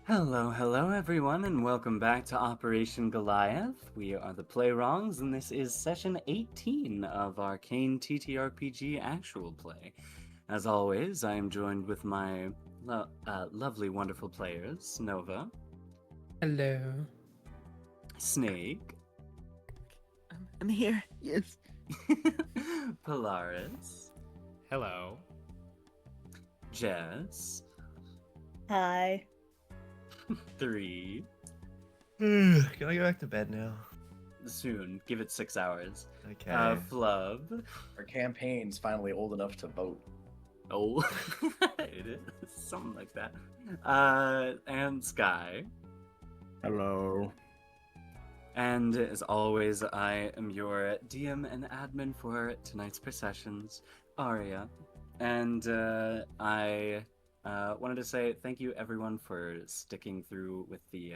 Hello everyone, and welcome back to Operation Goliath. We are the Playwrongs, and this is session 18 of our CAIN TTRPG actual play. As always, I am joined with my lovely, wonderful players, Nova. Hello. Snake. I'm here. Yes. Polaris. Hello. Jess. Hi. 3. Can I go back to bed now? Soon. Give it 6 hours. Okay. Flub. Our campaign's finally old enough to vote. Oh, it is. Something like that. And Sky. Hello. And as always, I am your DM and admin for tonight's processions, Aria. And I wanted to say thank you everyone for sticking through with the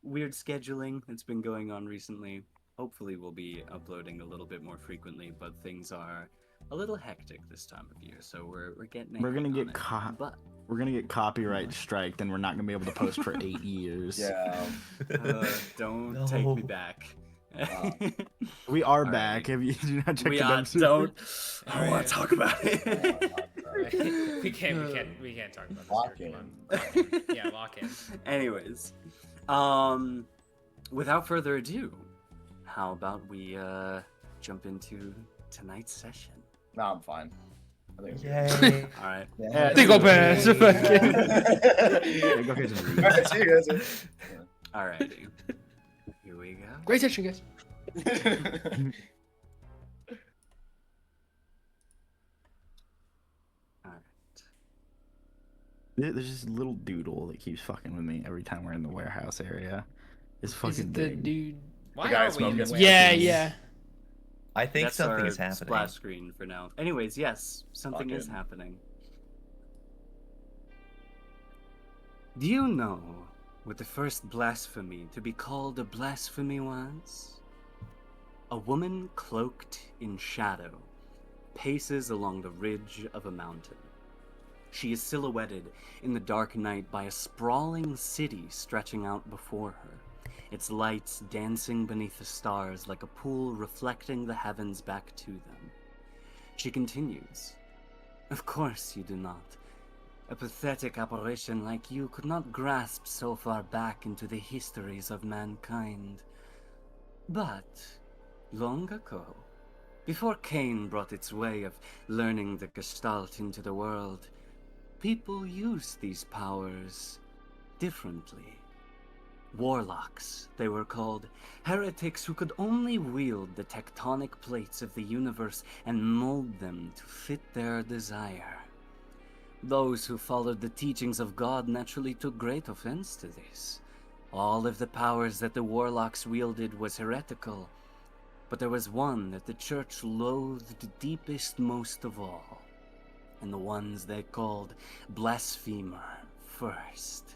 weird scheduling that's been going on recently. Hopefully we'll be uploading a little bit more frequently, but things are a little hectic this time of year, so we're getting. We're gonna get but We're gonna get copyright striked, and we're not gonna be able to post for 8 years. Yeah. don't take me No. back. We are Alrighty. back. Have you did you not check We the are, episode? don't. I don't want Alright. to talk about it. we can't talk about Lock this. in. Come on. Yeah, lock in. Anyways, without further ado, how about we jump into tonight's session? No, I'm fine. I think Yay. All right. Yeah. Single pass. Yeah, go ahead and read. Alright, see you guys. Alrighty. Here we go. Great session, guys. All right. There's this little doodle that keeps fucking with me every time we're in the warehouse area. It's fucking Is it the big. dude? Why guy are we in smoking the some Yeah, cookies. yeah. I think That's something our is happening. splash screen for now. Anyways, yes, something Lock is in. happening. Do you know what the first blasphemy to be called a blasphemy was? A woman cloaked in shadow paces along the ridge of a mountain. She is silhouetted in the dark night by a sprawling city stretching out before her, its lights dancing beneath the stars like a pool reflecting the heavens back to them. She continues, "Of course you do not. A pathetic apparition like you could not grasp so far back into the histories of mankind. But, long ago, before CAIN brought its way of learning the Gestalt into the world, people used these powers differently. Warlocks, they were called, heretics who could only wield the tectonic plates of the universe and mold them to fit their desire. Those who followed the teachings of God naturally took great offense to this. All of the powers that the warlocks wielded was heretical, but there was one that the church loathed deepest most of all, and the ones they called blasphemer first."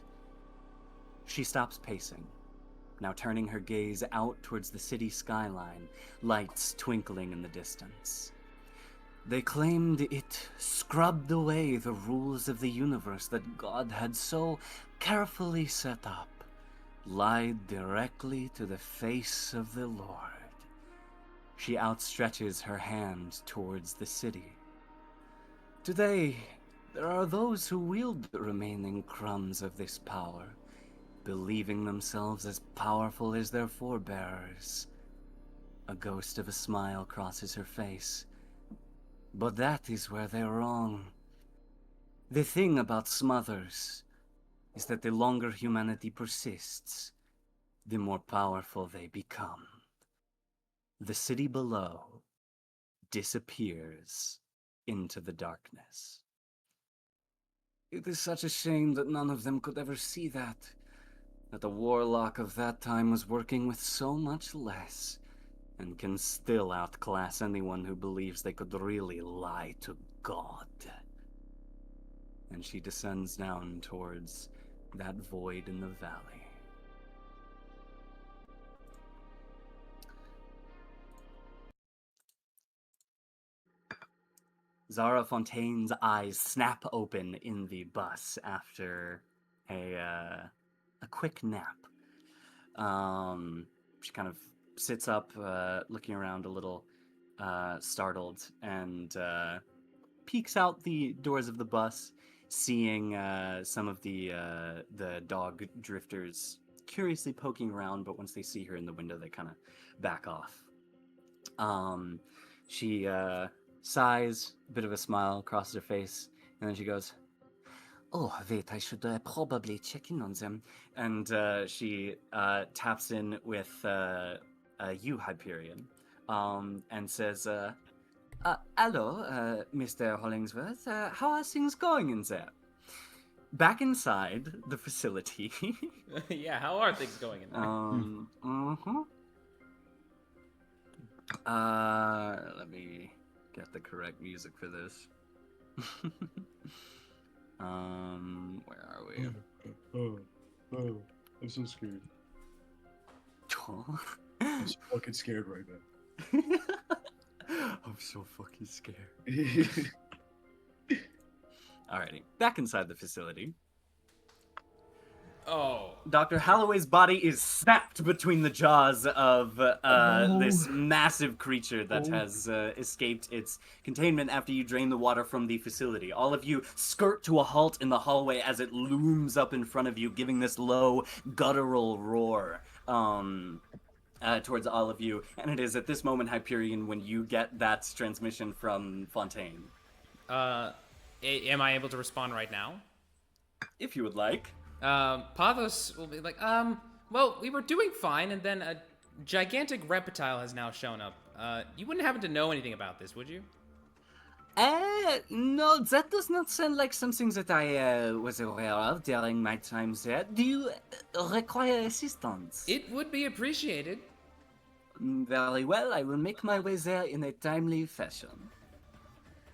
She stops pacing, now turning her gaze out towards the city skyline, lights twinkling in the distance. "They claimed it scrubbed away the rules of the universe that God had so carefully set up, lied directly to the face of the Lord." She outstretches her hand towards the city. "Today, there are those who wield the remaining crumbs of this power, believing themselves as powerful as their forebears." A ghost of a smile crosses her face. "But that is where they're wrong. The thing about Smothers is that the longer humanity persists, the more powerful they become." The city below disappears into the darkness. "It is such a shame that none of them could ever see that the warlock of that time was working with so much less, and can still outclass anyone who believes they could really lie to God." And she descends down towards that void in the valley. Zara Fontaine's eyes snap open in the bus after a a quick nap. She kind of sits up, looking around a little startled, and peeks out the doors of the bus, seeing some of the dog drifters curiously poking around, but once they see her in the window, they kind of back off. She sighs, a bit of a smile crosses her face, and then she goes, "Oh, wait, I should probably check in on them." And she taps in with you, Hyperion, and says, "Hello, Mr. Hollingsworth. How are things going in there?" Back inside the facility. Yeah, how are things going in there? Let me get the correct music for this. Where are we? Oh, I'm so scared. I'm so fucking scared right now. I'm so fucking scared. Alrighty, back inside the facility. Oh. Dr. Holloway's body is snapped between the jaws of this massive creature that has escaped its containment after you drain the water from the facility. All of you skirt to a halt in the hallway as it looms up in front of you, giving this low, guttural roar towards all of you. And it is at this moment, Hyperion, when you get that transmission from Fontaine. Am I able to respond right now? If you would like. Pathos will be like, well, we were doing fine, and then a gigantic reptile has now shown up. You wouldn't happen to know anything about this, would you? No, that does not sound like something that I was aware of during my time there. Do you require assistance? It would be appreciated. Very well, I will make my way there in a timely fashion.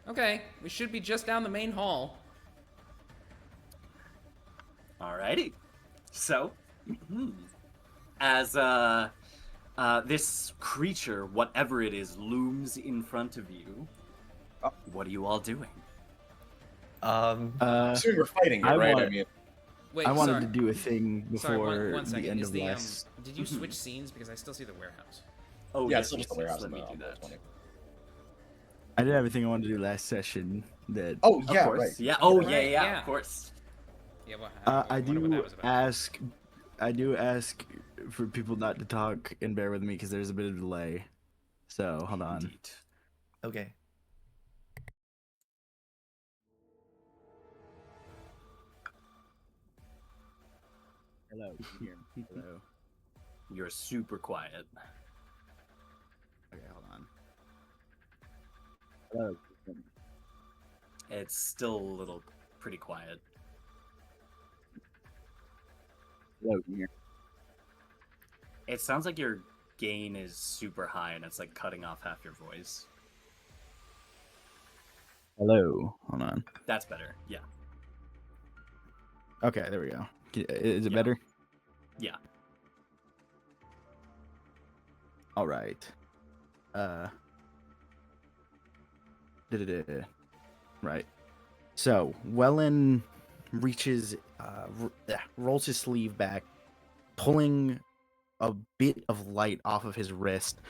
Okay, we should be just down the main hall. Alrighty. So, as this creature, whatever it is, looms in front of you, what are you all doing? Assuming we're fighting it, I right? want- I mean, Wait, I wanted sorry. to do a thing before Sorry, one second. the end Is of the, last. did you switch scenes? Because I still see the warehouse. Oh, yeah, yes, it's yes, just the yes, warehouse. let me in do the that. 20. I did everything I wanted to do last session. That Oh, Of yeah, course. right. Yeah. Oh, Right, yeah, yeah. of course. Yeah, what? I wonder what do that was about. ask. I do ask for people not to talk and bear with me because there's a bit of delay. So hold on. Indeed. Okay. Hello. Hello. You're super quiet. Okay, hold on. Hello. It's still a little pretty quiet. Hello. Can you hear? It sounds like your gain is super high and it's like cutting off half your voice. Hello. Hold on. That's better. Yeah. Okay, there we go. Is it Yeah. better? Yeah. All right. Right. So Welan reaches, rolls his sleeve back, pulling a bit of light off of his wrist,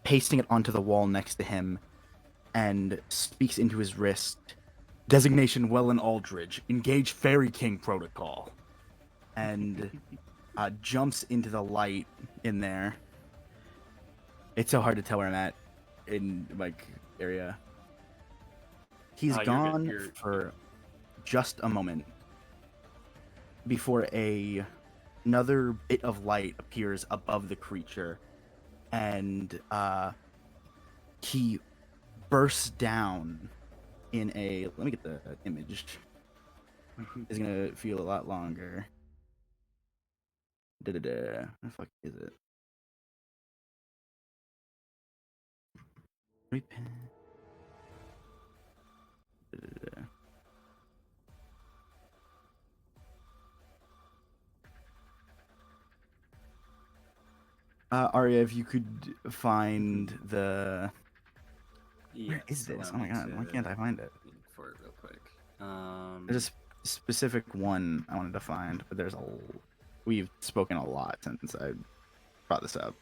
pasting it onto the wall next to him, and speaks into his wrist. Designation Welan Aldridge. Engage Fairy King protocol. And jumps into the light in there. It's so hard to tell where I'm at in like area. He's You're good. gone for just a moment before another bit of light appears above the creature, and he bursts down in a. Let me get the image. It's gonna feel a lot longer. Where the fuck is it? Repent. Aria, if you could find the. Where is this? Oh my god, why can't I find it? For it real quick. Just specific one I wanted to find, but we've spoken a lot since I brought this up.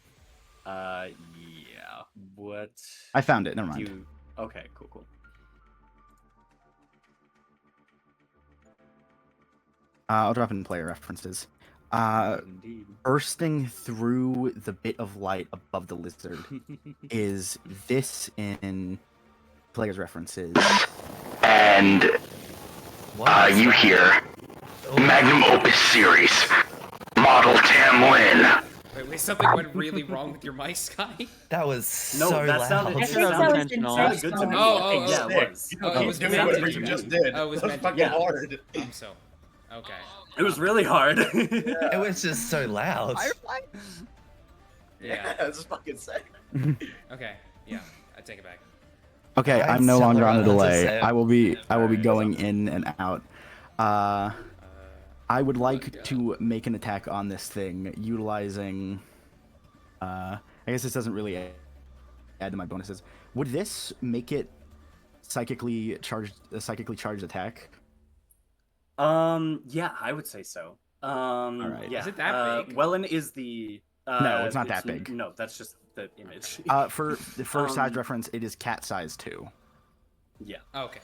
Yeah. What? I found it. Never do mind. you? Okay, cool. I'll drop in player references. Indeed. Bursting through the bit of light above the lizard is this in players references. And you that? hear Magnum Opus Series, Model Tamlin. Wait, something went really wrong with your mic, Sky? That was No, so that loud. sounded, I it think that sounded, was it sounded good to me. Oh, yeah, it was. You Oh, keep it was doing meant whatever to you be. just did. Oh, it was That was meant to fucking be. hard. Okay. It was really hard. It was just so loud. Yeah. That's fucking sick. Okay. Yeah. I take it back. Okay, I'm I'm no so longer on a around to delay. say- I will be Alright, going that's in and out. I would like God. to make an attack on this thing utilizing. I guess this doesn't really add to my bonuses. Would this make it psychically charged? A psychically charged attack? Yeah, I would say so. right. Yeah. Is it that big? Welan is the. No, it's not that big. No, that's just the image. For size Um, reference, it is cat size 2. Yeah. Okay.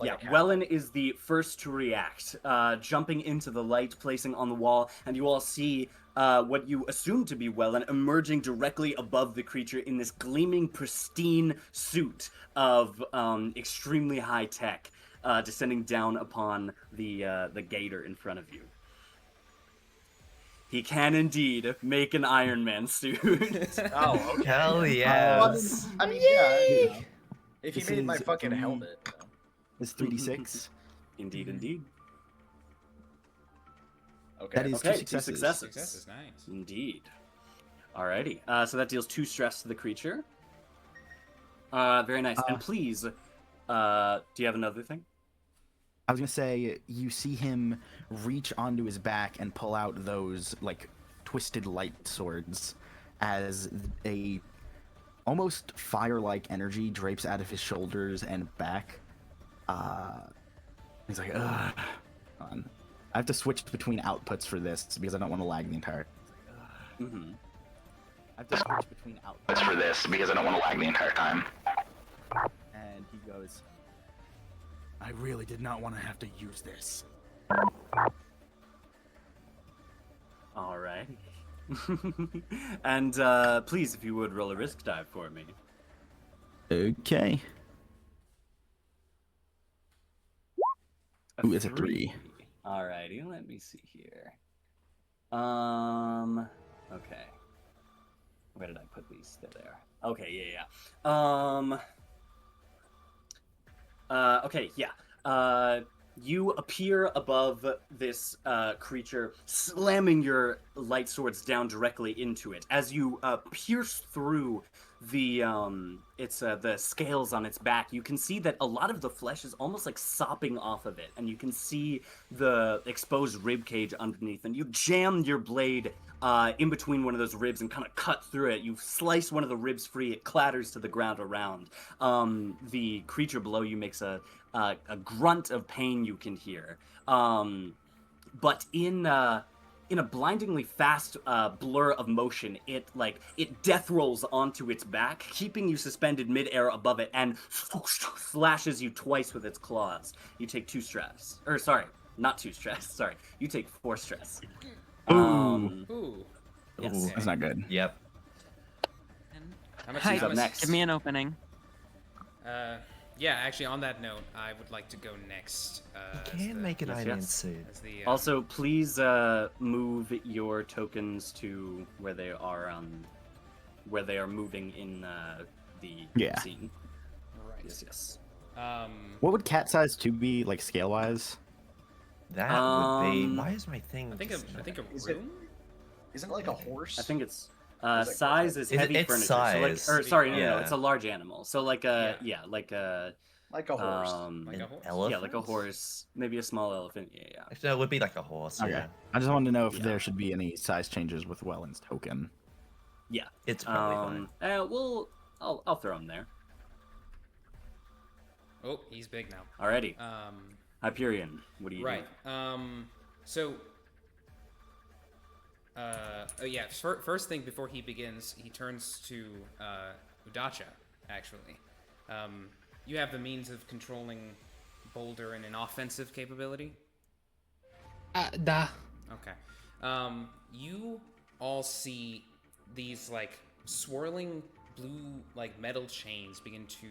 Like Yeah, a cat. Welan is the first to react, jumping into the light, placing on the wall, and you all see what you assume to be Welan emerging directly above the creature in this gleaming, pristine suit of extremely high tech, descending down upon the gator in front of you. He can indeed make an Iron Man suit. Oh, okay. Hell Well, yes. I mean, yeah. You know, if This he made my is fucking three- helmet. It's 3d6. Indeed. Okay. That is Okay, two two successes. successes. Success is nice. Indeed. Alrighty. So that deals 2 stress to the creature. Very nice. And please, do you have another thing? I was gonna say, you see him reach onto his back and pull out those like twisted light swords as a almost fire-like energy drapes out of his shoulders and back. He's like, ugh. Hold on. I have to switch between outputs for this because I don't want to lag the entire. Mm-hmm. I have to switch between outputs, That's for this because I don't want to lag the entire time. and he goes, I really did not want to have to use this. Alright. And please, if you would, roll a risk dive for me. Okay. Ooh, it's a 3. Alrighty, let me see here. Okay. Where did I put these? They're there. Okay, yeah. Okay, yeah. You appear above this creature, slamming your light swords down directly into it. As you pierce through the scales on its back, you can see that a lot of the flesh is almost like sopping off of it, and you can see the exposed rib cage underneath. And you jam your blade in between one of those ribs and kind of cut through it. You slice one of the ribs free. It clatters to the ground around. The creature below you makes a grunt of pain you can hear. But in a blindingly fast blur of motion, it death rolls onto its back, keeping you suspended midair above it, and slashes you twice with its claws. You take 2 stress. Or sorry, not 2 stress. Sorry, you take 4 stress. Ooh. Yes. Ooh, that's not good. Yep. How much? Who's how up much- next? Give me an opening. Yeah, actually, on that note, I would like to go next. You can make an yes, Iron Man yes. suit. As the, Also, please move your tokens to where they are moving in the Yeah. scene. right. Yes. What would cat size 2 be, like, scale-wise? That would be. Um, Why is my thing? I think a Is it- room. Isn't it like a horse? I think it's Is it- size is Is it- heavy it's furniture. size. So like, or sorry, no, Yeah. it's a large animal. So like a Yeah. like a horse. Like An a horse. elephant? yeah, like a horse, maybe a small elephant. Yeah. Actually, it would be like a horse. Okay. Yeah. I just wanted to know if Yeah. there should be any size changes with Welland's token. Yeah. It's probably fine. I'll throw him there. Oh, he's big now. Alrighty. Hyperion, what do you Right. So. Oh yeah. First thing before he begins, he turns to Udacha. Actually, you have the means of controlling Boulder in an offensive capability. Da. Okay. You all see these like swirling blue like metal chains begin to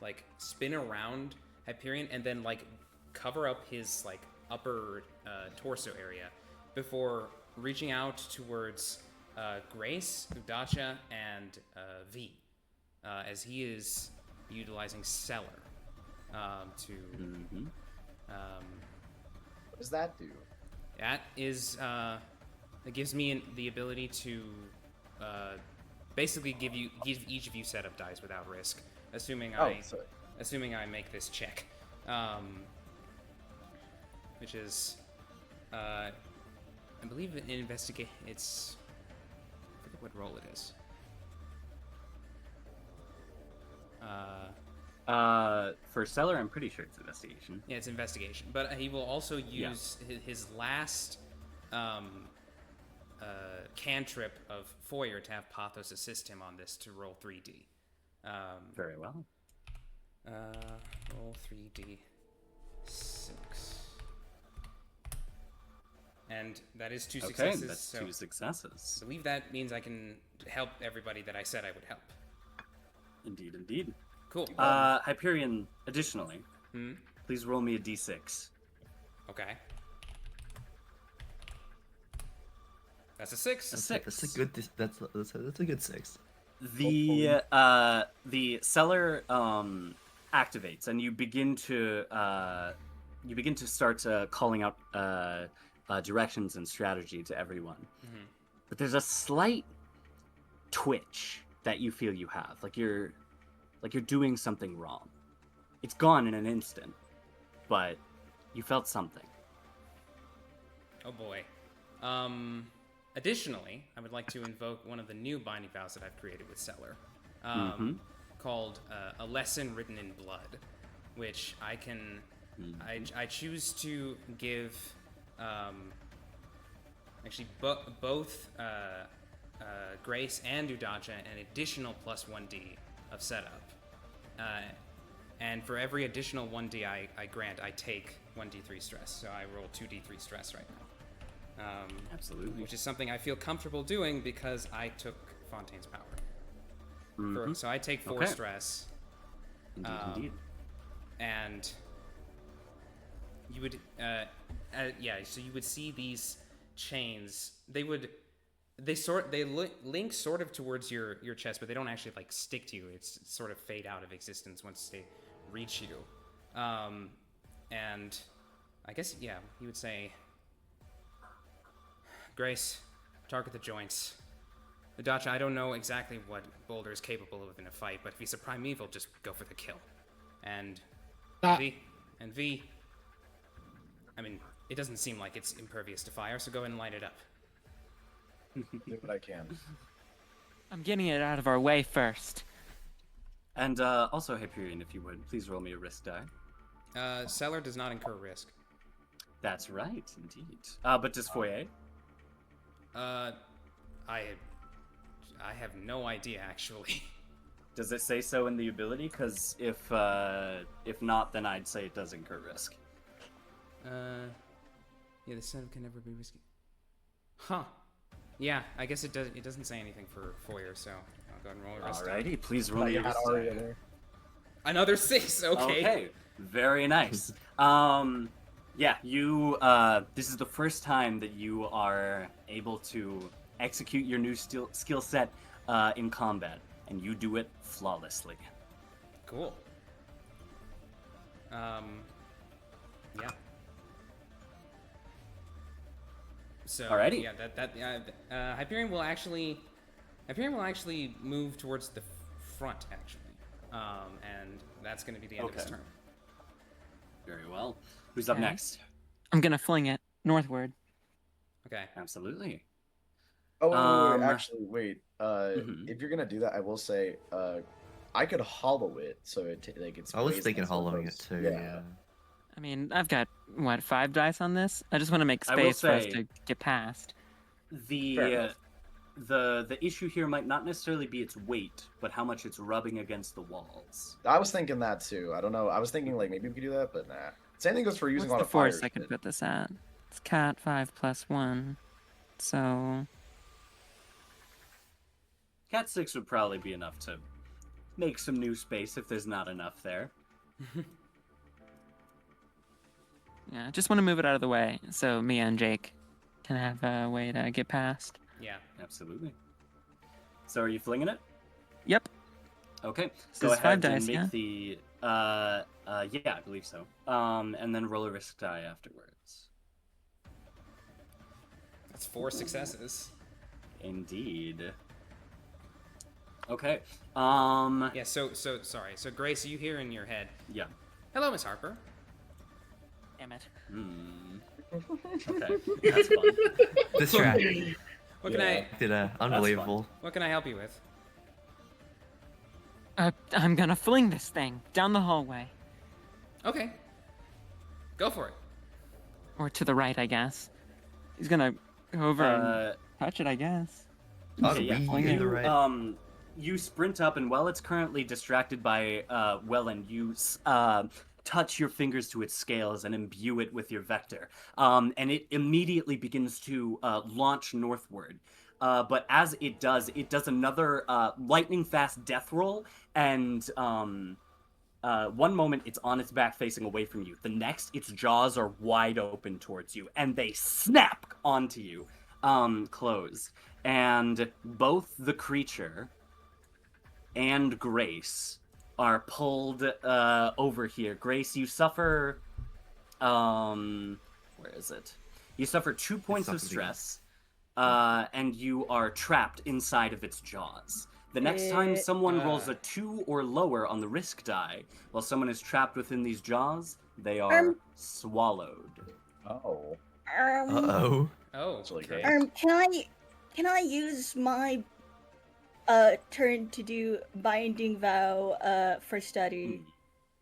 like spin around Hyperion and then like cover up his like upper torso area before reaching out towards Grace, Udacha, and V, as he is utilizing Cellar to. What does that do? That is, it gives me the ability to basically give each of you setup dice without risk, assuming I make this check, which is, I believe in investigate. It's I forget what role it is. For Cellar, I'm pretty sure it's investigation. Yeah, it's investigation. But he will also use his last cantrip of Foyer to have Pathos assist him on this to roll 3D. Very well. Roll 3D 6. And that is 2 successes. Okay, that's so 2 successes. I believe that means I can help everybody that I said I would help. Indeed, indeed. Cool. Hyperion, additionally, please roll me a d6. Okay. That's a 6. A 6. That's a good. That's a good 6. The Cellar activates, and you begin to start calling out directions and strategy to everyone. But there's a slight twitch that you feel you have, like you're doing something wrong. It's gone in an instant, but you felt something. Oh boy. Additionally, I would like to invoke one of the new binding vows that I've created with Cellar, called A Lesson Written in Blood, which I can, I choose to give, actually both Grace and Udacha an additional plus 1d of setup. And for every additional 1d I grant, I take 1d3 stress. So I roll 2d3 stress right now. Absolutely. Which is something I feel comfortable doing because I took Fontaine's power. So I take 4 stress. Indeed. And you would, so you would see these chains. They link sort of towards your chest, but they don't actually like stick to you. It's sort of fade out of existence once they reach you. And I guess you would say, Grace, target the joints. Udacha, I don't know exactly what Boulder is capable of in a fight, but if he's a primeval, just go for the kill. And V, I mean, it doesn't seem like it's impervious to fire, so go ahead and light it up. Do what I can. I'm getting it out of our way first. And also, Hyperion, if you would, please roll me a risk die. Cellar does not incur risk. That's right, indeed. But does Foyer? I have no idea, actually. Does it say so in the ability? Because if not, then I'd say it does incur risk. The setup can never be risky. Huh. Yeah, I guess it does. It doesn't say anything for Foyer, so I'll go ahead and roll a risk. Alrighty, please roll me a risk Aria die. there. Another 6. Okay. Very nice. Yeah, you. This is the first time that you are able to execute your new skill set in combat, and you do it flawlessly. Cool. Yeah. So Alrighty. Yeah, Hyperion will actually move towards the front actually, and that's going to be the end of his turn. Very well. Who's up next? I'm gonna fling it northward. Okay. Absolutely. Oh, wait. If you're gonna do that, I will say, I could hollow it, so it's. I was ways thinking less of hollowing those- it too. Yeah. I mean, I've got, what, 5 dice on this? I just want to make I will space for us say- to get past. Fair The enough. the issue here might not necessarily be its weight, but how much it's rubbing against the walls. I was thinking that too. I don't know. I was thinking like maybe we could do that, but nah. Same thing goes for using What's a lot the of fire. force I can put this at? It's cat 5 plus 1. So, Cat 6 would probably be enough to make some new space if there's not enough there. yeah, just want to move it out of the way so Mia and Jake can have a way to get past. Yeah. Absolutely. So are you flinging it? Yep. Okay. This Go is ahead 5 and dice, make yeah? the yeah, I believe so. And then roll a risk die afterwards. That's 4 successes. Indeed. Okay. Yeah. So sorry. So Grace, you hear in your head, Yeah. "Hello, Miss Harper." Damn it. Okay. That's fun. Distracted. What can I Unbelievable. What can I help you with? I'm gonna fling this thing down the hallway. Okay. Go for it. Or to the right, I guess. He's gonna go over and touch it, I guess. Oh, Okay, yeah. we in the right. You sprint up, and while it's currently distracted by Welan, you touch your fingers to its scales and imbue it with your vector. And it immediately begins to launch northward. But as it does another lightning-fast death roll, and one moment it's on its back facing away from you. The next, its jaws are wide open towards you, and they snap onto you, closed. And both the creature and Grace are pulled over here. Grace, you suffer where is it? You suffer 2 points of stress, and you are trapped inside of its jaws. The next time someone rolls a 2 or lower on the risk die, while someone is trapped within these jaws, they are swallowed. Oh, Uh-oh. Oh. that's really great. Can I use my turn to do binding vow for study?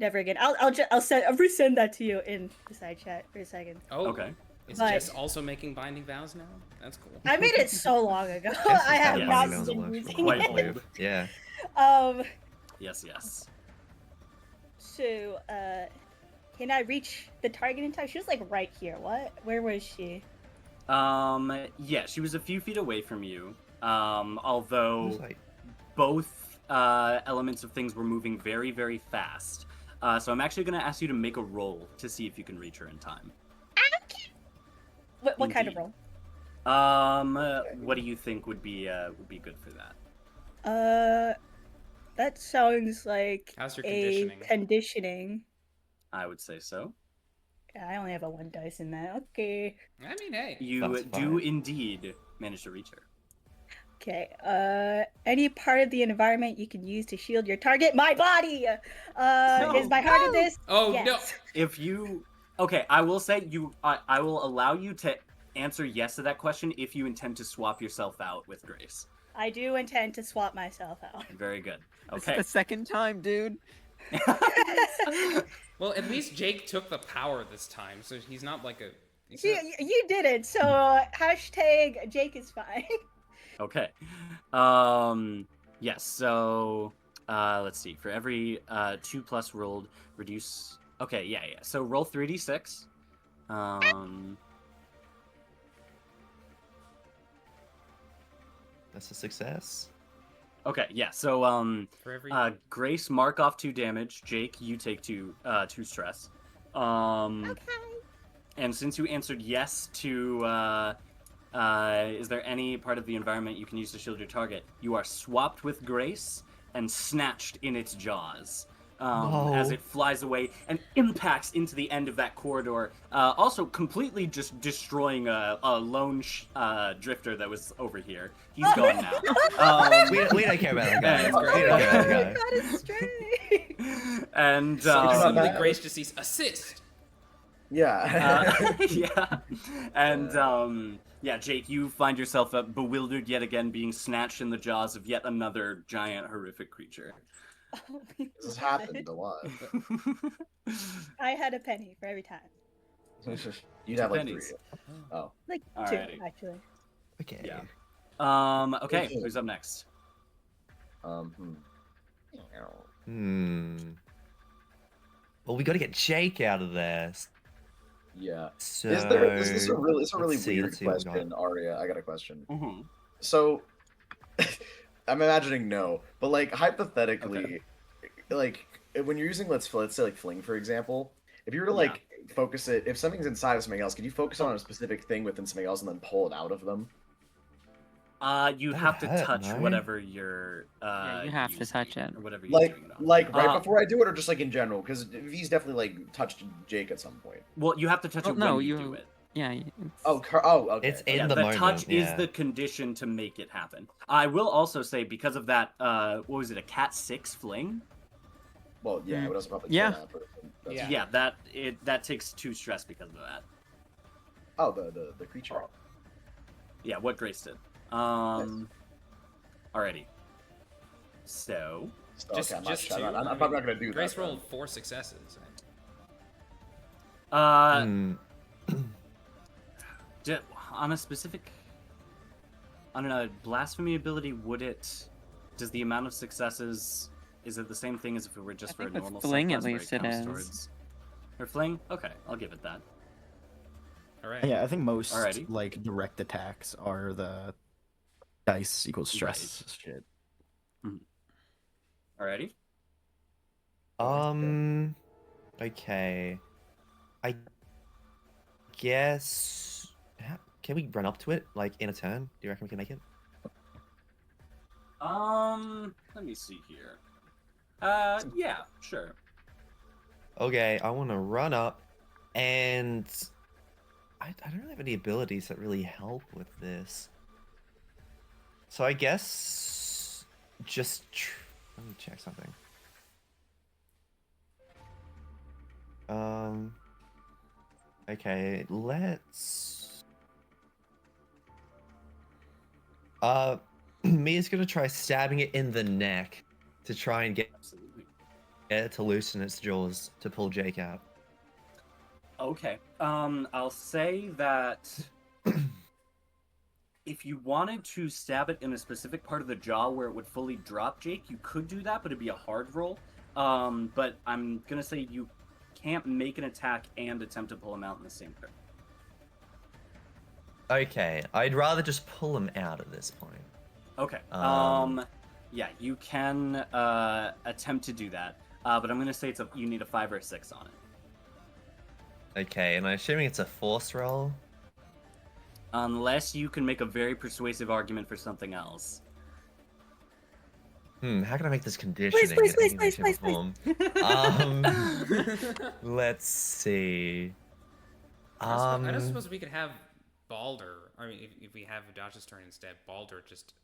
Never again. I'll resend that to you in the side chat for a second. Oh. Okay. Is But- Jess also making binding vows now? That's cool. I made it so long ago. Yes, I have it's not binding vows been a lot. using Quite it. old. Yeah. Yes, yes. So, can I reach the target in time? She was like right here. What? Where was she? Yeah, she was a few feet away from you. Although It was like, both elements of things were moving very, very fast. So I'm actually going to ask you to make a roll to see if you can reach her in time. What kind of Indeed. roll? What do you think would be good for that? That sounds like How's your a conditioning? conditioning. I would say so. Yeah, I only have a 1 dice in that. Okay. I mean, hey. You That's do fine. indeed manage to reach her. Okay. Any part of the environment you can use to shield your target. My body. Is my heart at this? Oh Yes. no. If you okay, I will say I will allow you to answer yes to that question if you intend to swap yourself out with Grace. I do intend to swap myself out. Very good. This is Okay. the second time, dude. Well, at least Jake took the power this time, so he's not like a. he's See, not- you did it. So hashtag Jake is fine. Okay. Yes, so let's see. For every 2 plus rolled, reduce. Okay, yeah. So roll 3d6. that's a success. Okay, yeah. So For every. Grace, mark off 2 damage. Jake, you take 2 stress. Okay. And since you answered yes to is there any part of the environment you can use to shield your target, you are swapped with Grace and snatched in its jaws. As it flies away and impacts into the end of that corridor, also completely just destroying a lone drifter that was over here. He's gone now. We don't care about that guy. That's great. We don't care about Oh, that guy. God, it's straight. And Suddenly, bad. Grace just sees assist. Yeah. yeah, and yeah, Jake, you find yourself bewildered yet again, being snatched in the jaws of yet another giant, horrific creature. This has happened a lot. I had a penny for every time. You'd have like pennies. 3. Oh. Like Alrighty. 2, actually. Okay. Yeah. Okay, who's up next? Well, we got to get Jake out of there. Yeah. So Is this a really let's see weird what we got. question, Aria? I got a question. Mm-hmm. So, I'm imagining no, but like hypothetically, like when you're using let's say like fling for example, if you were to like focus it, if something's inside of something else, could you focus on a specific thing within something else and then pull it out of them? You That have to would hurt, touch no? whatever you're. Yeah, you have to using, touch it. or whatever you're Like doing it on. right before I do it, or just like in general? Because he's definitely like touched Jake at some point. Well, you have to touch Well, it no, when you you- do it. Yeah. Okay. It's in Yeah, the the moment. touch is yeah. the condition to make it happen. I will also say because of that, what was it, a Cat 6 fling? Well, yeah, it would also probably Yeah. kill that person. That's- Yeah. that takes 2 stress because of that. Oh, the creature. Yeah, what Grace did. Alrighty. So. So, Just okay, just 2. I'm probably not gonna do Grace that. rolled 4 successes. On a specific. On a blasphemy ability, does the amount of successes, is it the same thing as if it were just I for a think with normal fling, success at where least it counts is. towards- Or fling? Okay, I'll give it that. All right. Yeah, I think most Alrighty. like direct attacks are the dice equals stress shit. Alrighty. Okay. I guess. Can we run up to it like in a turn? Do you reckon we can make it? Let me see here. Yeah, sure. Okay, I want to run up, and I don't really have any abilities that really help with this. So I guess just let me check something. Okay, let's. Mia's gonna try stabbing it in the neck to try and get Absolutely. it to loosen its jaws to pull Jake out. Okay. I'll say that if you wanted to stab it in a specific part of the jaw where it would fully drop Jake, you could do that, but it'd be a hard roll. But I'm gonna say you can't make an attack and attempt to pull him out in the same turn. Okay, I'd rather just pull him out at this point. Okay. Yeah, you can attempt to do that, but I'm gonna say you need a 5 or a 6 on it. Okay, and I'm assuming it's a force roll. Unless you can make a very persuasive argument for something else. How can I make this conditioning? Please, in any way, please, shape, or please. form? Let's see. I don't suppose we could have Balder. I mean, if we have Udacha's turn instead, Balder just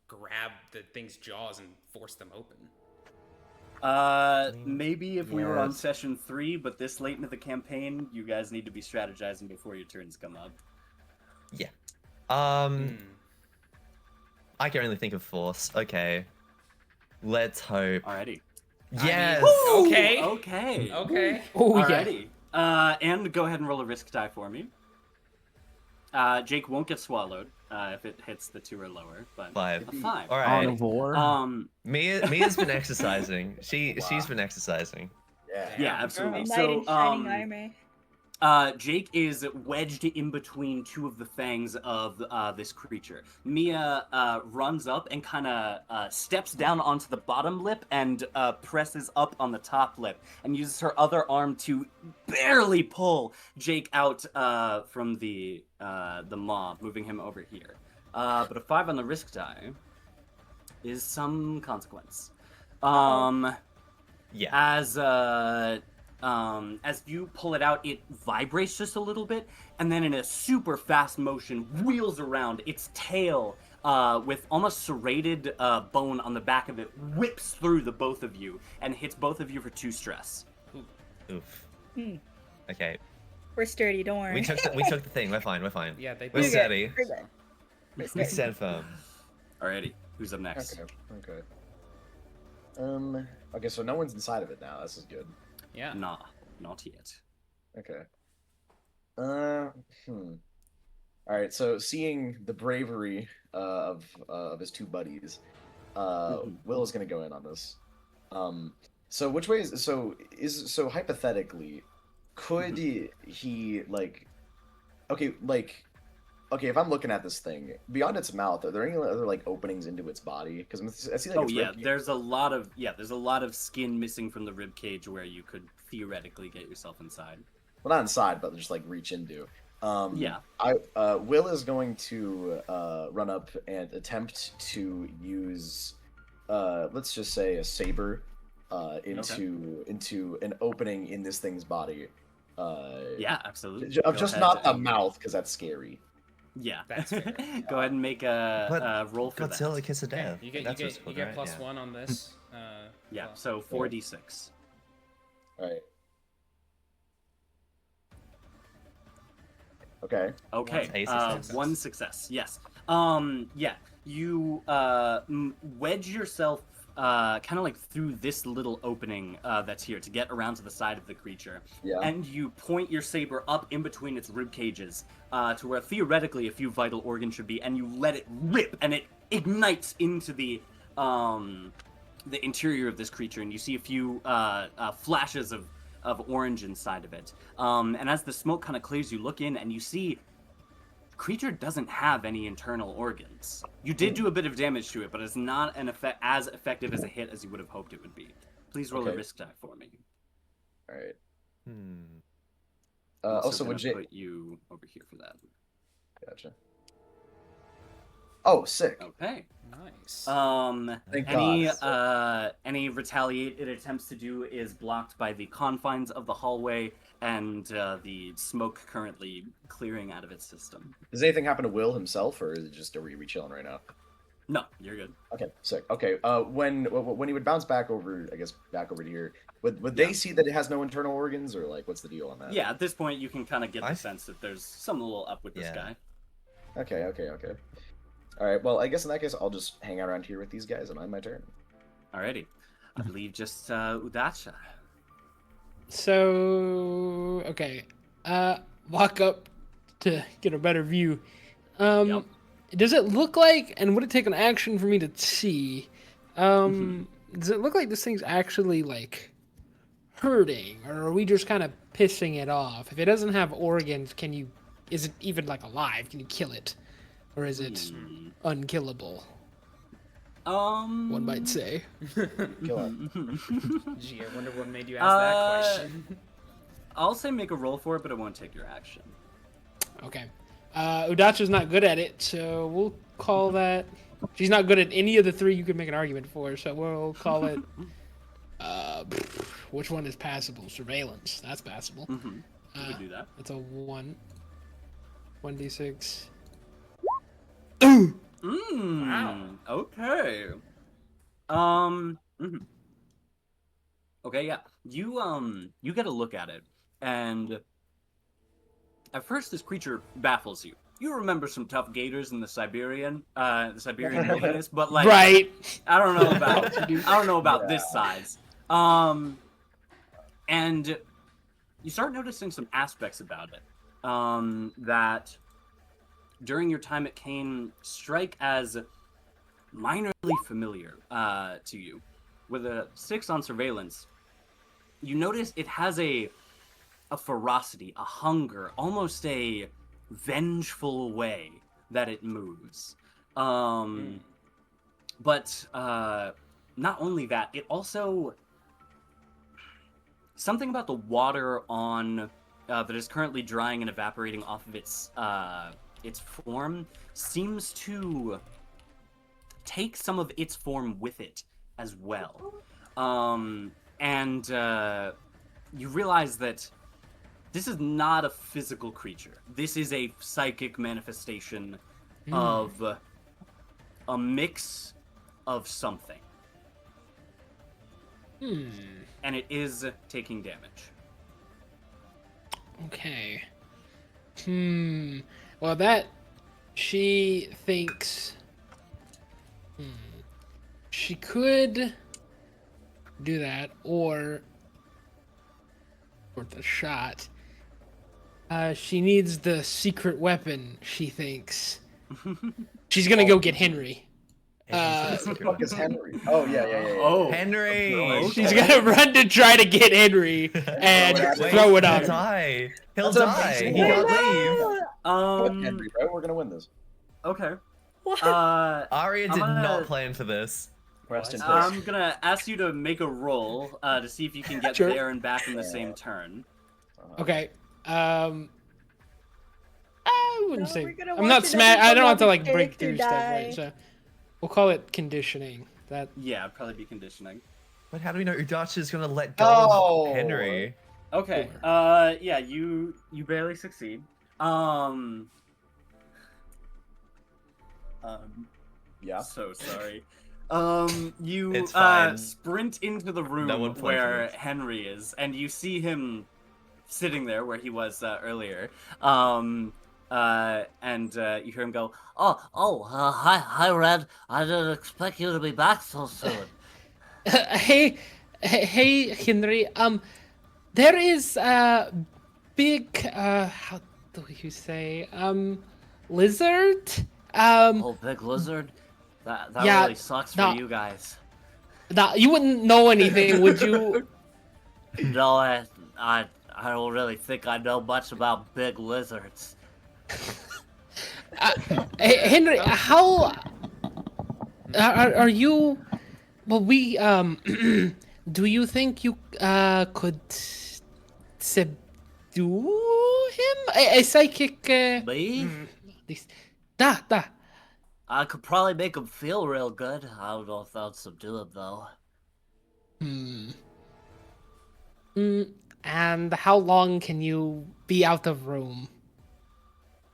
grab the thing's jaws and force them open. Maybe if we were on Yes. session 3, but this late into the campaign, you guys need to be strategizing before your turns come up. Yeah. I can only think of force. Okay. Let's hope. Alrighty. Yes. Okay. Okay. Okay. Oh Alrighty. And go ahead and roll a risk die for me. Jake won't get swallowed if it hits the 2 or lower, but 5. a 5. All right. Carnivore. Mia's been exercising. She's been exercising. Yeah, absolutely. Knight in So, shining armor. Jake is wedged in between 2 of the fangs of this creature. Mia runs up and kind of steps down onto the bottom lip and presses up on the top lip and uses her other arm to barely pull Jake out from the maw, moving him over here. But a 5 on the risk die is some consequence. Yeah. As you pull it out, it vibrates just a little bit, and then in a super fast motion, wheels around. Its tail, with almost serrated bone on the back of it, whips through the both of you and hits both of you for 2 stress. Oof. Hmm. Okay. We're sturdy, don't worry. We took the thing. We're fine. Yeah, they We're both- steady. We're good. We're We sturdy. stand firm. Alrighty, who's up next? Okay. Okay, so no one's inside of it now. This is good. Yeah. Nah, not yet. Okay. All right. So seeing the bravery of his two buddies, Will is gonna go in on this. So which way is so hypothetically, could he like, okay, if I'm looking at this thing beyond its mouth, are there any other like openings into its body? Because I see like Oh its yeah, rib cage. there's a lot of skin missing from the rib cage where you could theoretically get yourself inside. Well, not inside, but just like reach into. Yeah. Will is going to run up and attempt to use, let's just say a saber, into an opening in this thing's body. Yeah, absolutely. Just not the mouth, because that's scary. Yeah, That's fair. Go ahead and make a roll for Godzilla that. Kiss of Okay, Death. you get That's what's you called, get right? plus Yeah. 1 on this. Yeah, well, so 4d6. All right. Okay. Okay, A success. one success. Yes. Yeah. You wedge yourself kind of like through this little opening that's here to get around to the side of the creature, Yeah. and you point your saber up in between its rib cages to where theoretically a few vital organs should be, and you let it rip, and it ignites into the interior of this creature, and you see a few flashes of orange inside of it. And as the smoke kind of clears, you look in and you see the creature doesn't have any internal organs. You did do a bit of damage to it, but it's not as effective as a hit as you would have hoped it would be. Please roll a Okay. risk die for me. All right. Hmm. Also, gonna would you? put you over here for that. Gotcha. Oh, sick. Okay. nice. Thank Any God. any retaliate it attempts to do is blocked by the confines of the hallway and the smoke currently clearing out of its system. Does anything happen to Will himself, or is it just are we chilling right now? No, you're good. Okay, sick. Okay, when he would bounce back over, I guess back over to here, would they see that it has no internal organs, or like what's the deal on that? Yeah, at this point you can kind of get the I- sense that there's something a little up with this Yeah. guy. Okay. All right. Well, I guess in that case, I'll just hang out around here with these guys and on my turn. Alrighty. I believe just Udacha. So okay, walk up to get a better view. Yep. Does it look like, and would it take an action for me to see? Does it look like this thing's actually like hurting, or are we just kind of pissing it off? If it doesn't have organs, is it even like alive? Can you kill it, or is it unkillable? One might say. Kill him. Gee, I wonder what made you ask that question. I'll say make a roll for it, but it won't take your action. Okay. Udacha's not good at it, so we'll call that. She's not good at any of the three you could make an argument for, so we'll call it. Which one is passable? Surveillance. That's passable. You could do that. That's a 1. 1d6. Wow. Okay. Okay, yeah. You get a look at it, and at first this creature baffles you. You remember some tough gators in the Siberian wilderness, but like, Right. I don't know about this size. And you start noticing some aspects about it that during your time at CAIN strike as minorly familiar to you. With a 6 on surveillance, you notice it has a ferocity, a hunger, almost a vengeful way that it moves. But not only that, it also something about the water on that is currently drying and evaporating off of its form seems to take some of its form with it as well. And you realize that this is not a physical creature. This is a psychic manifestation of a mix of something. And it is taking damage. Okay. Well, that she thinks she could do that, or worth a shot. She needs the secret weapon, she thinks. She's gonna go get Henry. Who the fuck is Henry? Oh yeah. Oh, Henry! She's gonna run to try to get Henry and throw it He'll on him. die. He'll That's die. amazing. He can't leave. Henry, right? We're gonna win this. Okay. Aria did gonna- not plan for this. Rest in peace. I'm gonna ask you to make a roll to see if you can get Sure. there and back in the same turn. Okay. I wouldn't No, say. we're gonna I'm not watch smash. another I don't have to like beloved break character through stuff, right? die. So we'll call it conditioning. That Yeah, it'd probably be conditioning. But how do we know Udacha's gonna let go Oh. of Henry? Okay. Yeah, you barely succeed. Yeah. So sorry. You It's fine. sprint into the room No one planned for where this. Henry is, and you see him sitting there where he was earlier. And you hear him go, Hi, Red. I didn't expect you to be back so soon. hey, Henry. There is a big. How do you say? Lizard. Oh, big lizard? That Yeah, really sucks for no. you guys. You wouldn't know anything, would you? No, I don't really think I know much about big lizards. Hey, Henry, how are you? Well, we do you think you could subdue him? A psychic? Me? This, da. I could probably make him feel real good. I don't know if that would subdue him, though. And how long can you be out of room?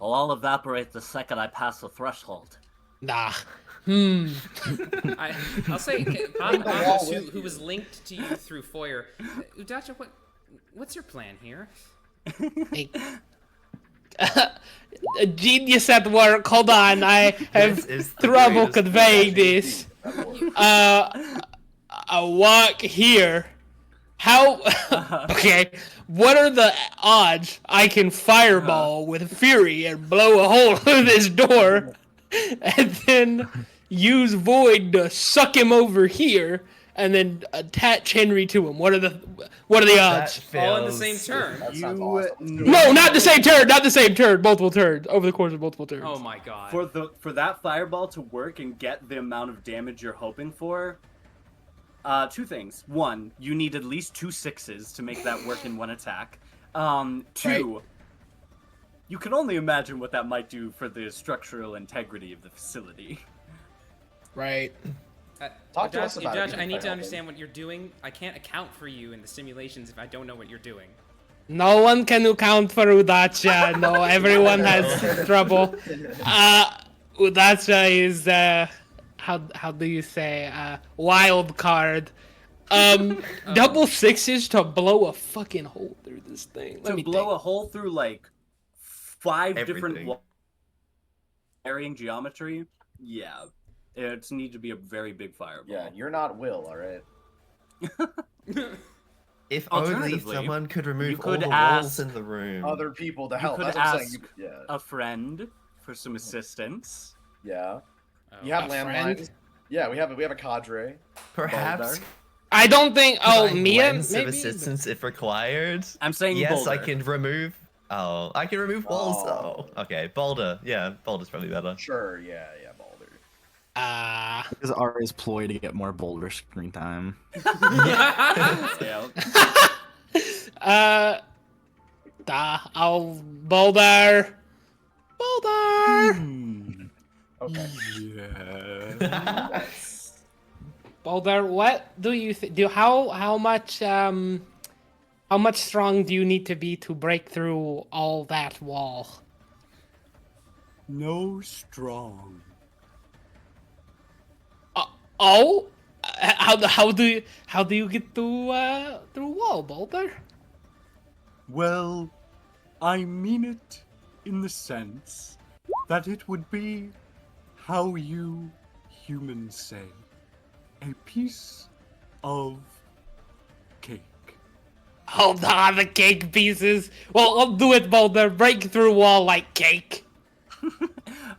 Well, I'll evaporate the second I pass the threshold. Nah. I'll say, Pablos, who was linked to you through Foyer. Udacha, what's your plan here? Hey. A genius at work. Hold on, I have is the trouble greatest conveying this. I walk here. How? Okay. What are the odds I can fireball with fury and blow a hole through this door, and then use void to suck him over here, and then attach Henry to him? What are the odds? All in the same turn. That sounds awesome. No, not the same turn. Not the same turn. Multiple turns over the course of multiple turns. Oh my god. for that fireball to work and get the amount of damage you're hoping for, two things. One, you need at least 2 6s to make that work in one attack. Two, you can only imagine what that might do for the structural integrity of the facility. Right. Talk to us about it. Judge, I need to understand what you're doing. I can't account for you in the simulations if I don't know what you're doing. No one can account for Udacha. No, everyone has trouble. Udacha is how do you say wild card. Double 6s to blow a fucking hole through this thing. Let To me blow think. a hole through like 5 different Everything. varying geometry, yeah, it's need to be a very big fireball. Yeah, you're not Will, all right. If only Alternatively, someone could you remove all could the walls ask in the room. Other people to You help. could That's what I'm ask saying. Yeah. a friend for some assistance. Yeah. Oh. You have A landlines. friend? Yeah, we have a cadre. Perhaps. Boulder. I don't think. Oh, provide Mia, lens of maybe. assistance if required. I'm saying Yes, I Boulder. can remove. Oh, I can remove walls. Oh. Oh, okay. Boulder. Yeah, Boulder's probably better. Sure, yeah, Boulder. Because Aria's ploy to get more Boulder screen time. Yeah. I'll Boulder. Okay. Boulder, what do you how much strong do you need to be to break through all that wall? No strong. Oh, how do you get through wall, Boulder? Well, I mean it in the sense that it would be how you humans say, a piece of Hold on, the cake pieces. Well, I'll do it, Boulder. Break through wall like cake.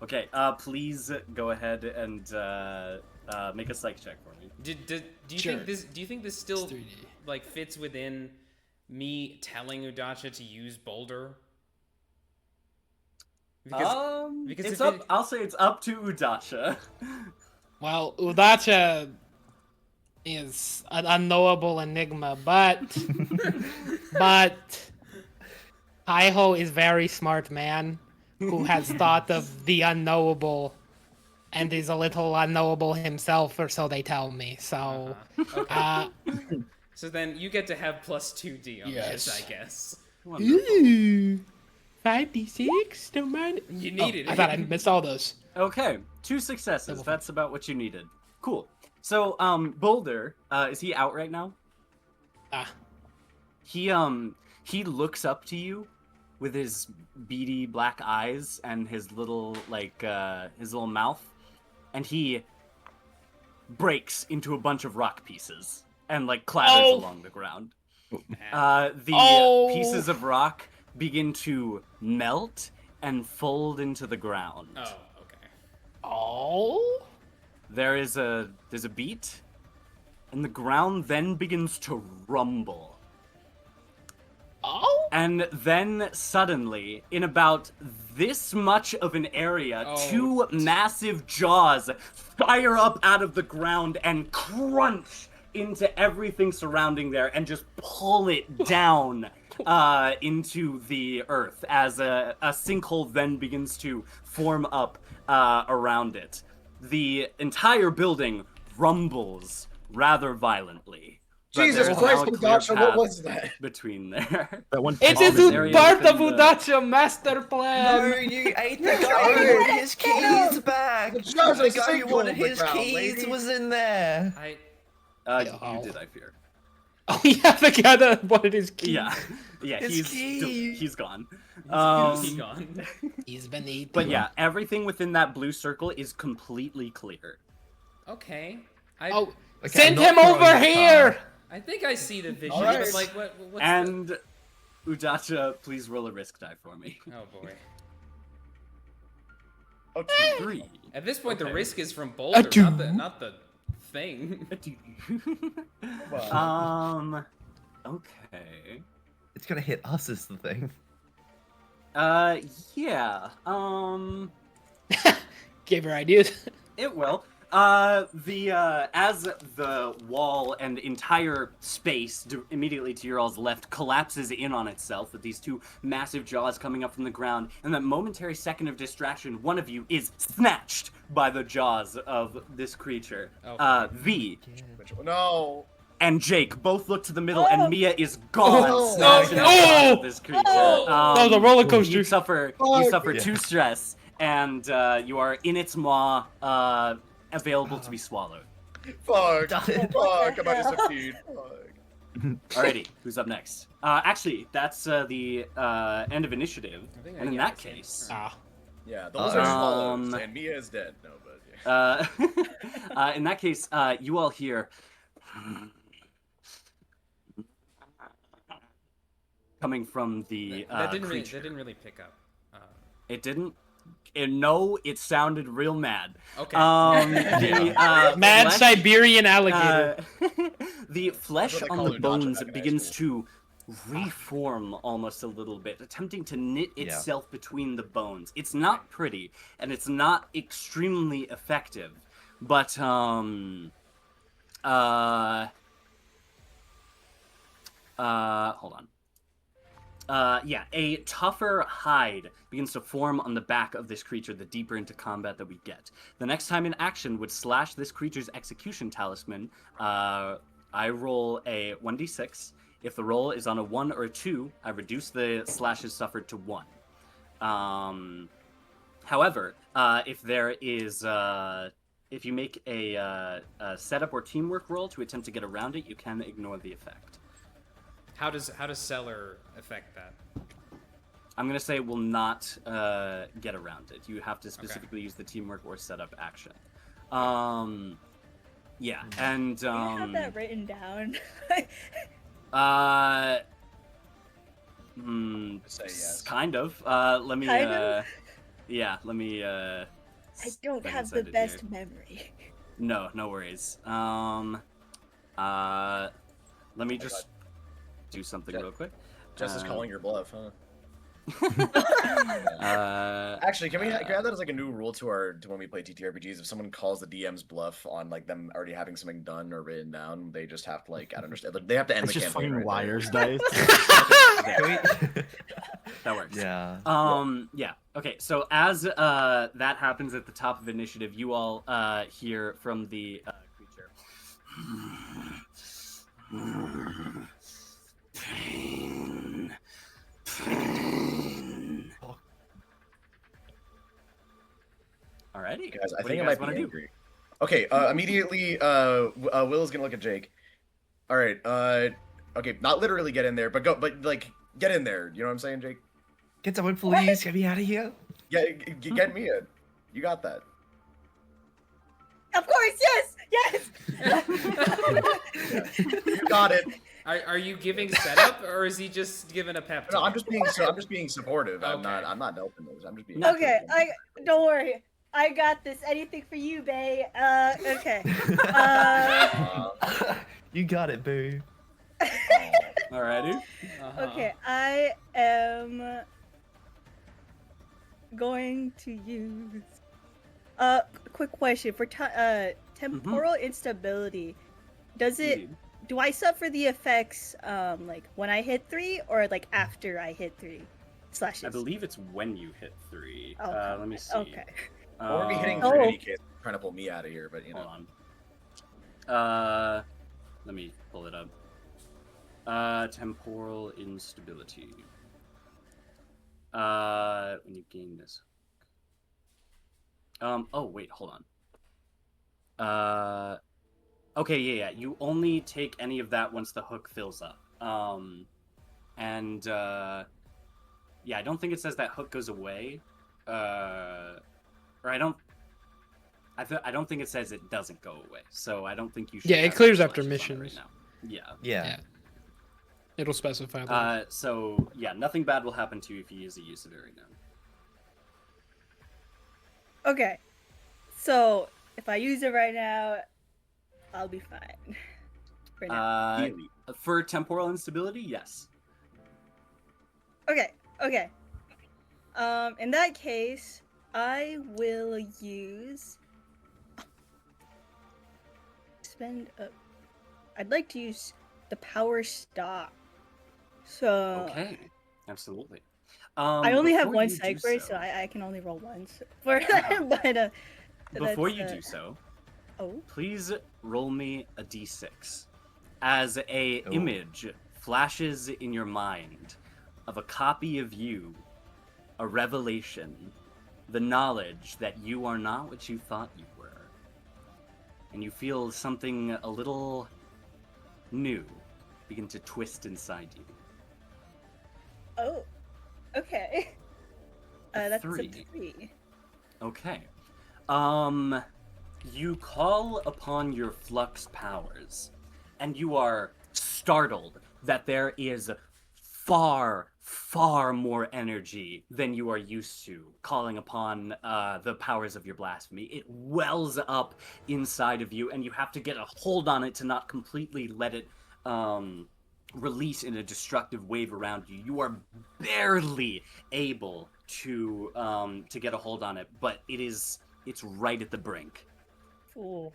Okay, please go ahead and make a psych check for me. Do you Sure. think this? Do you think this still It's 3D. like fits within me telling Udacha to use Boulder? Because It's if up. it- I'll say it's up to Udacha. Well, Udacha is an unknowable enigma, but Taiho is very smart man who has thought of the unknowable and is a little unknowable himself, or so they tell me. So, so then you get to have plus 2D on Yes. this, I guess. ooh, 5d6, don't mind. You needed I it. thought I missed all those. Okay, 2 successes. That's about what you needed. Cool. So, Boulder, is he out right now? He looks up to you with his beady black eyes and his little his little mouth, and he breaks into a bunch of rock pieces and clatters along the ground. The pieces of rock begin to melt and fold into the ground. Oh, okay. Oh. There's a beat, and the ground then begins to rumble. Oh. And then suddenly, in about this much of an area, two massive jaws fire up out of the ground and crunch into everything surrounding there and just pull it down into the earth as a sinkhole then begins to form up around it. The entire building rumbles rather violently. But Jesus there's Christ, now a clear Udacha, what path was that? Between there. That one. It All is this area part of within the- Udacha master plan. No, you ate the guy who wanted his keys back. The jars are The guy who wanted sinkhole his ground, keys lady. was in there. You did, I fear. Oh yeah, the guy that wanted his keys. Yeah, His key. he's gone. He's gone. He's been eaten. But yeah, everything within that blue circle is completely clear. Okay. Oh, Okay, send I'm not him throwing over the here. I think I see the vision. Alright. But, like, what's And Udacha, please roll a risk die for me. the... Oh boy. Okay. 3. At this point, the Okay. risk is from Boulder, do. not the thing. Okay. It's gonna hit us is the thing. Yeah. Gave her ideas. It will. As the wall and entire space immediately to your all's left collapses in on itself with these two massive jaws coming up from the ground, and that momentary second of distraction, one of you is snatched by the jaws of this creature. V No. and Jake both look to the middle, and Mia is gone, Oh. snatched in the jaws of this creature. That was a roller coaster. You suffer Fuck. 2 stress, and you are in its maw, available to be swallowed. Fuck. Done. Fuck. I'm about to succeed. Fuck. Alrighty, who's up next? Actually, that's the end of initiative, think and in yeah, that it's- case, Yeah, those are swallows, Um, and Mia is dead. No, but yeah. in that case, you all hear coming from the that didn't creature. really pick up. It didn't. No, it sounded real mad. Okay. Mad flesh, Siberian alligator. the flesh That's what they on call the Udacha bones back in high begins school. to reform almost a little bit, attempting to knit itself between the bones. It's not pretty, and it's not extremely effective, but hold on. A tougher hide begins to form on the back of this creature the deeper into combat that we get. The next time in action would slash this creature's execution talisman. I roll a 1d6. If the roll is on a 1 or a 2, I reduce the slashes suffered to 1. However, if there is... if you make a setup or teamwork roll to attempt to get around it, you can ignore the effect. How does Cellar affect that? I'm gonna say will not get around it. You have to specifically use the teamwork or setup action. Yeah, and Do you have that written down? Say yes. Kind of. Let me. Kind of? Yeah. Let me. I don't can have the send it best here. memory. No worries. Let me just do something real quick. Jess is calling your bluff, huh? Uh, Actually, can we have that as like a new rule to when we play TTRPGs? If someone calls the DM's bluff on like them already having something done or written down, they just have to like I don't understand. They have to end It's the just campaign. fucking Right liars there. dice. that works. Yeah. Yeah. Okay. So as that happens at the top of initiative, you all hear from the creature. Pain. Alrighty. Guys, I What do think you I guys might want be to do? angry. Okay. Immediately, Will is gonna look at Jake. All right. Okay. Not literally get in there, but like get in there. You know what I'm saying, Jake? Get someone, please. Get me out of here. Yeah. Get me in. You got that. Of course, yes! You got it. Are you giving setup or is he just giving a pep No, talk? I'm just being supportive. Okay. I'm not helping those. I'm just being Okay, don't worry. I got this. Anything for you, bae. Okay. You got it, boo. Alrighty. Okay, I am going to use. Quick question for temporal instability. Does it? Do I suffer the effects like when I hit 3 or like after I hit 3 slashes? I believe it's when you hit 3. Okay. Let me see. Okay. Or be hitting Oh. 3 in any case, trying to pull me out of here, but you know. Hold on. Let me pull it up. Temporal instability. When you gain this. Oh wait, hold on. Okay, yeah. You only take any of that once the hook fills up. Yeah, I don't think it says that hook goes away. Or I don't think it says it doesn't go away. So I don't think you should. Yeah, it have clears any after slashes on it missions. right now. Yeah. It'll specify that. So yeah, nothing bad will happen to you if you use it right now. Okay. So if I use it right now, I'll be fine. For now. For temporal instability, yes. Okay. In that case, I will use. I'd like to use the power stop. So. Okay. Absolutely. I only have before one you do psych burst, so I can only roll once. For but before that's, you do so, oh, please roll me a d6 as a image flashes in your mind of a copy of you, a revelation, the knowledge that you are not what you thought you were, and you feel something a little new begin to twist inside you. oh, okay. That's 3. a 3. Okay. You call upon your flux powers, and you are startled that there is far, far more energy than you are used to calling upon the powers of your blasphemy. It wells up inside of you, and you have to get a hold on it to not completely let it release in a destructive wave around you. You are barely able to get a hold on it, but it's right at the brink. Ooh.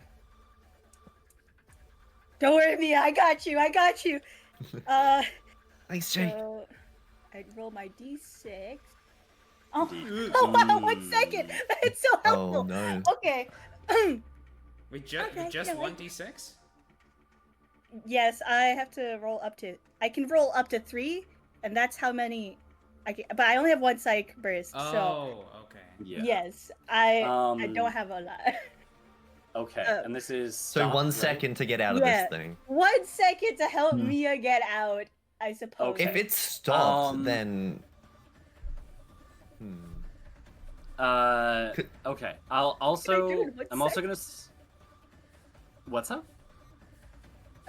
Don't worry, Mia. I got you. Thanks, Jake. So I'd roll my d6. Oh wow! 1 second. That's so helpful. Oh no. Okay. Wait, just yeah, 1d6? Yes, I have to roll up to. I can roll up to 3, and that's how many. But I only have 1 psych burst. So Oh, okay. Yeah. yes, I don't have a lot. Okay, and this is So stop, 1 right? second to get out of Yeah. this thing. 1 second to help Mia get out, I suppose. Okay. If it's stopped, Um, then. Okay. I'm also gonna. What's up?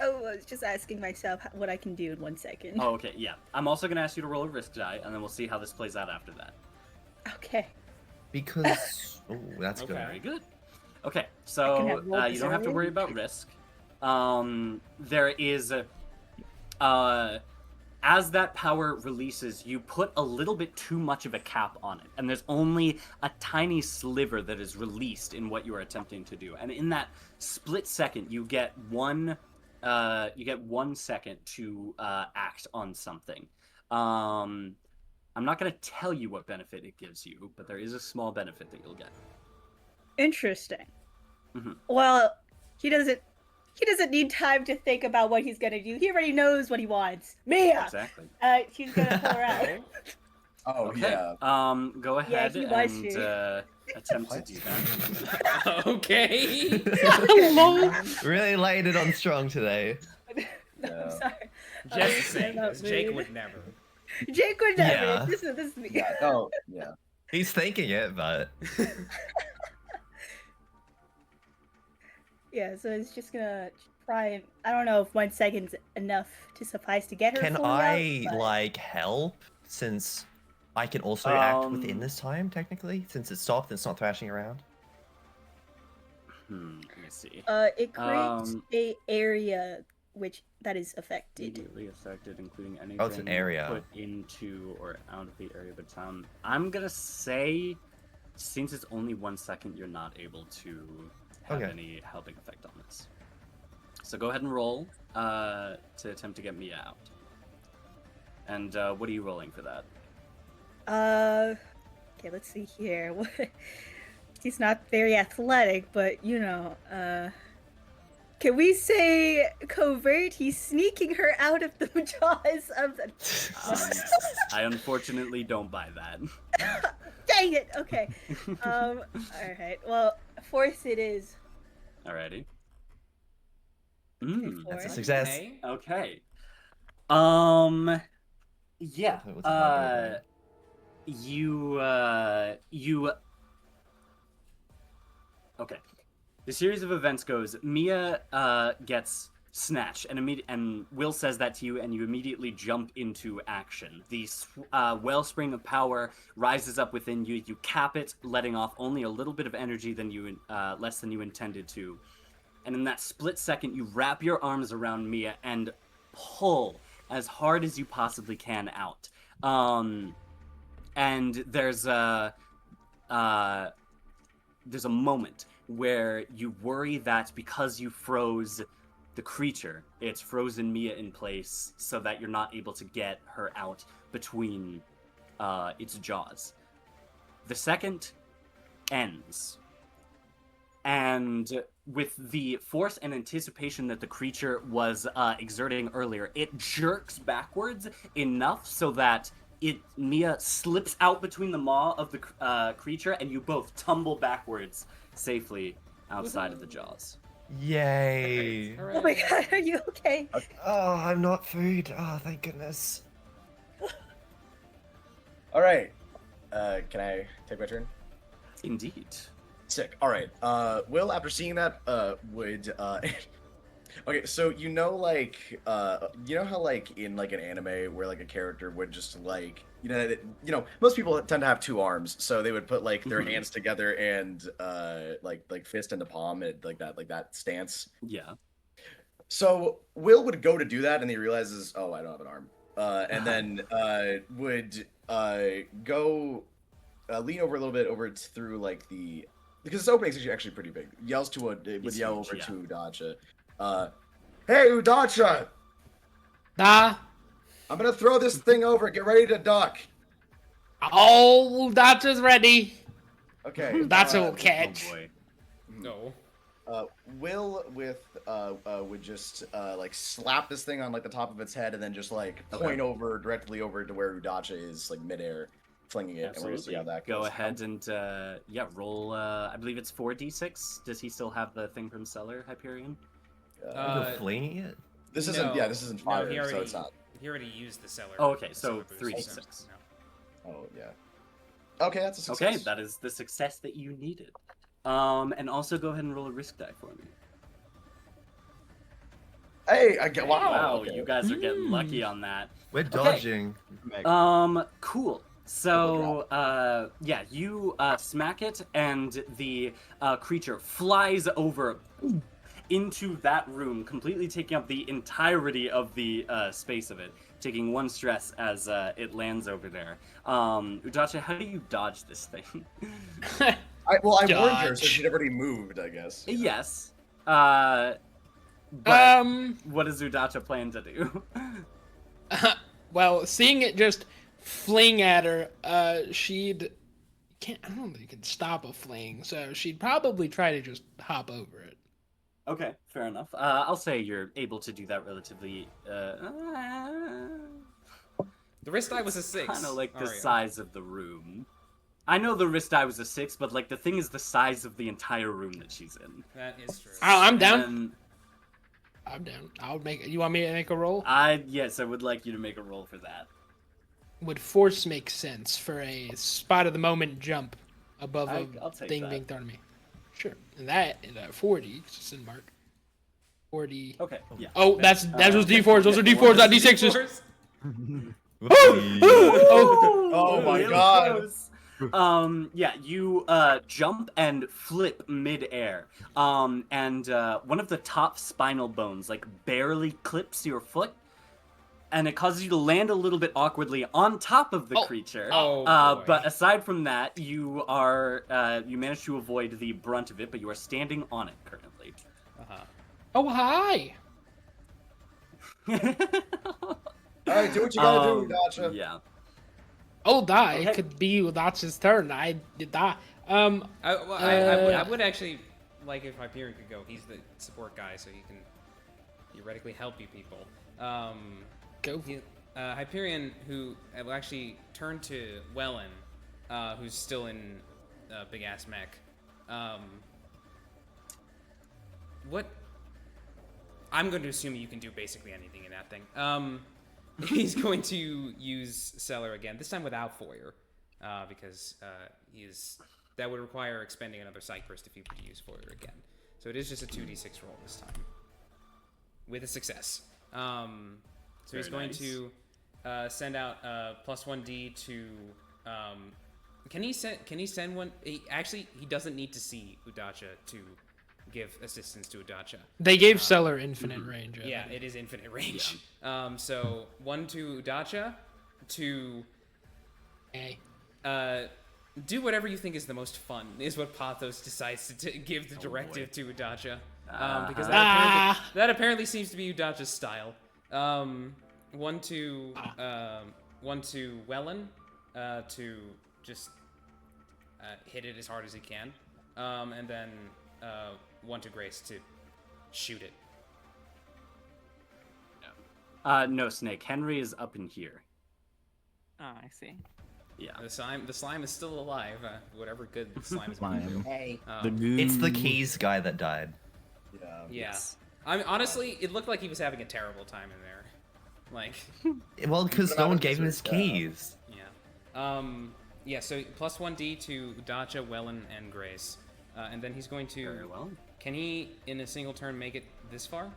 Oh, I was just asking myself what I can do in 1 second. Oh, okay, yeah. I'm also gonna ask you to roll a risk die, and then we'll see how this plays out after that. Okay. Because oh, that's good. Very good. Okay, I can so have rolled you don't have to zero. worry about risk. There is, as that power releases, you put a little bit too much of a cap on it, and there's only a tiny sliver that is released in what you are attempting to do. And in that split second, you get 1 second to act on something. I'm not going to tell you what benefit it gives you, but there is a small benefit that you'll get. Interesting. Mhm. Well, he doesn't need time to think about what he's gonna do. He already knows what he wants. Mia. Exactly. She's gonna pull her out. Oh Okay. yeah. Go ahead he was and here. attempt to do that. Okay. Really laid it on strong today. No, Yeah. I'm sorry. Just I'm saying, not 'cause Jake rude. would never. Jake would never. Yeah. This is me. Yeah. Oh yeah. He's thinking it, but Yeah, so it's just gonna try. I don't know if 1 second's enough to suffice to get her. can fully I out, but- like help since I can also act Um, within this time technically since it's stopped and it's not thrashing around? Let me see. It creates a area that is affected. Immediately affected, including anything Oh, it's an area. put into or out of the area of the town. I'm gonna say, since it's only 1 second, you're not able to have Okay. any helping effect on this. So go ahead and roll to attempt to get Mia out. And what are you rolling for that? Okay, let's see here. He's not very athletic, but you know, can we say covert? He's sneaking her out of the jaws of the. I unfortunately don't buy that. Dang it! Okay. All right. Well, force it is. Alrighty. That's a Four. success. Okay. Yeah. With a hard You. Okay. The series of events goes. Mia gets snatched, and Will says that to you, and you immediately jump into action. The wellspring of power rises up within you. You cap it, letting off only a little bit of energy less than you intended to. And in that split second, you wrap your arms around Mia and pull as hard as you possibly can out. And there's a moment where you worry that because you froze the creature, it's frozen Mia in place so that you're not able to get her out between its jaws. The second ends. And with the force and anticipation that the creature was exerting earlier, it jerks backwards enough so that Mia slips out between the maw of the creature, and you both tumble backwards safely outside of the jaws. Yay! Oh my god, are you okay? Oh, I'm not food. Oh, thank goodness. All right. Can I take my turn? Indeed. Sick. All right. Will, after seeing that, would okay. So you know how like in like an anime where like a character would just like most people tend to have 2 arms, so they would put like their hands together and like fist in the palm and like that stance. Yeah. So Will would go to do that, and he realizes, oh, I don't have an arm, and then would go lean over a little bit over through like the. Because this opening is actually pretty big. Yells to would yell over to Udacha. Hey Udacha! Nah. I'm gonna throw this thing over. Get ready to duck. Oh, Udacha's ready. Okay. Udacha will catch. Oh boy. No. Will would just like slap this thing on like the top of its head and then just like point directly over to where Udacha is, like midair, flinging it. And we're gonna see how that goes. Go ahead and roll. I believe it's 4d6. Does he still have the thing from Cellar, Hyperion? You're flinging it? This isn't. Yeah, this isn't fire, he already, so it's not. He already used the cellar. Oh, okay, the so cellar boost, 3d6. no. Oh yeah. Okay, that's a success. Okay, that is the success that you needed. And also go ahead and roll a risk die for me. Hey, I get wow. Wow, Okay. you guys are getting lucky on that. We're dodging. Cool. So, yeah, you smack it, and the creature flies over into that room, completely taking up the entirety of the space of it, taking 1 stress as it lands over there. Udacha, how do you dodge this thing? I warned her, so Dodge. she'd already moved, I guess. Yes. But what does Udacha plan to do? Well, seeing it just fling at her, she'd I don't think you can stop a fling, so she'd probably try to just hop over it. Okay, fair enough. I'll say you're able to do that relatively. The wrist die was a 6. Kind of like the Aria. size of the room. I know the wrist die was a 6, but like the thing is the size of the entire room that she's in. That is true. Oh, I'm down. And I'm down. I'll make. You want me to make a roll? yes, I would like you to make a roll for that. Would force make sense for a spot of the moment jump above I'll a take thing that. being thrown at me? Sure. And that is at 40. Just in mark. 40. Okay. Yeah. Oh, that's those D4s. Those are D4s, not D6s. Oh my really god. close. Yeah, you jump and flip mid-air. And one of the top spinal bones like barely clips your foot, and it causes you to land a little bit awkwardly on top of the creature. Oh, boy. But aside from that, you are you managed to avoid the brunt of it, but you are standing on it currently. Oh, hi. Alright, do what you gotta do, Udacha. Yeah. Oh, die. Okay. It could be Udacha's turn. I did die. I would actually like if Hyperion could go. He's the support guy, so he can theoretically help you people. Go. Hyperion, who will actually turn to Welan, who's still in big ass mech. What? I'm going to assume you can do basically anything in that thing. He's going to use Cellar again, this time without Foyer, because that would require expending another Psych Burst if you were to use Foyer again. So it is just a 2d6 roll this time, with a success. So he's going to send out +1d to. Can he send one? He doesn't need to see Udacha to give assistance to Udacha. They gave Cellar infinite range. Yeah, it is infinite range. So 1 to Udacha, to do whatever you think is the most fun is what Pathos decides to give the directive to Udacha, because that apparently seems to be Udacha's style. 1 to Welan, to just hit it as hard as he can, and then 1 to Grace to shoot it. No, Snake. Henry is up in here. Oh, I see. Yeah. The slime is still alive. Whatever good the slime is. Slime. Hey. It's the keys guy that died. Yeah. Yes. I mean, honestly, it looked like he was having a terrible time in there. Like. Well, because no one gave him his keys. Yeah. Yeah. So +1d to Udacha, Welan, and Grace, and then he's going to. Very well. Can he, in a single turn, make it this far? To,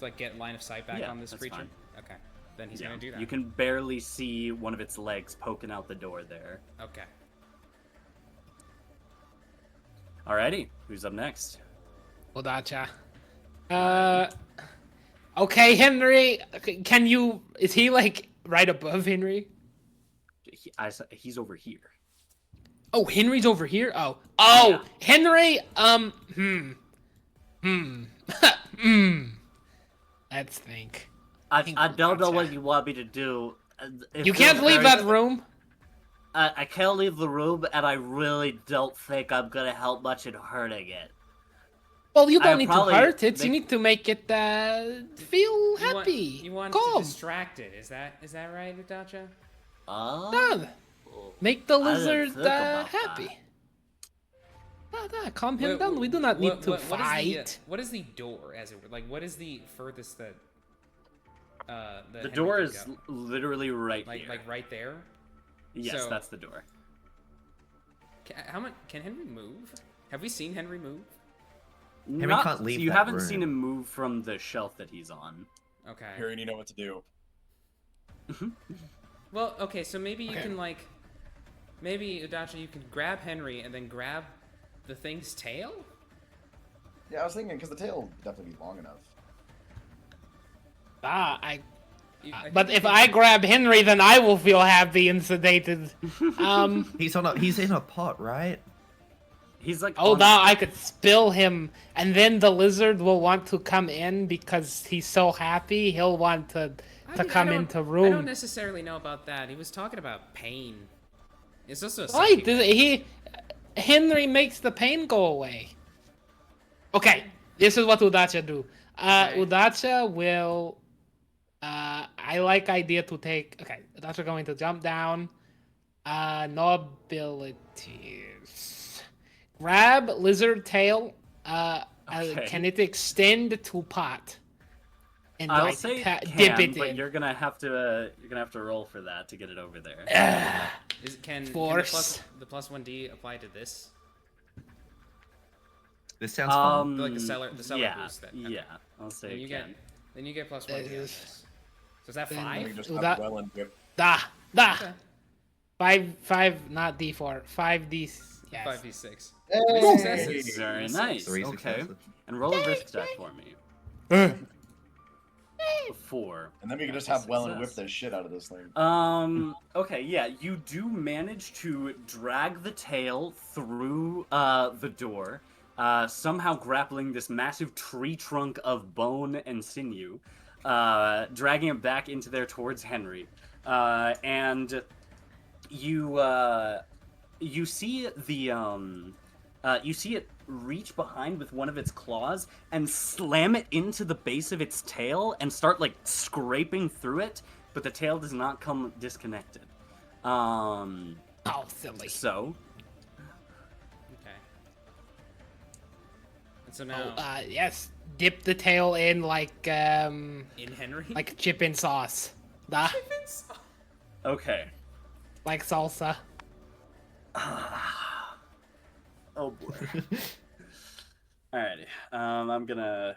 like, get line of sight back on this that's creature? fine. Okay. Then he's going to do that. You can barely see one of its legs poking out the door there. Okay. Alrighty, who's up next? Udacha. Okay, Henry. Can you? Is he like right above Henry? He's over here. Oh, Henry's over here. Oh, Yeah. Henry. Let's think. I don't know what you want me to do. You can't leave that room. I can't leave the room, and I really don't think I'm gonna help much in hurting it. Well, you don't need to probably hurt it. You need to make it feel happy. You want calm. to distract it. Is that right, Udacha? No. Make the I didn't lizard think about happy. Calm him down. We do not need to fight. What is the door, as it were? Like, what is the furthest that? The door is literally right here. Like right there. Yes, So- that's the door. How much can Henry move? Have we seen Henry move? Henry can't leave You that haven't room. seen him move from the shelf that he's on. Okay. Hyperion, you know what to do. Well, okay, so maybe you can like, maybe Udacha, you can grab Henry and then grab the thing's tail. Yeah, I was thinking because the tail would definitely be long enough. But if I grab Henry, then I will feel happy and sedated. He's in a pot, right? He's like. Oh, now I could spill him, and then the lizard will want to come in because he's so happy. He'll want to come into room. I don't necessarily know about that. He was talking about pain. It's also a Right, Henry makes the pain go away. Okay, this is what Udacha do. Udacha will. I like idea to take. Okay, Udacha going to jump down. No abilities. Grab lizard tail. Okay. Can it extend to pot? And I'll like, say dip it but in. you're gonna have to roll for that to get it over there. Can Force. the plus 1d apply to this? This sounds fun. Like the seller yeah, boost. I'll say Then you get. Then you get plus 1d. on this. So is that Then 5? we just have Welan whip. Okay. 5, not D4. 5D. Yes. 5d6. Hey! Successes. Very nice. 3 Okay, successes. and roll a risk die for me. A 4. And then we can just have Welan whip the shit out of this thing. Okay, yeah, you do manage to drag the tail through the door, somehow grappling this massive tree trunk of bone and sinew, dragging it back into there towards Henry. And you see you see it reach behind with one of its claws and slam it into the base of its tail and start like scraping through it, but the tail does not come disconnected. Oh, silly. So. Okay. And so now. Yes. Dip the tail in like in Henry. like chippin sauce. Okay. Like salsa. Oh boy. Alrighty. I'm gonna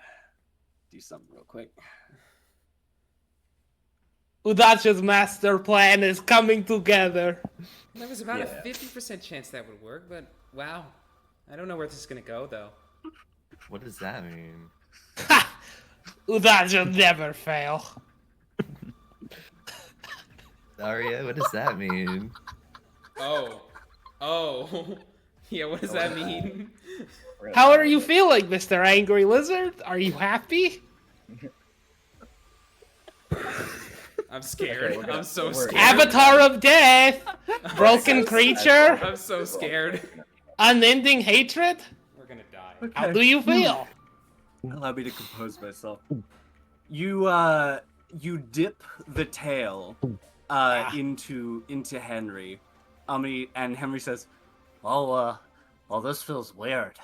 do something real quick. Udacha's master plan is coming together. There was about a 50% chance that would work, but wow. I don't know where this is gonna go though. What does that mean? Udacha never fail. Aria, what does that mean? Oh. Yeah, what does that mean? How are you feeling, Mr. Angry Lizard? Are you happy? I'm scared. Okay, I'm so scared. Avatar of death! Broken creature! I'm so scared. Unending hatred? We're gonna die. How do you feel? Allow me to compose myself. You dip the tail into Henry. And Henry says, "Oh, this feels weird."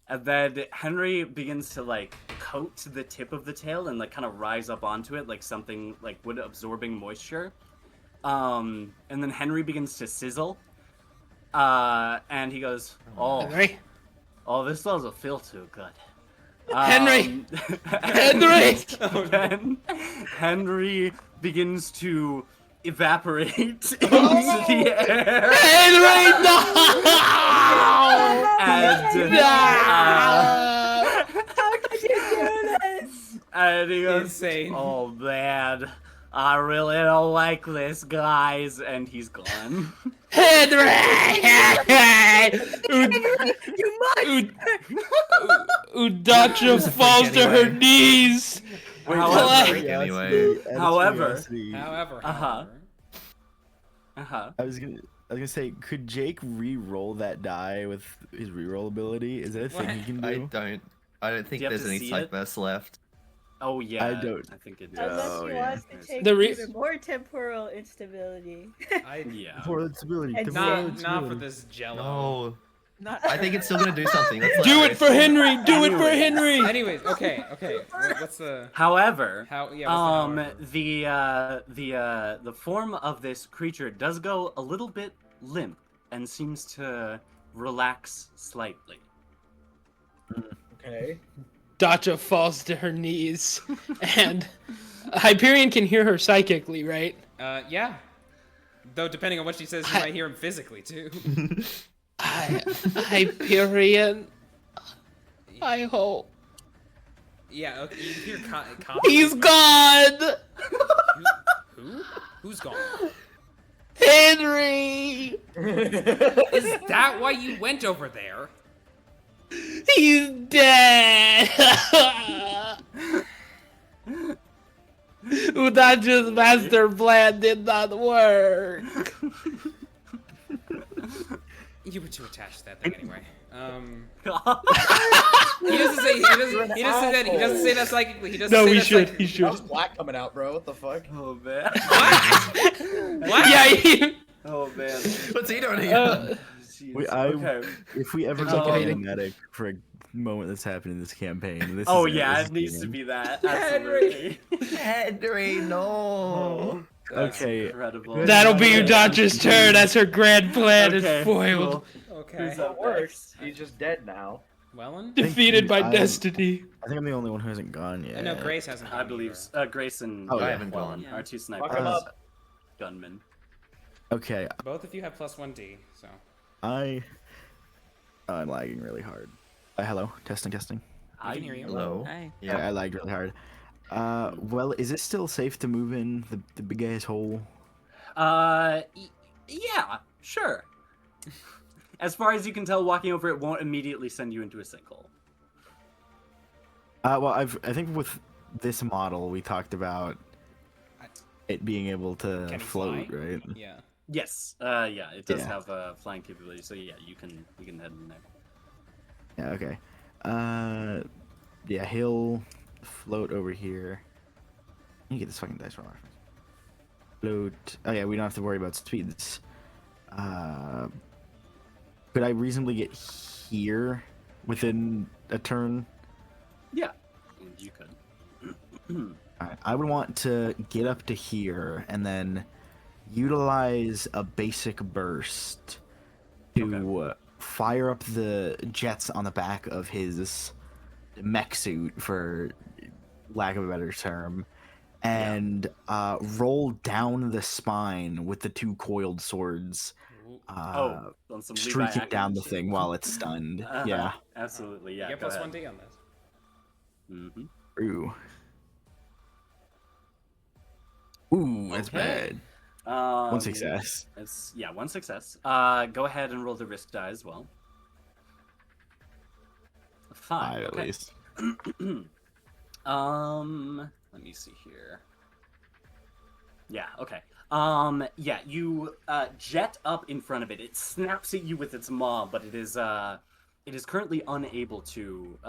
And then Henry begins to like coat the tip of the tail and like kind of rise up onto it like something like wood absorbing moisture. And then Henry begins to sizzle. And he goes, Henry? "Oh, this doesn't feel too good." Henry! Henry! Then Henry begins to evaporate into the air. Henry, no! And How could you do this? and he goes, Insane. "Oh man, I really don't like this, guys." And he's gone. Henry! You must! Udacha falls to her knees. However, Anyway. However, However. I was gonna say, could Jake re-roll that die with his re-roll ability? Is that a thing he can do? I don't think Do you have there's to any see side it? bursts left. oh yeah, I don't- I think it Unless does. he yeah. wants to take The re- even more temporal instability. Yeah. For its ability. And temporal Not for ability. this jello. No. Not I think it's still gonna do something. Let's let Do Aria it for see Henry! Do it for Henry! Anyways, okay. What's the However, how? Yeah. What's the however? the form of this creature does go a little bit limp and seems to relax slightly. Okay. Udacha falls to her knees, and Hyperion can hear her psychically, right? Yeah. Though depending on what she says, you might hear him physically too. Hyperion, I hope. Yeah, okay, you hear He's gone! Who? Who's gone? Henry! Is that why you went over there? He's dead! Udacha's master plan did not work. You were too attached to that thing anyway. He doesn't say that psychically. He doesn't No, say he that should. psychically. He should. How's black coming out, bro? What the fuck? Oh man. What? Yeah. Oh man. What's he doing here? Okay. If we ever Oh. get medic for a moment that's happened in this campaign, this Oh is yeah, this it is needs to gaming. be that. Absolutely. Henry, no. That's Okay. incredible. That'll be Udacha's turn as her grand plan Okay, is foiled. cool. Okay. Who's up Worse. next? He's just dead now. Welan? Defeated you. by I'm- destiny. I think I'm the only one who hasn't gone yet. I know Grace hasn't. I gone believe either. Grace and Oh, yeah. I haven't Welan gone. are two Fuck him snipers. up. Gunmen. Okay, Both of you have +1D, so. I'm lagging really hard. Hello, testing. I can hear you. Hello. Hi. Yeah, I lagged really hard. Well, is it still safe to move in the big ass hole? Yeah, sure. As far as you can tell, walking over it won't immediately send you into a sinkhole. Well, I think with this model we talked about it being able to Can he float, fly? right? Yeah. Yes, yeah, it does Yeah. have flying capability, so yeah, you can head in there. Yeah. Okay. Yeah, he'll float over here. You get this fucking dice roll. Float. Oh yeah, we don't have to worry about speeds. Could I reasonably get here within a turn? Yeah, you could. Alright, I would want to get up to here and then utilize a basic burst to fire up the jets on the back of his mech suit, for lack of a better term, and roll down the spine with the two coiled swords, On some Levi streaking down the action. thing while it's stunned. Uh-huh. Yeah. Absolutely, yeah. You get go ahead. +1D on this. Mm-hmm. Ooh. Ooh, that's Okay. bad. One success. It's one success. Go ahead and roll the risk die as well. 5 At okay. least. Let me see here. Yeah, okay. Yeah, you jet up in front of it. It snaps at you with its maw, but it is currently unable to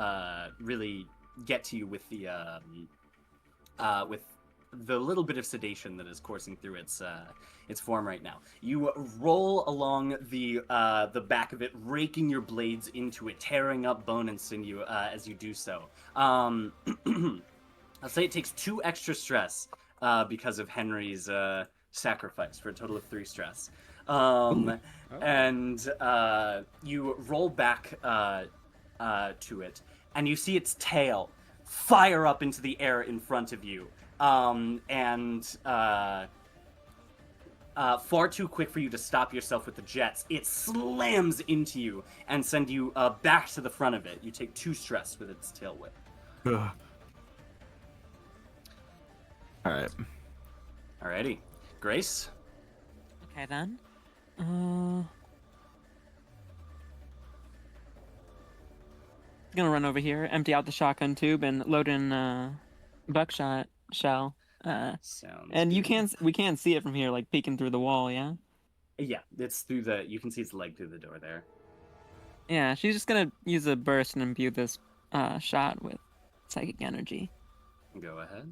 really get to you with the little bit of sedation that is coursing through its form right now. You roll along the back of it, raking your blades into it, tearing up bone and sinew as you do so. I'll say it takes 2 extra stress because of Henry's sacrifice, for a total of 3 stress. And you roll back to it, and you see its tail fire up into the air in front of you. Far too quick for you to stop yourself with the jets, it slams into you and send you back to the front of it. You take 2 stress with its tail whip. Ugh. All right. Alrighty, Grace. Okay then. Gonna run over here, empty out the shotgun tube, and load in buckshot shell. Sounds. And good. we can't see it from here, like peeking through the wall. Yeah. Yeah, it's through the. You can see its leg through the door there. Yeah, she's just gonna use a burst and imbue this shot with psychic energy. Go ahead.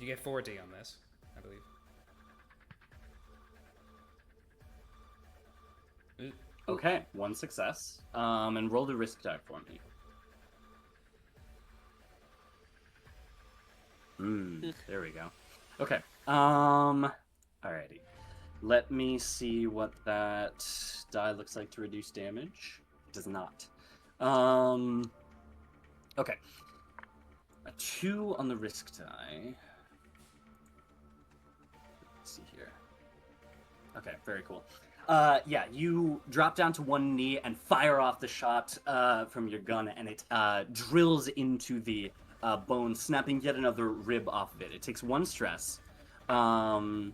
You get 4D on this, I believe. Okay, 1 success. And roll the risk die for me. There we go. Okay. Alrighty. Let me see what that die looks like to reduce damage. It does not. Okay. A 2 on the risk die. Let's see here. Okay, very cool. Yeah, you drop down to one knee and fire off the shot from your gun, and it drills into the bone, snapping yet another rib off of it. It takes 1 stress, and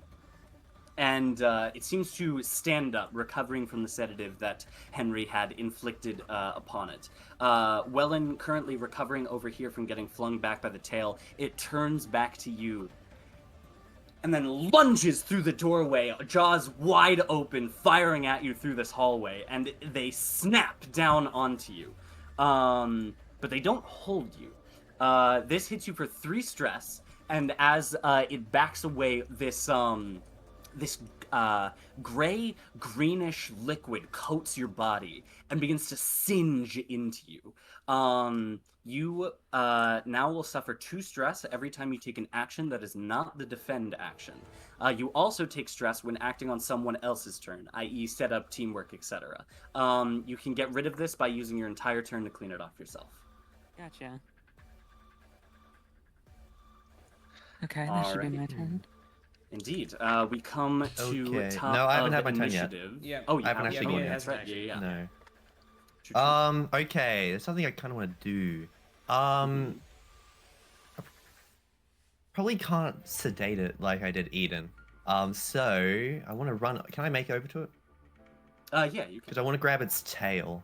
it seems to stand up, recovering from the sedative that Henry had inflicted upon it. Welan, currently recovering over here from getting flung back by the tail, it turns back to you and then lunges through the doorway, jaws wide open, firing at you through this hallway, and they snap down onto you. But they don't hold you. This hits you for 3 stress, and as it backs away, this gray, greenish liquid coats your body and begins to singe into you. You now will suffer 2 stress every time you take an action that is not the defend action. You also take stress when acting on someone else's turn, i.e. set up, teamwork, etc. You can get rid of this by using your entire turn to clean it off yourself. Gotcha. Okay, that should be my turn. Indeed. We come to Okay. top No, I haven't of had my turn yet. initiative. Yeah. Oh, I haven't yeah, actually oh, gone yeah, yet. that's right. Yeah. No. True. Okay, there's something I kind of want to do. I probably can't sedate it like I did Eden. So I want to run. Can I make over to it? Yeah, you can. Because I want to grab its tail.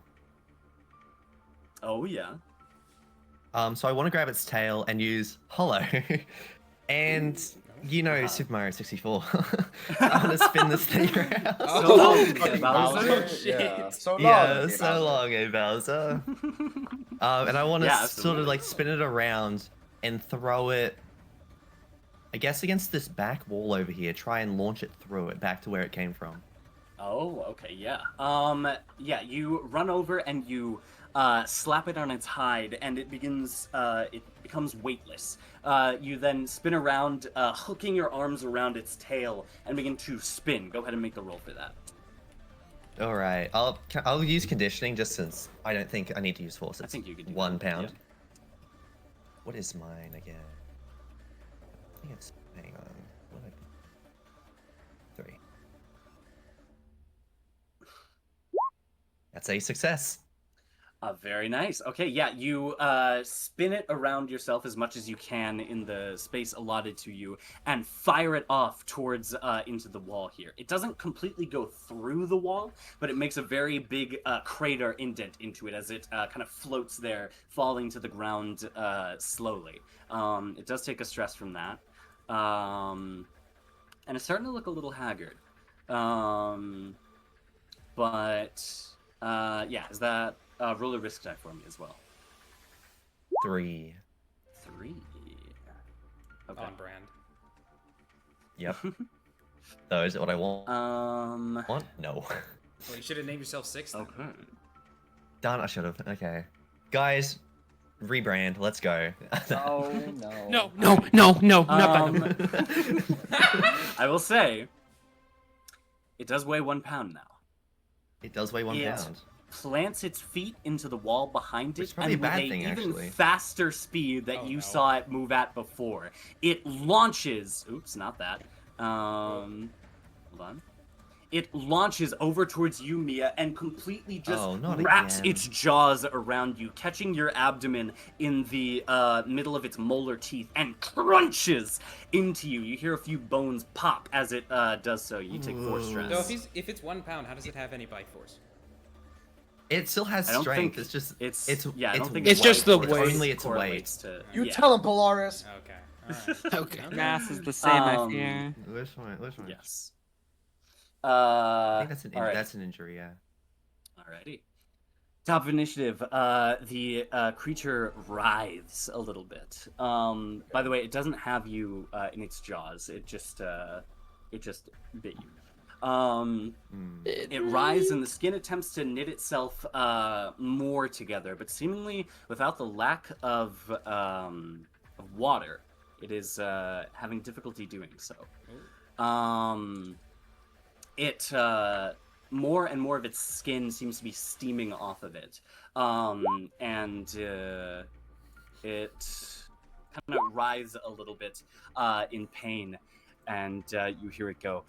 Oh, yeah. So I want to grab its tail and use Hollow. And you know Super Mario 64. I want to spin this thing around. So long, fucking Bowser. Bowser. Yeah, so long. Yeah, okay, so Bowser. long, eh, Bowser. And I want to Yeah, sort of absolutely. like spin it around and throw it, I guess, against this back wall over here. Try and launch it through it back to where it came from. Oh, okay, yeah. Yeah, you run over and you slap it on its hide, and it begins. It becomes weightless. You then spin around, hooking your arms around its tail, and begin to spin. Go ahead and make the roll for that. All right, I'll use conditioning just since I don't think I need to use force. I think you could do 1 that, pound. yeah. What is mine again? I think it's. Hang on. What did I do? 3. That's a success. Very nice. Okay, yeah, you spin it around yourself as much as you can in the space allotted to you, and fire it off towards into the wall here. It doesn't completely go through the wall, but it makes a very big crater indent into it as it kind of floats there, falling to the ground slowly. It does take a stress from that, and it's starting to look a little haggard. Yeah, is that roll a risk die for me as well? 3. 3. Okay. On brand. Yep. So is it what I want? Um. No. Well, you should have named yourself 6. Then. Okay. Darn, I should have. Okay. Guys, rebrand. Let's go. Oh no. No, not I will say, it does weigh 1 pound now. It does weigh 1 It pound. plants its feet into the wall behind Which it, is probably and a with bad a thing, even actually. faster speed that Oh, you no. saw it move at before. It launches. Oops, not that. Hold on. It launches over towards you, Mia, and completely just Oh, not wraps again. its jaws around you, catching your abdomen in the middle of its molar teeth, and crunches into you. You hear a few bones pop as it does so. You take 4 stress. So if it's 1 pound, how does it have any bite force? It still has I don't strength. think It's just it's yeah. I don't think It's just the weight weight. Only its correlates to You yeah. tell him, Polaris. Okay. All right. Okay. Mass is the same, I fear. Which one? Yes. I think that's an alright. that's an injury. Yeah. Alrighty. Top of initiative. The creature writhes a little bit. By the way, it doesn't have you in its jaws. It just bit you. It writhes, and the skin attempts to knit itself more together, but seemingly without the lack of water, it is having difficulty doing so. it more and more of its skin seems to be steaming off of it, and it kind of writhes a little bit in pain, and you hear it go.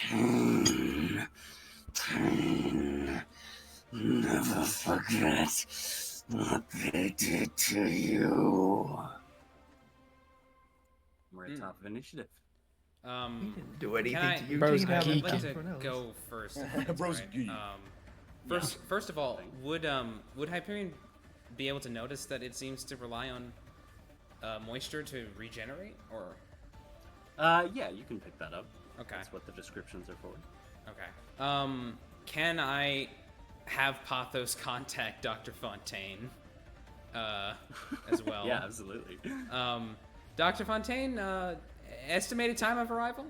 Pain, pain, never forget what they did to you. We're at top of initiative. He didn't do anything to you. Bro's Gene. I'd geeking. like to Everyone else. go first. if that's Bro's all right. geek. First of all, would Hyperion be able to notice that it seems to rely on moisture to regenerate, or? Yeah, you can pick that up. Okay. That's what the descriptions are for. Okay. Can I have Pathos contact Dr. Fontaine as well? Yeah, absolutely. Dr. Fontaine, estimated time of arrival?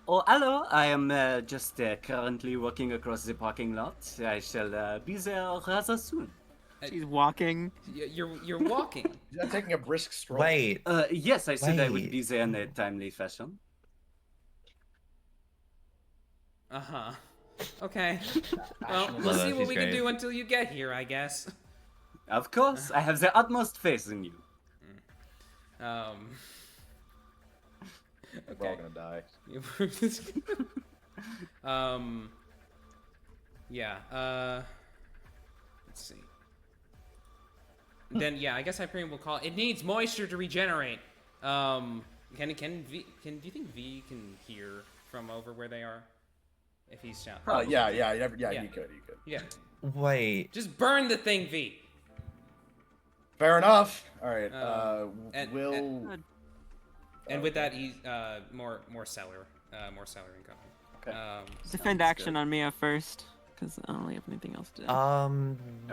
Oh, hello. I am just currently walking across the parking lot. I shall be there rather soon. She's walking. You're walking. You're taking a brisk stroll. Wait. Yes, I said I would Wait. be there in a timely fashion. Uh-huh. Okay. Well, Fashionable. we'll No, see what she's we can great. do until you get here, I guess. Of course, I have the utmost faith in you. Um. We're all Okay. gonna die. Yeah. Let's see. Then yeah, I guess Hyperion will call. It needs moisture to regenerate. Do you think V can hear from over where they are? If he's shouting. Yeah, Yeah. you could. Yeah. Wait. Just burn the thing, V. Fair enough. All right. And with that, he's more cellar incoming. Okay. Defend Sounds action good. on Mia first, because I don't really have anything else to do.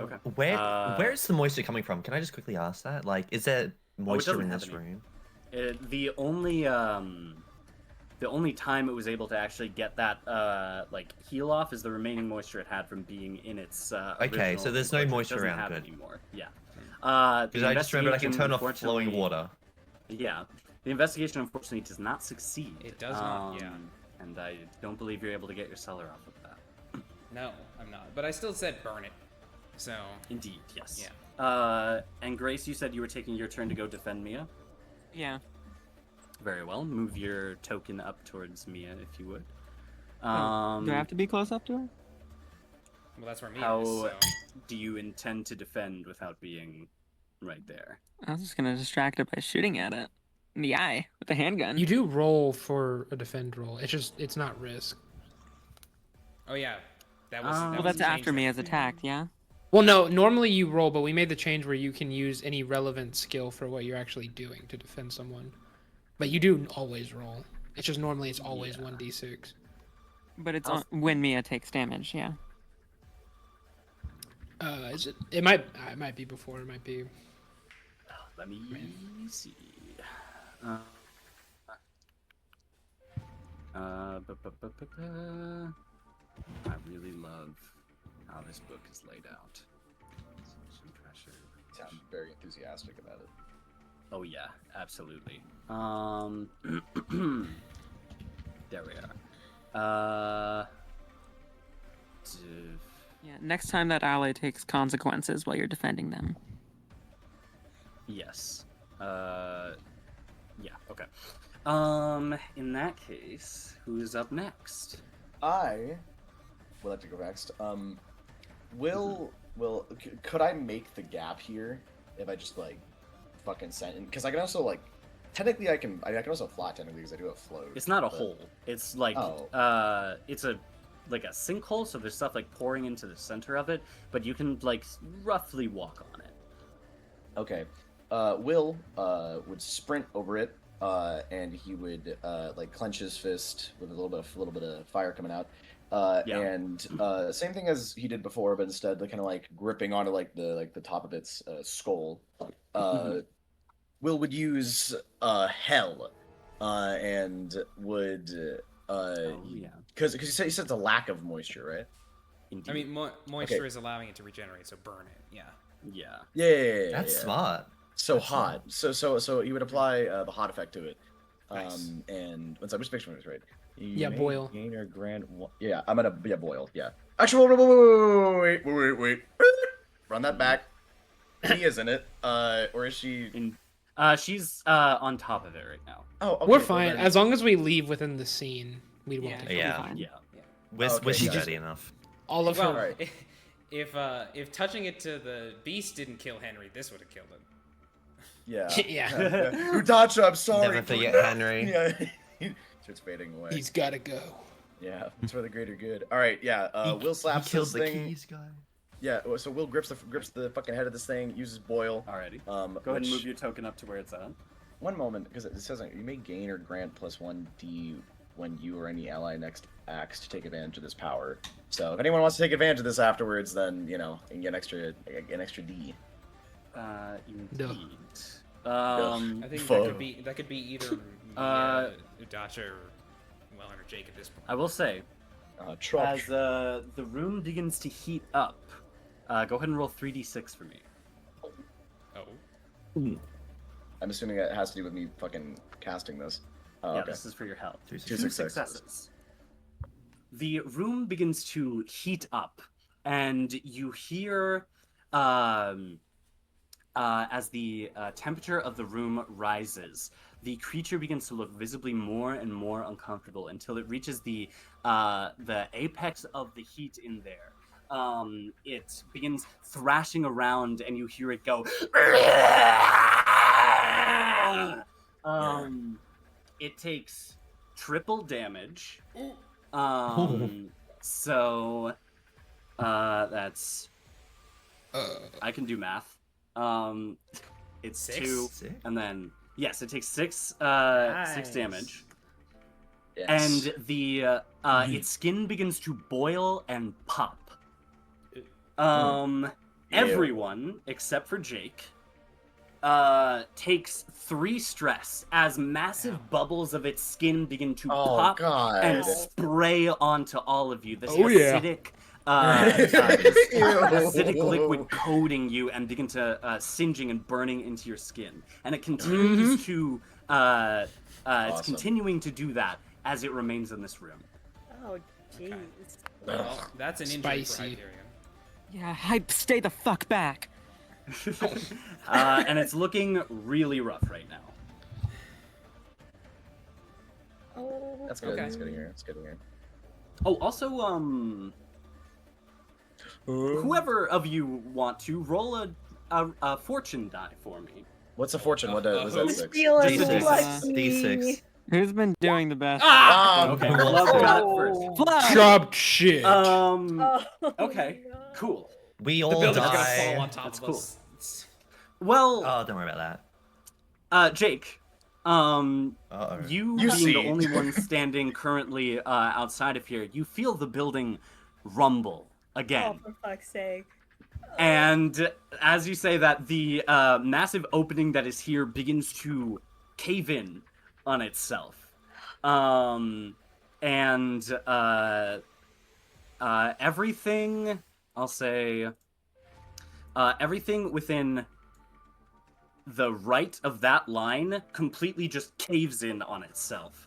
Okay. Where's the moisture coming from? Can I just quickly ask that? Like, is there moisture doesn't in have this any. room? The only time it was able to actually get that like heal off is the remaining moisture it had from being in its. Okay, so there's no enclosure. It moisture doesn't around, have good. Anymore. Yeah. Because I just remembered I can turn off flowing unfortunately- water. Yeah, the investigation unfortunately does not succeed. It does not, yeah. And I don't believe you're able to get your cellar off of that. No, I'm not. But I still said burn it. So. Indeed, yes. Yeah. And Grace, you said you were taking your turn to go defend Mia. Yeah. Very well. Move your token up towards Mia, if you would. Do I have to be close up to her? Well, that's where Mia How is. So. do you intend to defend without being right there? I was just gonna distract her by shooting at it in the eye with a handgun. You do roll for a defend roll. It's not risk. Oh yeah, that was. Well, that was that's the change after that- Mia's attacked, yeah. Well, no. Normally you roll, but we made the change where you can use any relevant skill for what you're actually doing to defend someone. But you do always roll. It's just normally it's always 1d6. But it's on, when Mia takes damage, yeah. Is it? It might be before. It might be. Let me see. I really love how this book is laid out. Sound very enthusiastic about it. Oh yeah, absolutely. There we are. Yeah, next time that ally takes consequences while you're defending them. Yes. Yeah. Okay. In that case, who's up next? I would like to go next. Could I make the gap here if I just like fucking sent in? Because I can also like technically I can also fly technically because I do have float. It's not a but- hole. It's like it's a like a sinkhole, so there's stuff like pouring into the center of it, but you can like roughly walk on it. Okay. Will would sprint over it, and he would like clench his fist with a little bit of fire coming out. And same thing as he did before, but instead kind of like gripping onto like the top of its skull. Will would use hell, and would because you said it's a lack of moisture, right? I mean, moisture is allowing it to regenerate, so burn it. Yeah. Yeah. That's smart. So hot. So he would apply the hot effect to it. Nice. And what's up? Which picture is right? Yeah, may boil. Gain or grant. Yeah, I'm gonna boil. Yeah. Actually, wait. Run that back. He isn't it? Or is she? She's on top of it right now. Oh, okay. We're well fine then- as long as we leave within the scene. We won't. Yeah, take she'll be Yeah. fine. Yeah. Was Okay, she gotcha. ready enough? all of Well, her. if touching it to the beast didn't kill Henry, this would have killed him. Yeah. Yeah. Udacha, I'm sorry. Never forget Henry. Yeah. Starts fading away. He's gotta go. Yeah, it's for the greater good. All right, yeah. Will slaps he killed this the thing. keys guy. Yeah, so Will grips the fucking head of this thing, uses boil. Alrighty. Go Go ahead and move your token up to where it's at. One moment, because it says you may gain or grant +1d when you or any ally next acts to take advantage of this power. So if anyone wants to take advantage of this afterwards, then you can get an extra D. Indeed. I think Fuck. that could be either Udacha or Welan or Jake at this point. I will say, Trump. as the room begins to heat up, go ahead and roll 3d6 for me. Oh. I'm assuming it has to do with me fucking casting this. Oh, Yeah, okay. this is for your health. Two Two successes. successes. The room begins to heat up, and you hear, as the temperature of the room rises, the creature begins to look visibly more and more uncomfortable until it reaches the apex of the heat in there. It begins thrashing around, and you hear it go. It takes triple damage. So that's I can do math. It's Six? 2, Six? and then yes, it takes 6 Nice. damage. Yes. And the its skin begins to boil and pop. Everyone except for Jake takes 3 stress as massive bubbles of its skin begin to Oh, pop God. and spray onto all of you. This Oh, yeah. acidic, this Ew. acidic liquid coating you and begin to singeing and burning into your skin. And it continues to it's Awesome. continuing to do that as it remains in this room. Oh, jeez. Well, that's an injury for Spicy. Hyperion. Yeah, Hype, stay the fuck back. And it's looking really rough right now. Oh. That's good. Okay. That's good to hear. That's good to hear. Oh, also, whoever of you want to roll a fortune die for me. What's a fortune? What was that? who? 6? Feeling D6. lucky. D6. Who's been doing the best? Okay, Flub got it Oh. first. Flub! Drop shit. Oh, Okay, no. cool. We The all building's gonna die. fall on top That's of cool. us. It's- Well, Oh, don't worry about Jake, that. Uh-oh. you You being see. the only one standing currently outside of here, you feel the building rumble Oh, again. for fuck's sake. And as you say that, the massive opening that is here begins to cave in on itself. Everything, I'll say, everything within the right of that line completely just caves in on itself,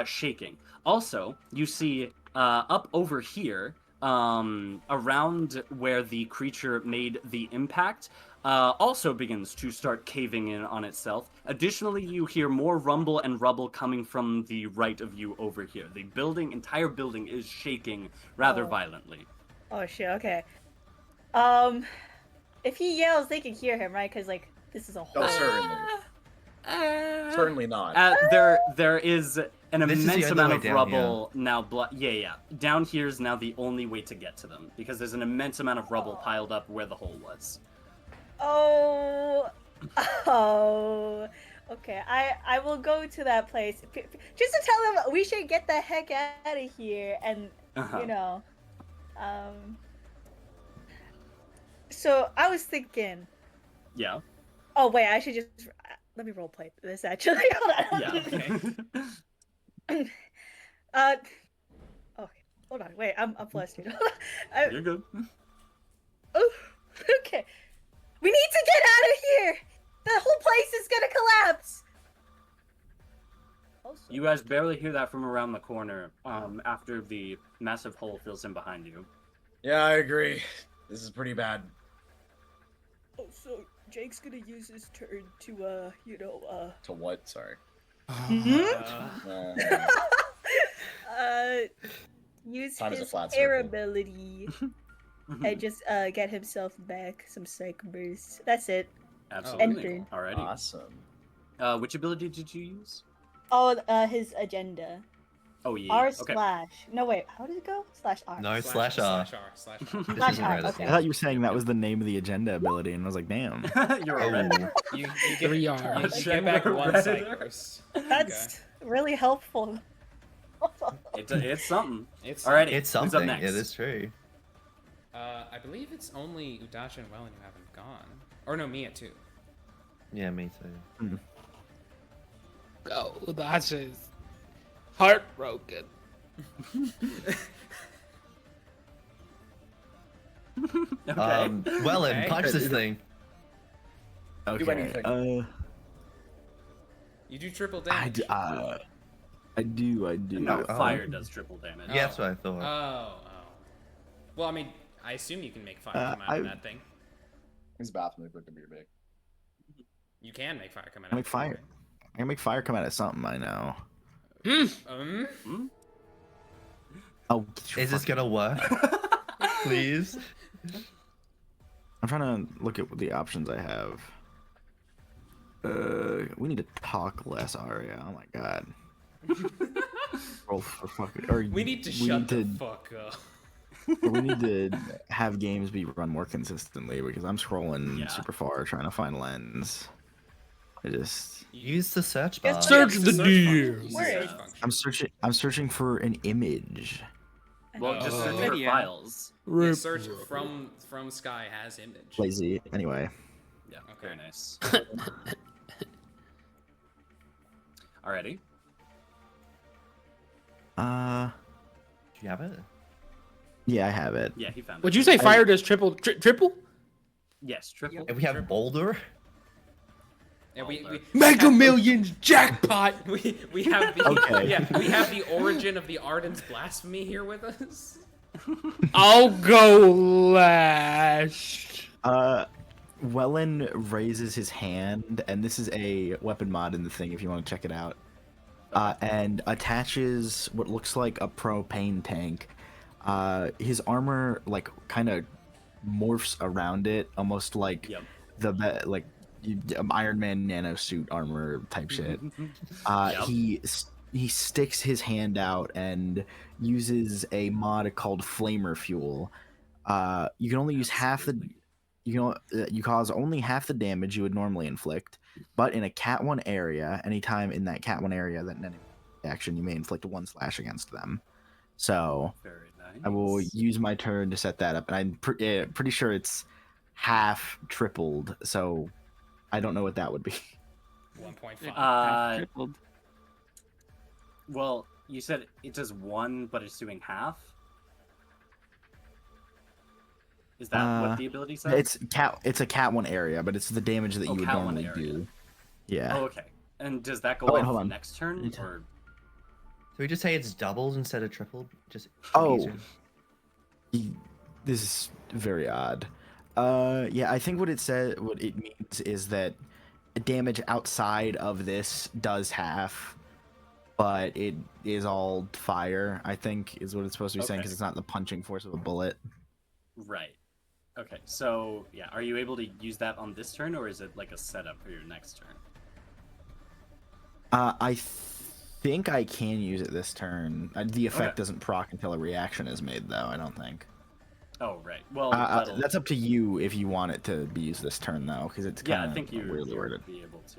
shaking. Also, you see up over here, around where the creature made the impact, also begins to start caving in on itself. Additionally, you hear more rumble and rubble coming from the right of you over here. The entire building is shaking rather violently. Oh shit. Okay. If he yells, they can hear him, right? Because like this is a whole. Oh, certainly. Certainly not. There is an This is the immense only amount way of down, rubble now. Yeah. Down here is now the only way to get to them because there's an immense amount of rubble piled up where the hole was. Oh. Okay. I will go to that place just to tell them we should get the heck out of here, and Uh-huh. you know, So I was thinking. Yeah. Oh wait, I should just let me roleplay this actually. Hold on. Yeah. Okay. Okay. Hold on. Wait, I'm flustered. You're good. Oh, okay. We need to get out of here. The whole place is gonna collapse. You guys barely hear that from around the corner after the massive hole fills in behind you. Yeah, I agree. This is pretty bad. Oh, so Jake's gonna use his turn to, To what? Sorry. Use Time is a his flat air circle. ability and just get himself back some psych bursts. That's it. Absolutely. Enter. Alrighty. Awesome. Which ability did you use? Oh, his agenda. Oh yeah. R Okay. slash. No wait, how did it go? Slash R. No, Slash /R. slash Slash R. Okay. I thought you were saying that was the name of the agenda ability, and I was like, damn. You're a Oh. redditor. You get, 3 you R's. get back one Redditor. sight burst. That's really helpful. It's something. It's Alrighty. It's Who's up something. next? It is true. I believe it's only Udacha and Welan who haven't gone. Or no, Mia too. Yeah, me too. Oh, that's just heartbroken. Okay. Welan, Okay. punch this thing. Okay. anything. You do triple I damage. do. No, fire does triple damage. Yeah, that's what I thought. Oh. Well, I mean, I assume you can make fire come out of that thing. His bathroom could be big. You can make fire come out I of make that fire. thing, I can make fire come out of something. I know. right? Oh, Is this gonna work? Please. I'm trying to look at the options I have. We need to talk less, Aria. Oh my god. Roll for fucking. Or We need to shut the fuck up. we need to have games be run more consistently because I'm scrolling Yeah. super far trying to find lens. I just. Use the search bar. Search Use the search deer. function. Use the Where search is- function. I'm searching for an image. Well, just search for Video. files. Yeah, search from Sky has image. Lazy. Anyway. Yeah. Okay. Very nice. Alrighty. Do you have it? Yeah, I have it. Yeah, he found it. Would you say fire does triple? Yes, triple. And we have Boulder. Yeah, we Mega Millions jackpot. we have the Okay. yeah we have the origin of the Arden's blasphemy here with us. I'll go last. Welan raises his hand, and this is a weapon mod in the thing if you want to check it out. And attaches what looks like a propane tank. His armor like kind of morphs around it, almost like Yep. Iron Man nano suit armor type shit. Yep. He sticks his hand out and uses a mod called Flamer Fuel. You can only use half the. You cause only half the damage you would normally inflict, but in a Cat 1 area, anytime in that Cat 1 area that enemy action, you may inflict 1 slash against them. So Very nice. I will use my turn to set that up, and I'm pretty sure it's half tripled, so I don't know what that would be. 1.5. Tripled. Well, you said it does 1, but it's doing half. Is that what the ability says? It's a Cat 1 area, but it's the damage that you would Cat 1 normally area. do. Yeah. Oh, okay. And does that go Oh, wait, off hold on. next turn, It's- or So we just say it's doubled instead of tripled? Just Oh. easier. This is very odd. Yeah, I think what it means is that damage outside of this does half, but it is all fire, I think is what it's supposed to be saying, Okay. because it's not the punching force of a bullet. right? Okay, so yeah, are you able to use that on this turn, or is it like a setup for your next turn? I think I can use it this turn. The effect Okay. doesn't proc until a reaction is made, though, I don't think. Oh, right. Well, That's up to you if you want it to be used this turn, though, because it's kind yeah, of I think you weirdly you'll worded. be able to.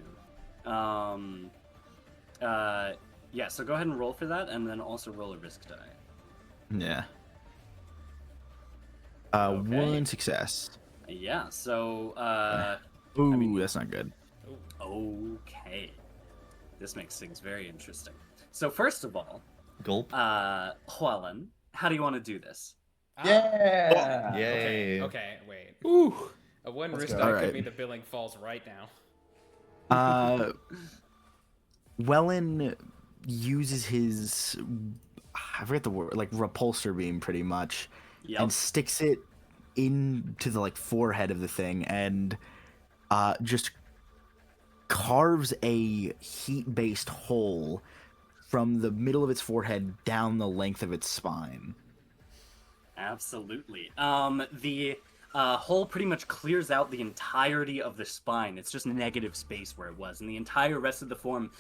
Yeah, so go ahead and roll for that, and then also roll a risk die. Yeah. Okay. 1 success. Yeah, so Ooh, mean- that's not good. okay, this makes things very interesting. So first of all, Gulp. Welan, how do you want to do this? Yeah. Yay. Okay, wait. Ooh. A 1 Let's wrist go. die Alright. could mean the billing falls right now. Welan uses his, I forget the word, like repulsor beam, pretty much, Yep. and sticks it into the like forehead of the thing, and just carves a heat-based hole from the middle of its forehead down the length of its spine. Absolutely. The hole pretty much clears out the entirety of the spine. It's just negative space where it was, and the entire rest of the form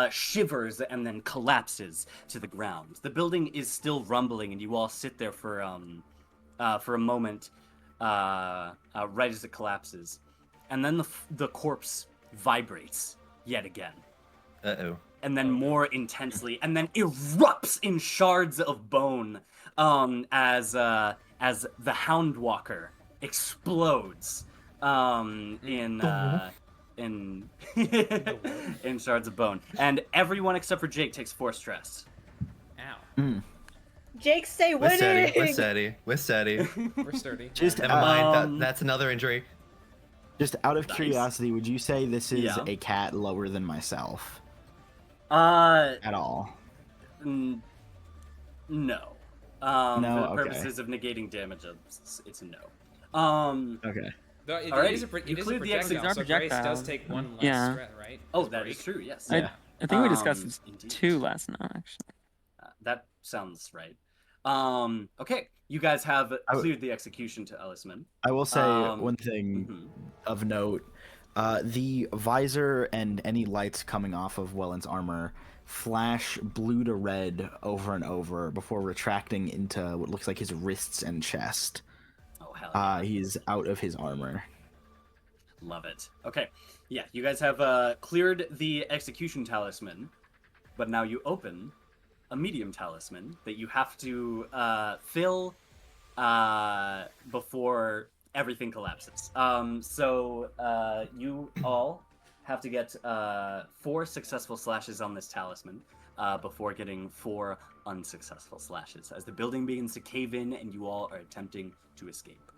shivers and then collapses to the ground. The building is still rumbling, and you all sit there for a moment, right as it collapses, and then the corpse vibrates yet again. Uh-oh. And then more intensely, and then erupts in shards of bone, as the Hound Walker explodes, in in shards of bone, and everyone except for Jake takes 4 stress. Ow. Jake, stay We're winning. steady. We're steady. We're sturdy. Just Never mind. That's another injury. Just out of Nice. curiosity, would you say this is Yeah. a cat lower than myself At all? No. No? For the Okay. purposes of negating damage, it's a no. Okay. Though it Alright, is a you it is a cleared the projectile, exit. so Grace does Projectile. take 1 less Yeah. stress, right? Oh, As that break. is true. Yes. I think we discussed this Indeed. 2 last night, actually. That sounds right. Okay, you guys have cleared the execution to Ellisman. I will say Um, one thing mhm. of note. The visor and any lights coming off of Welan's armor flash blue to red over and over before retracting into what looks like his wrists and chest. Oh hell yeah. He's out of his armor. Love it. Okay, yeah, you guys have cleared the execution talisman, but now you open a medium talisman that you have to fill before everything collapses. So you all have to get 4 successful slashes on this talisman before getting 4 unsuccessful slashes, as the building begins to cave in and you all are attempting to escape.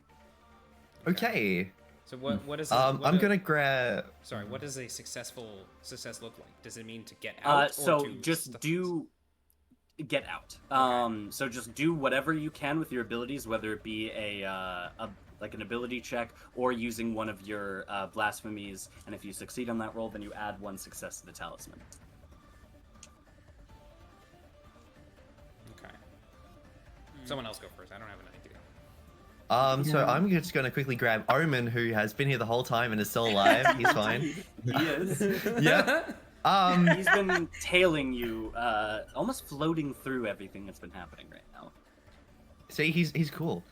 Okay. So what is I'm gonna grab. Sorry, what does a success look like? Does it mean to get out? So or to just do get out. So just do whatever you can with your abilities, whether it be like an ability check or using one of your blasphemies, and if you succeed on that roll, then you add 1 success to the talisman. Okay. Someone else go first. I don't have an idea. So I'm just gonna quickly grab Omen, who has been here the whole time and is still alive. He's fine. He is. Yeah. He's been tailing you, almost floating through everything that's been happening right now. See, he's cool.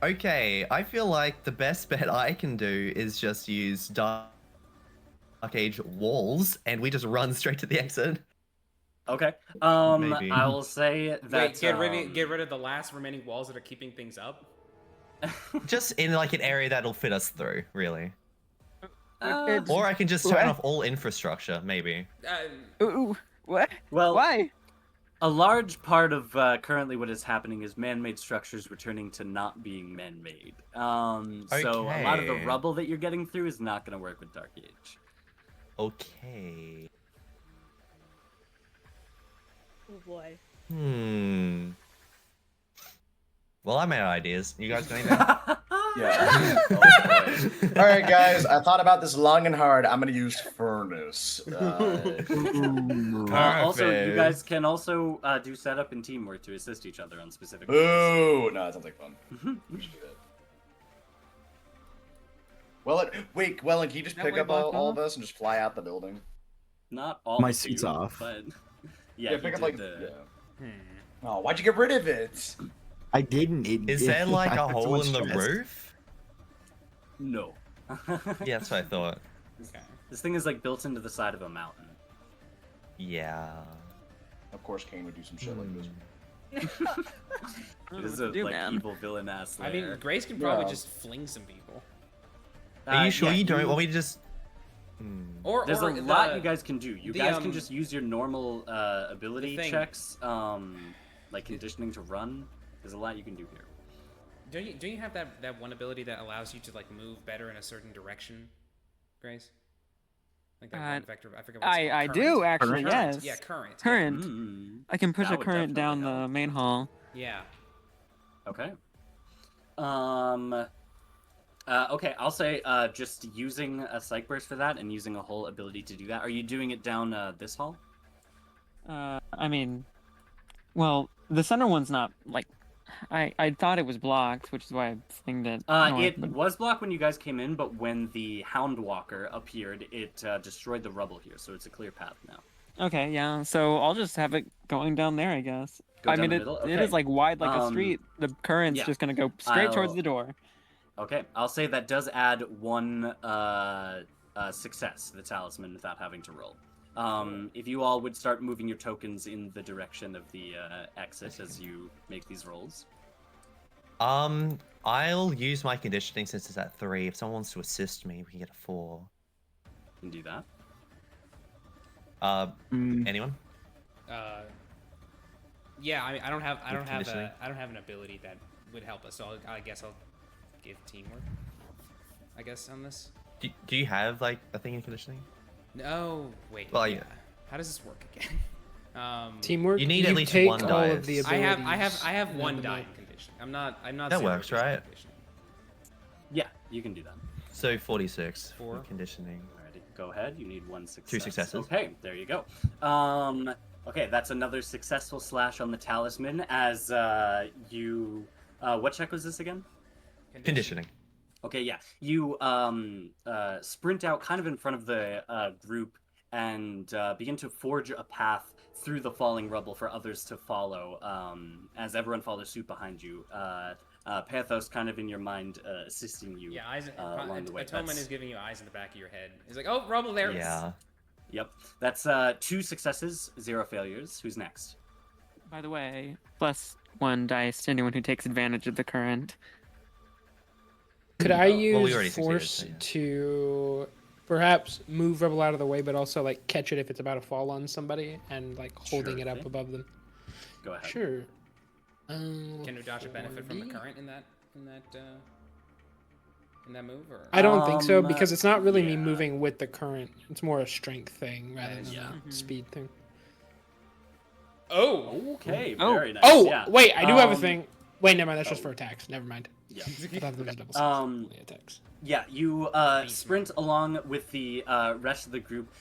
Okay, I feel like the best bet I can do is just use Dark Age walls, and we just run straight to the exit. Okay. Maybe. I will say that Wait, get rid of the last remaining walls that are keeping things up. Just in like an area that'll fit us through, really. Uh, Or I can just turn off all infrastructure, maybe. Ooh, what? Well, Why? a large part of currently what is happening is man-made structures returning to not being man-made. So a lot of the Okay. rubble that you're getting through is not going to work with Dark Age. Okay. Oh boy. Well, I'm out of ideas. You guys got anything? Yeah. All right, guys. I thought about this long and hard. I'm gonna use furnace. Also, you Perfect. guys can also do setup and teamwork to assist each other on specific. Ooh, no, that sounds like fun. We should do that. Well, wait, Welan, can you just That pick way up all block of us and just fly out the building? Not all. My of suit's you, off. But yeah, Yeah, he pick up did like. the- Yeah. Oh, why'd you get rid of it? I didn't. Is there like I a had so hole much in the stress. roof? No. Yeah, that's what I thought. Okay. This thing is like built into the side of a mountain. Yeah. Of course, Cain would do some shit like this. It is a like evil villain ass. I mean, Grace could probably just fling some people. Are you sure you don't want me to just? Or There's or a lot the- you guys can do. You the, guys can um, just use your normal ability the thing- checks, like conditioning to run. There's a lot you can do here. Don't you have that one ability that allows you to like move better in a certain direction, Grace? Like that one vector. I forget what it's I called. do Current? actually. Current. Yes. Yeah, current. Current. I can push That a would current down definitely the main hall. Yeah. Okay. Okay, I'll say just using a psych burst for that and using a whole ability to do that. Are you doing it down this hall? I mean, well, the center one's not like. I thought it was blocked, which is why I flinged it. It was blocked when you guys came in, but when the Hound Walker appeared, it destroyed the rubble here, so it's a clear path now. Okay, yeah. So I'll just have it going down there, I guess. Go I down mean, the it middle? it Okay. is like wide like a street. The current's yeah. just gonna go straight towards I'll- the door. Okay, I'll say that does add one success to the talisman without having to roll. If you all would start moving your tokens in the direction of the exit as you make these rolls. I'll use my conditioning since it's at 3. If someone wants to assist me, we can get a 4. You can do that. Anyone? Yeah. I mean, I don't have conditioning? an ability that would help us. So I guess I'll give teamwork. I guess on this. Do you have like a thing in conditioning? No. Wait. Well, yeah. How does this work again? Teamwork. You need at least take one all die. of the I have abilities one and die then- in condition. I'm not. That zero works, in right? condition. Yeah, you can do that. So 46 4. for conditioning. Alrighty, go ahead. You need one success. 2 successes. Okay, there you go. Okay, that's another successful slash on the talisman as you... what check was this again? Conditioning. Okay, yeah. You sprint out kind of in front of the group and begin to forge a path through the falling rubble for others to follow as everyone follows suit behind you. Pathos kind of in your mind assisting you Yeah, eyes. along the way. Atonement That's- is giving you eyes in the back of your head. He's like, oh, rubble there. Yeah. Yep. That's 2 successes, 0 failures. Who's next? By the way, +1 dice to anyone who takes advantage of the current. Could I Well, we use already succeeded, force so yeah. to perhaps move Rebel out of the way, but also like catch it if it's about to fall on somebody and like holding Sure it up thing. above them? Go ahead. Sure. Can Udacha benefit from the 40? current in that move? Or I don't think so Um, because it's not really me yeah. moving with the current. It's more a strength thing rather than Yeah. a speed thing. oh, Okay, Oh. very nice. Oh, yeah. wait, I do have a Um, thing. Wait, never mind. That's just oh. for attacks. Never mind. Yeah. I thought there was a double only attacks. Yeah, you sprint along with the rest of the group.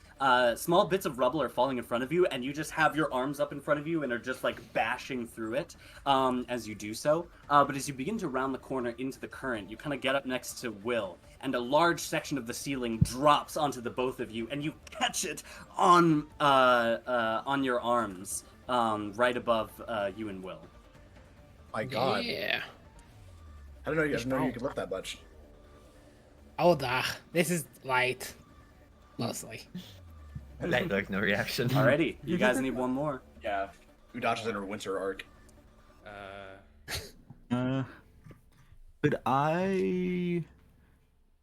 Small bits of rubble are falling in front of you, and you just have your arms up in front of you and are just like bashing through it as you do so. But as you begin to round the corner into the current, you kind of get up next to Will, and a large section of the ceiling drops onto the both of you, and you catch it on your arms right above you and Will. My God. Yeah. I didn't know you could lift that much. Oh, this is light. Mostly. Like no reaction. Alrighty, you guys need one more. Yeah. Udacha's in her winter arc. Could I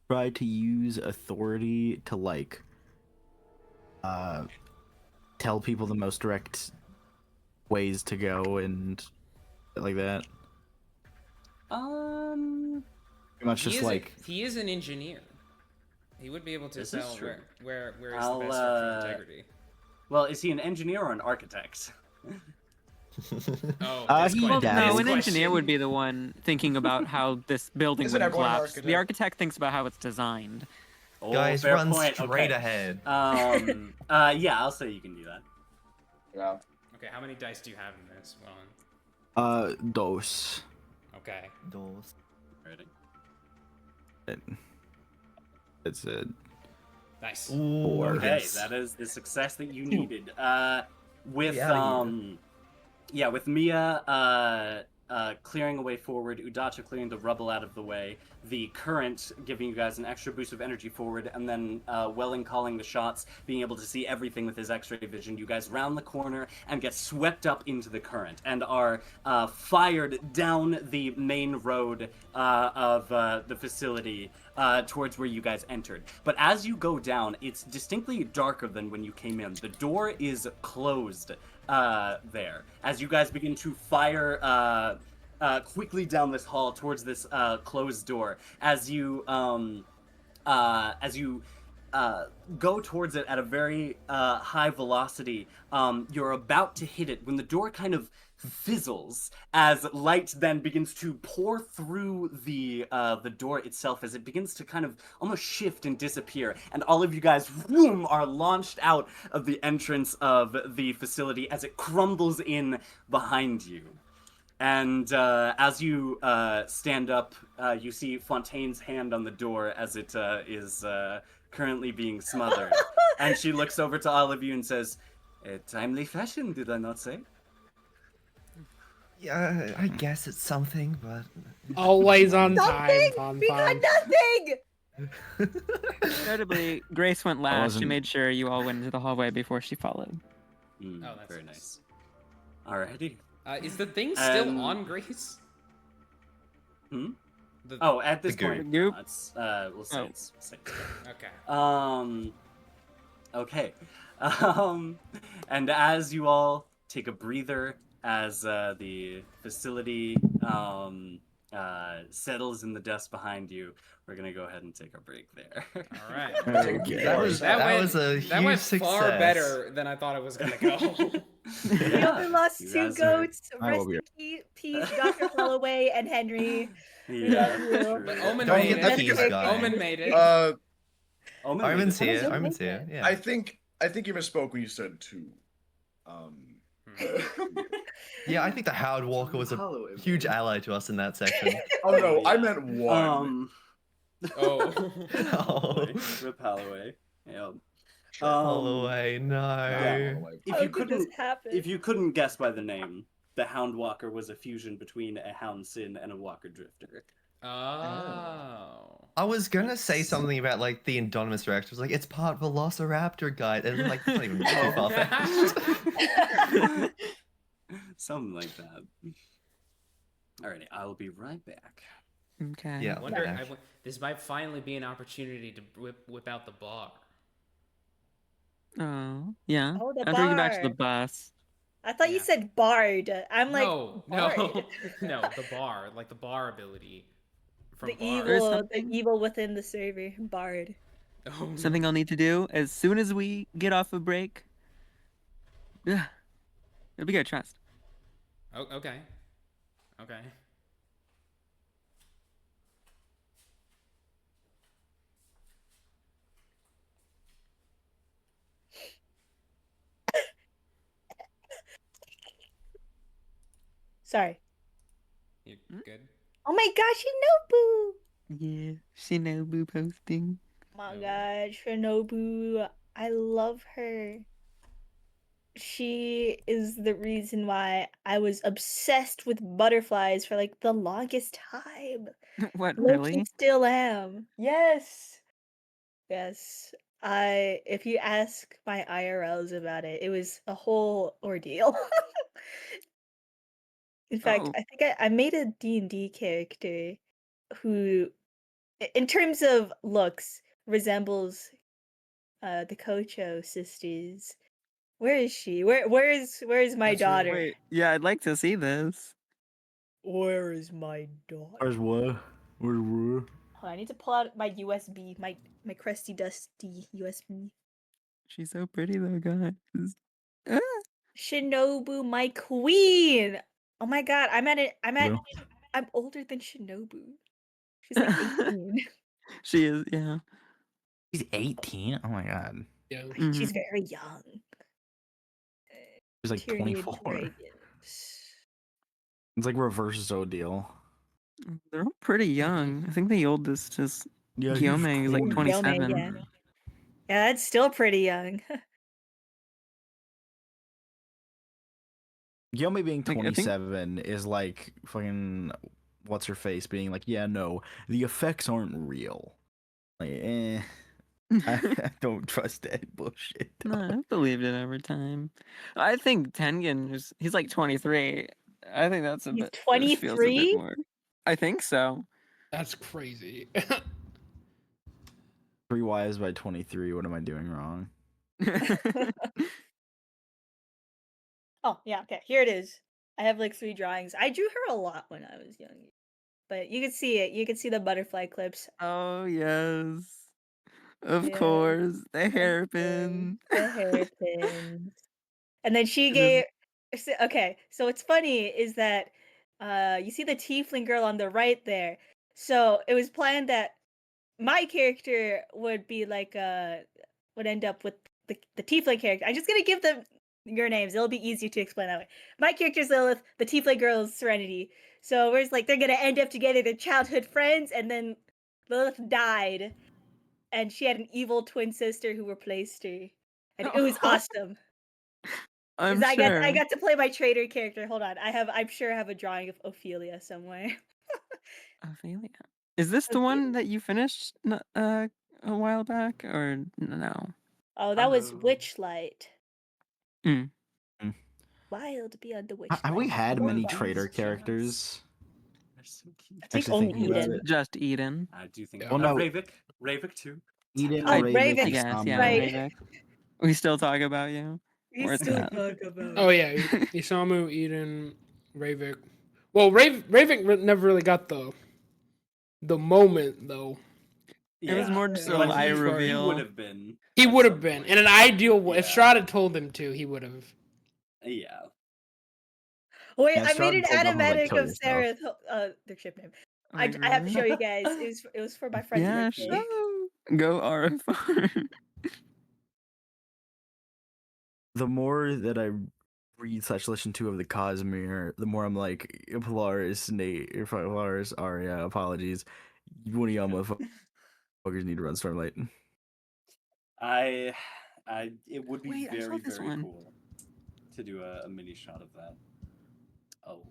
try to use authority to like tell people the most direct ways to go and shit like that? Pretty much just like he is an engineer. He would be able to This is tell true. where is the I'll, best structural integrity. Well, is he an engineer or an architect? Oh, he Well, dabbles. no, an engineer would be the one thinking about how this building Isn't would everyone an collapse. The architect thinks about how it's designed. Oh, Guys, fair run point. straight Okay. ahead. Yeah, I'll say you can do that. Yeah. Okay, how many dice do you have in this one? dos. Okay. Doors. Ready? It's it. Nice. Ooh, Okay, yes. that is the success that you needed. With Get outta here. yeah, with Mia clearing a way forward, Udacha clearing the rubble out of the way, the current giving you guys an extra boost of energy forward, and then Welan calling the shots, being able to see everything with his X-ray vision. You guys round the corner and get swept up into the current and are fired down the main road of the facility towards where you guys entered. But as you go down, it's distinctly darker than when you came in. The door is closed there. As you guys begin to fire quickly down this hall towards this closed door, as you go towards it at a very high velocity. You're about to hit it when the door kind of fizzles as light then begins to pour through the door itself as it begins to kind of almost shift and disappear, and all of you guys whoom, are launched out of the entrance of the facility as it crumbles in behind you. And as you stand up, you see Fontaine's hand on the door as it is currently being smothered. And she looks over to all of you and says, "A timely fashion, did I not say?" Yeah, I guess it's something, but Always on time. Something? We got nothing! Notably, Grace went last. She wasn't- made sure you all went into the hallway before she followed. Oh, that's Very nice. Alrighty. Is the thing still Um, on Grace? Hmm? The... Oh, at this The point, goop. it's, we'll say Oh. it's Okay. Okay. And as you all take a breather, as the facility settles in the dust behind you, we're gonna go ahead and take a break there. All right. Okay. that was a huge That went success. far better than I thought it was gonna go. We only lost you 2 guys are- goats. I will Rest be- in peace, Dr. Holloway and Henry. Yeah. you. But Omen Don't made get the it. peas guy. Omen made it. Omen Armin's made it. here. Armin's here. Yeah. I think you misspoke when you said 2. Yeah, I think the Howard Walker was a Hollow image. huge ally to us in that section. Oh no, I meant 1. Oh. Oh. Rip Holloway. Yeah. Holloway, no. If How you did couldn't, this happen? if you couldn't guess by the name, the Hound Walker was a fusion between a Hound Sin and a Walker Drifter. Oh. I was gonna say something about like the Indominus Rex. I was like, it's part Velociraptor guide, and like, it's not even too far fetched. Something like that. Alrighty, I'll be right back. Okay. Yeah. This might finally be an opportunity to whip out the bar. Oh, yeah. Oh, the I'll take you back to the bar. bus. I thought you Yeah. said bard. I'm like, No, bard. no, the bar, like the bar ability from The Bard. There's evil, the something- evil within the server, bard. Oh, Something I'll need to do as soon as we get off of break. Yeah. It'll be good, trust. Oh, okay. Okay. Sorry. You Hmm? good? Oh my gosh, Shinobu! Yeah. Shinobu posting. Oh my Oh. god, Shinobu. I love her. She is the reason why I was obsessed with butterflies for like the longest time. What, Low-key really? still am. Yes. Yes. If you ask my IRLs about it, it was a whole ordeal. In fact, Oh. I think I made a D&D character who, in terms of looks, resembles the Kocho sisters. Where is she? Where is my That's right. daughter? Wait, yeah, I'd like to see this. Where is my daughter? Where's what? Where's what? Oh, I need to pull out my USB, my crusty dusty USB. She's so pretty though, guys. Ah. Shinobu, my queen. Oh my god, Well. I'm older than Shinobu. She's like 18. She is, yeah. He's 18? Oh my god. Yeah. She's Mhm. very young. He's like Tyranid 24. dragons. It's like reverse Zodiel. They're all pretty young. I think the oldest is Yeah, Gyome is like cool. 27. Yeah. Yeah, that's still pretty young. Gyome being Like, I think- 27 is like fucking what's her face being like, yeah, no, the effects aren't real. Like, I don't trust that bullshit. No, I've believed it over time. I think Tengen he's like 23. I think that's a He's bit. this feels a bit 23? more. I think so. That's crazy. 3 Ys by 23. What am I doing wrong? Oh, yeah, okay. Here it is. I have like 3 drawings. I drew her a lot when I was young. But you can see it. You can see the butterfly clips. Oh yes. Of Yeah. course, the hairpin. The hairpins. And then she It gave. Okay, so what's funny is that you see the tiefling girl on the right there. So it was planned that my character would be like would end up with the tiefling character. I'm just gonna give them your names. It'll be easier to explain that way. My character's Lilith, the tiefling girl is Serenity. So where's like they're gonna end up together, they're childhood friends, and then Lilith died, and she had an evil twin sister who replaced her, and it was awesome. I'm 'Cause I sure. got to play my traitor character. Hold on, I'm sure I have a drawing of Ophelia somewhere. Ophelia. Is this the one that you finished a while back, or no? Oh, that was Hello. Witchlight. Mm. Wild beyond the witchlight. Have we had What many are traitor these, characters? They're so cute. I think Actually only thinking about Eden. it. Just Eden. I do think. Well, no. Ravik too. Eden, Oh, Ravik, Ravik, I and guess, yeah, right. Samu. Ravik. We still talk about you. We Where's still that? talk about. Oh yeah, Isamu, Eden, Ravik. Well, Ravik never really got the moment though. It was more just a but eye he reveal. would have been. He at would have some been point. in an ideal way. If Yeah. Strahd had told him to, he would have. Yeah. Wait, Yeah, I made an Strahd told them, like, animatic kill of yourself. Sarah. Their ship name. Wait, I have to really? show you guys. It was for my friend's Yeah, birthday. sure. Go RFR. The more that I read / listen to of the Cosmere, the more I'm like, Polaris, Nate, Polaris, Aria, apologies. One of y'all motherfuckers need to run Stormlight. It would be Wait, I saw very, this very one. cool to do a mini shot of that. Oh.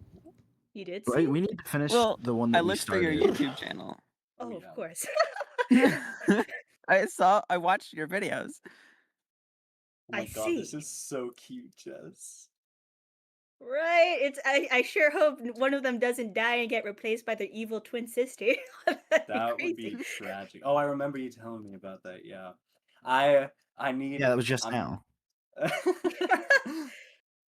You did Right, see? we need to finish Well, the one I that we looked for your started. YouTube channel. Oh, of course. I watched your videos. Oh my I god, this see. is so cute, Jess. Right. I sure hope one of them doesn't die and get replaced by their evil twin sister. That would be tragic. Oh, I remember you telling me about that. Yeah, I need. Yeah, that was just now.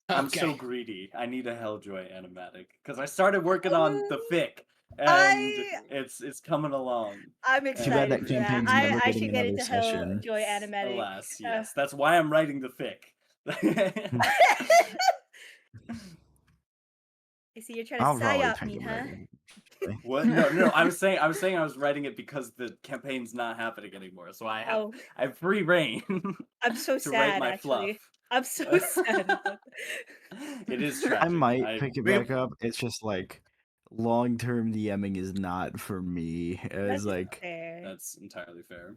I'm so Okay. greedy. I need a Helljoy animatic because I started working on the fic, and it's coming along. I'm Too bad excited that for that. campaign's never I getting should get another into session. Helljoy animatic. Alas, yes. That's why I'm writing the fic. I see you're trying to I'll probably psyop take me, it huh? back. What? No. I was saying I was writing it because the campaign's not happening anymore, so I have free reign. I'm so to write sad, my actually. fluff. I'm so sad. About that. It is tragic. I might pick it back up. It's just like long-term DMing is not for me. It's like fair. That's entirely fair.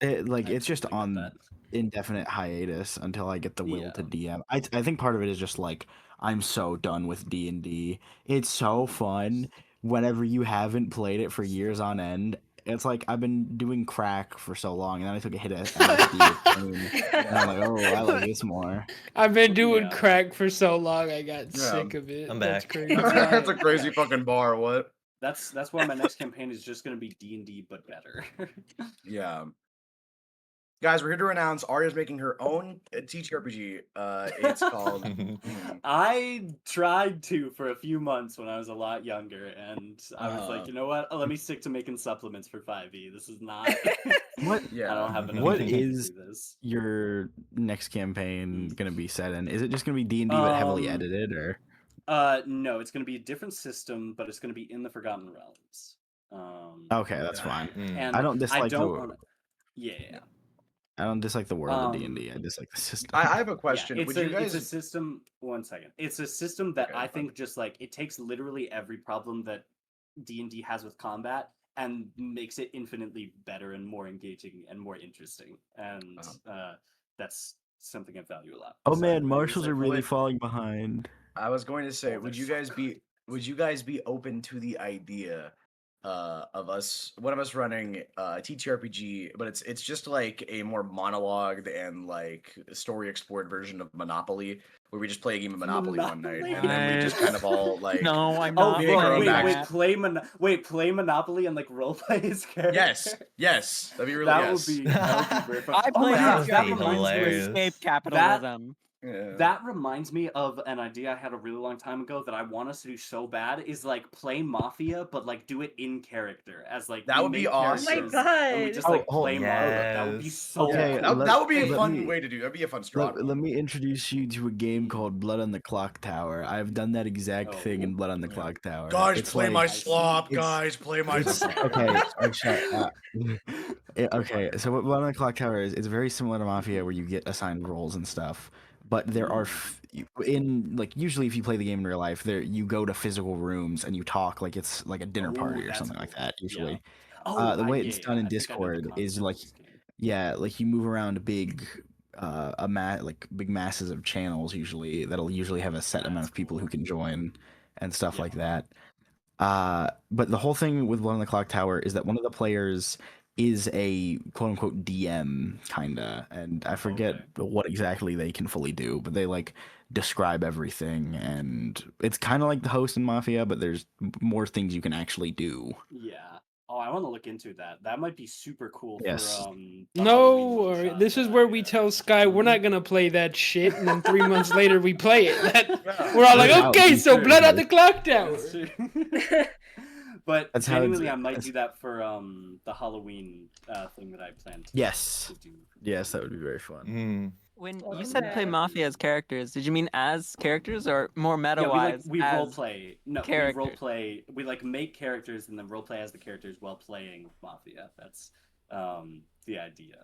it's just totally get on that. indefinite hiatus until I get the will Yeah. to DM. I think part of it is just like I'm so done with D&D. It's so fun whenever you haven't played it for years on end. It's like I've been doing crack for so long, and then I took a hit of LSD, and I'm like, oh, I like this more. I've been doing crack for so long, I got Yeah, sick of it. I'm That's back. crazy. That's a crazy fucking bar. What? That's why my next campaign is just gonna be D&D but better. Yeah. Guys, we're here to announce Aria's making her own TTRPG. It's called. I tried to for a few months when I was a lot younger, and I was like, you know what? Let me stick to making supplements for 5e. This is not. What? I don't have enough. What time to is do this. your next campaign gonna be set in? Is it just gonna be D&D but heavily edited, or? No, it's gonna be a different system, but it's gonna be in the Forgotten Realms. Okay, that's fine. And I don't dislike Yeah. I don't dislike the world of D&D. I dislike the system. I have a question. Yeah, Would you guys? It's a system. 1 second. It's a system that I think just like it takes literally every problem that D&D has with combat and makes it infinitely better and more engaging and more interesting. And that's something I value a lot. Oh So man, it was marshals like, are really wait. falling behind. I was going to say, Oh, would they're you so guys be open to the idea of one of us running TTRPG, but it's just like a more monologued and like story explored version of Monopoly, where we just play a game of Monopoly one night and then we just kind of all like No, I'm not. make our own play Monopoly and like roleplay his character. Yes, that'd be really That would be great fun. I Oh my play gosh, that that game reminds me. to escape capitalism. Yeah. That reminds me of an idea I had a really long time ago that I want us to do so bad is like play Mafia, but like do it in character as like That we would be make awesome. characters Oh my and we God. just like Oh, play Mafia. That would be yes. so Okay, cool. That would be a let fun me- way to do. That'd be a fun strat. Let me introduce you to a game called Blood on the Clock Tower. I've done that exact thing in Blood on the Clock Tower. Guys, It's play like- my I see. slop. it's- Guys, play my It's slop. okay. Okay, so what Blood on the Clock Tower is, it's very similar to Mafia, where you get assigned roles and stuff. But there are in like usually if you play the game in real life, there you go to physical rooms and you talk like it's like a dinner party or that's something like cool. that. Usually, Oh, the way yeah, it's done in I think I know the Discord is concept like of this game. yeah, like you move around big like big masses of channels usually that'll usually have a set amount That's of people who cool. can join and stuff Yeah. like that. But the whole thing with Blood on the Clock Tower is that one of the players is a quote unquote DM kinda, and I forget what exactly they can fully do, but they like describe everything, and it's kind of like the host in Mafia, but there's more things you can actually do. Yeah. Oh, I want to look into that. That might be super cool Yes. for the No, Halloween or one-shot this is that where I, we tell Sky we're not gonna play that shit, and then 3 months later we play it. Yeah. We're all like, That's how okay, it's so true. Blood on the Clock Tower. That's true. But That's how it's- genuinely, I might that's- do that for the Halloween thing that I planned Yes. to do. Yes, that would be very fun. When Oh, you said play man. Mafia as characters, did you mean as characters or more Yeah, meta-wise? we as... role play. No, we characters. role play. We like make characters and then role play as the characters while playing Mafia. That's the idea.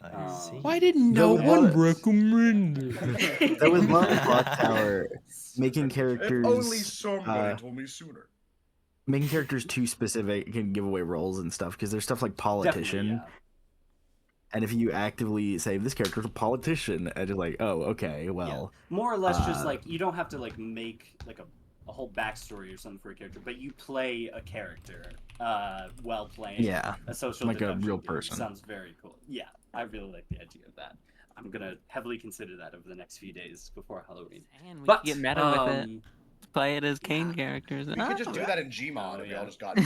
I see. Why didn't No no one one recommend it? That was Blood on the Clock Tower, making If characters only somebody uh, told me sooner. making characters too specific can give away roles and stuff, because there's stuff like politician. Definitely, And if you actively say this character's a politician, and you're like, oh, okay, well, more or less just uh, like you don't have to like make like a whole backstory or something for a character, but you play a character while playing yeah, a social like a deduction real game. person. Sounds very cool. Yeah, I really like the idea of that. I'm gonna heavily consider that over the next few days before Halloween. And we But could get meta with it. Play it as CAIN characters. We could just do that in Gmod if we all just got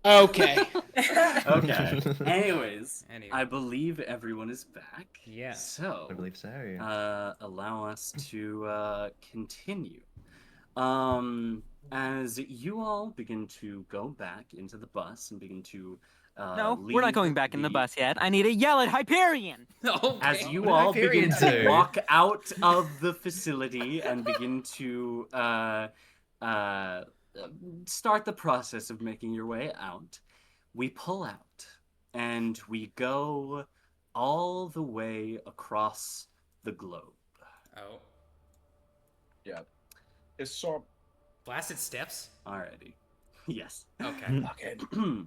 Okay. Okay. Anyways, Anyway. I believe everyone is back. Yeah. So I believe so. allow us to continue. As you all begin to go back into the bus and begin to No, we're not going leave back in the bus yet. I need to yell at Hyperion. Okay. As you What did all begin Hyperion to do? walk out of the facility and begin to start the process of making your way out, we pull out and we go all the way across the globe. Oh, Yeah. It's so blasted steps. Alrighty. Yes. Okay. fucking.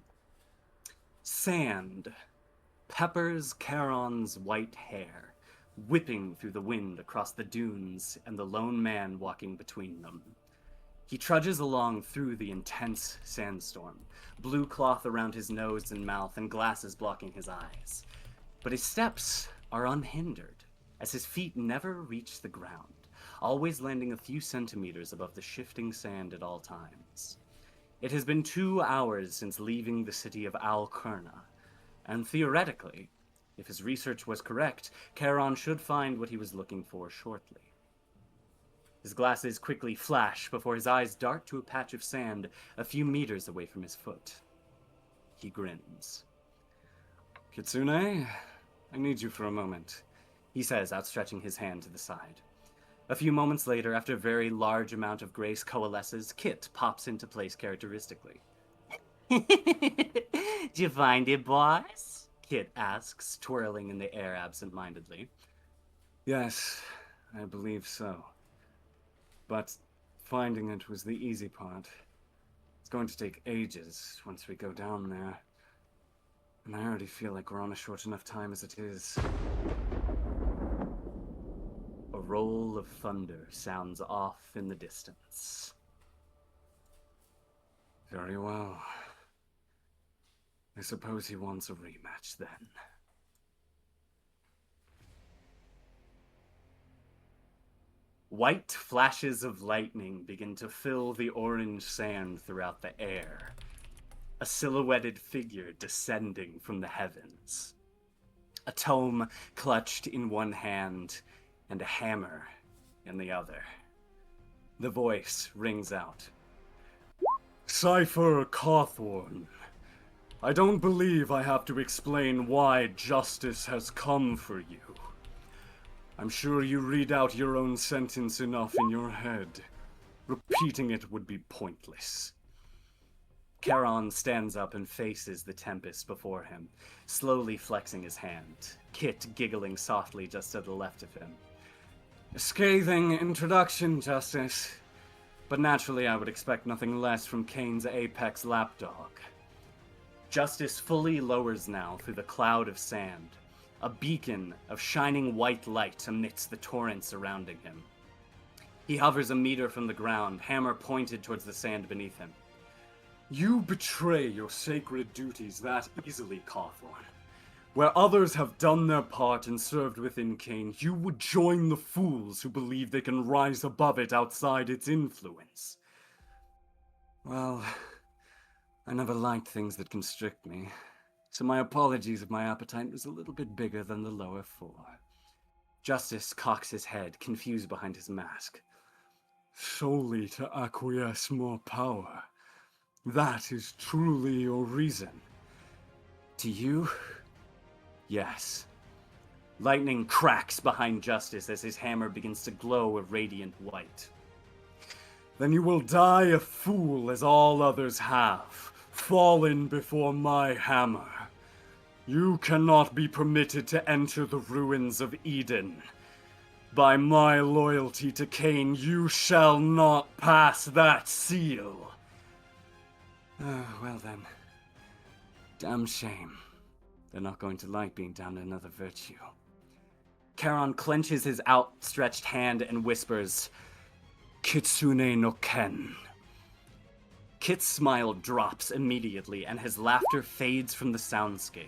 Sand peppers Charon's white hair, whipping through the wind across the dunes and the lone man walking between them. He trudges along through the intense sandstorm, blue cloth around his nose and mouth and glasses blocking his eyes. But his steps are unhindered, as his feet never reach the ground, always landing a few centimeters above the shifting sand at all times. It has been 2 hours since leaving the city of Al-Kurna, and theoretically, if his research was correct, Charon should find what he was looking for shortly. His glasses quickly flash before his eyes dart to a patch of sand a few meters away from his foot. He grins. "Kitsune, I need you for a moment," he says, outstretching his hand to the side. A few moments later, after a very large amount of grace coalesces, Kit pops into place characteristically. "Did you find it, boss?" Kit asks, twirling in the air absent-mindedly. "Yes, I believe so. But finding it was the easy part. It's going to take ages once we go down there. And I already feel like we're on a short enough time as it is." A roll of thunder sounds off in the distance. "Very well. I suppose he wants a rematch then." White flashes of lightning begin to fill the orange sand throughout the air. A silhouetted figure descending from the heavens. A tome clutched in one hand and a hammer in the other. The voice rings out. Cypher Cawthorn, I don't believe I have to explain why justice has come for you. I'm sure you read out your own sentence enough in your head. Repeating it would be pointless. Charon stands up and faces the Tempest before him, slowly flexing his hand, Kit giggling softly just to the left of him. A scathing introduction, Justice. But naturally I would expect nothing less from CAIN's apex lapdog. Justice fully lowers now through the cloud of sand, a beacon of shining white light amidst the torrent surrounding him. He hovers a meter from the ground, hammer pointed towards the sand beneath him. You betray your sacred duties that easily, Cawthorn. Where others have done their part and served within CAIN, you would join the fools who believe they can rise above it outside its influence. Well, I never liked things that constrict me, so my apologies if my appetite was a little bit bigger than the lower four. Justice cocks his head, confused behind his mask. Solely to acquiesce more power. That is truly your reason. To you? Yes. Lightning cracks behind Justice as his hammer begins to glow a radiant white. Then you will die a fool as all others have, fallen before my hammer. You cannot be permitted to enter the ruins of Eden. By my loyalty to CAIN, you shall not pass that seal. Well then. Damn shame. They're not going to like being down another virtue. Charon clenches his outstretched hand and whispers, Kitsune no Ken. Kit's smile drops immediately and his laughter fades from the soundscape.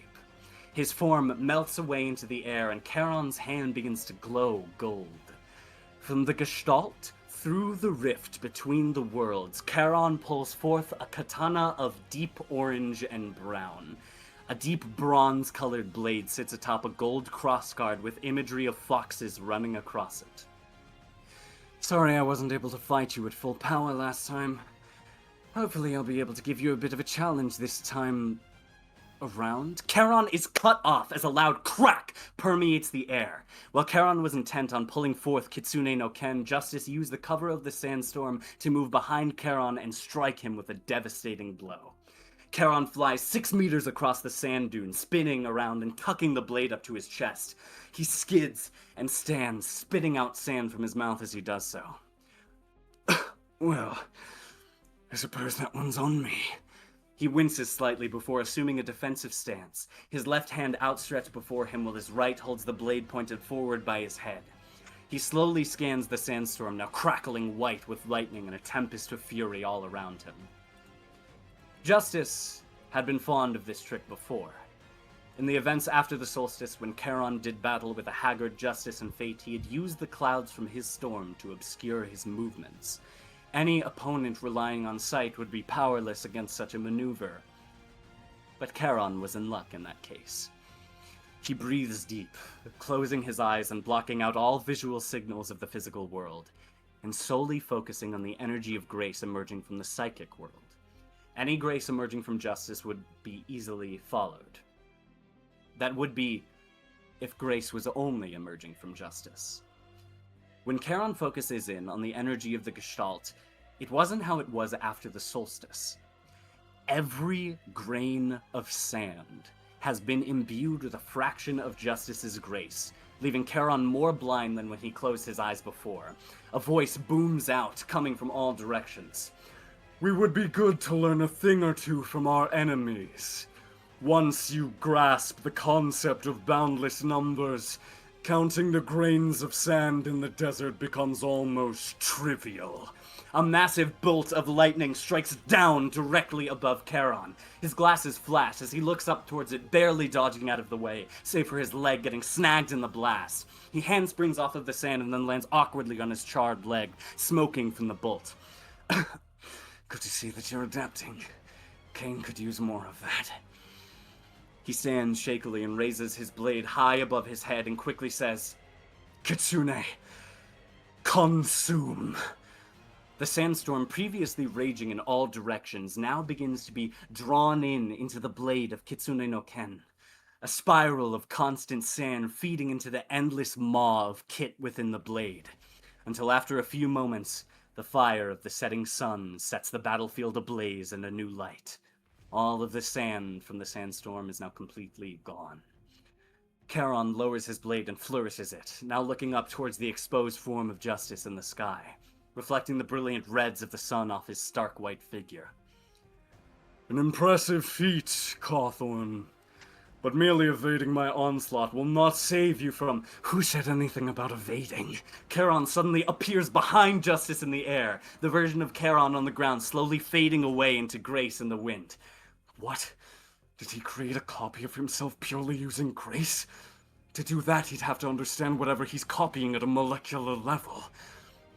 His form melts away into the air and Charon's hand begins to glow gold. From the gestalt, through the rift between the worlds, Charon pulls forth a katana of deep orange and brown. A deep bronze-colored blade sits atop a gold crossguard with imagery of foxes running across it. Sorry I wasn't able to fight you at full power last time. Hopefully I'll be able to give you a bit of a challenge this time around. Charon is cut off as a loud crack permeates the air. While Charon was intent on pulling forth Kitsune no Ken, Justice used the cover of the sandstorm to move behind Charon and strike him with a devastating blow. Charon flies 6 meters across the sand dune, spinning around and tucking the blade up to his chest. He skids and stands, spitting out sand from his mouth as he does so. Well, I suppose that one's on me. He winces slightly before assuming a defensive stance, his left hand outstretched before him while his right holds the blade pointed forward by his head. He slowly scans the sandstorm, now crackling white with lightning and a tempest of fury all around him. Justice had been fond of this trick before. In the events after the solstice, when Charon did battle with a haggard Justice and Fate, he had used the clouds from his storm to obscure his movements. Any opponent relying on sight would be powerless against such a maneuver. But Charon was in luck in that case. He breathes deep, closing his eyes and blocking out all visual signals of the physical world, and solely focusing on the energy of grace emerging from the psychic world. Any grace emerging from Justice would be easily followed. That would be if grace was only emerging from Justice. When Charon focuses in on the energy of the Gestalt, it wasn't how it was after the solstice. Every grain of sand has been imbued with a fraction of Justice's grace, leaving Charon more blind than when he closed his eyes before. A voice booms out, coming from all directions. We would be good to learn a thing or two from our enemies. Once you grasp the concept of boundless numbers, counting the grains of sand in the desert becomes almost trivial. A massive bolt of lightning strikes down directly above Charon. His glasses flash as he looks up towards it, barely dodging out of the way, save for his leg getting snagged in the blast. He handsprings off of the sand and then lands awkwardly on his charred leg, smoking from the bolt. Good to see that you're adapting. CAIN could use more of that. He stands shakily and raises his blade high above his head and quickly says, Kitsune, Consume. The sandstorm, previously raging in all directions, now begins to be drawn into the blade of Kitsune no Ken. A spiral of constant sand feeding into the endless maw of Kit within the blade. Until after a few moments, the fire of the setting sun sets the battlefield ablaze in a new light. All of the sand from the sandstorm is now completely gone. Charon lowers his blade and flourishes it, now looking up towards the exposed form of Justice in the sky, reflecting the brilliant reds of the sun off his stark white figure. An impressive feat, Cawthorn. But merely evading my onslaught will not save you from... Who said anything about evading? Charon suddenly appears behind Justice in the air, the version of Charon on the ground slowly fading away into grace in the wind. What? Did he create a copy of himself purely using grace? To do that, he'd have to understand whatever he's copying at a molecular level.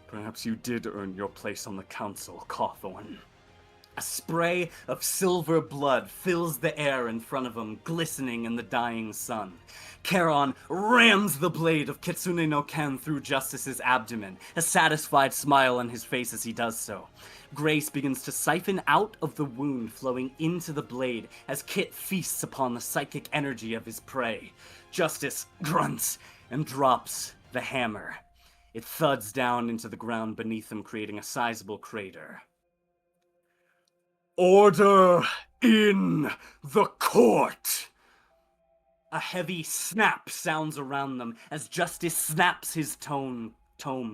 Perhaps you did earn your place on the council, Cawthorn. A spray of silver blood fills the air in front of him, glistening in the dying sun. Charon rams the blade of Kitsune no Ken through Justice's abdomen, a satisfied smile on his face as he does so. Grace begins to siphon out of the wound, flowing into the blade as Kit feasts upon the psychic energy of his prey. Justice grunts and drops the hammer. It thuds down into the ground beneath him, creating a sizable crater. Order in the court! A heavy snap sounds around them as Justice snaps his tome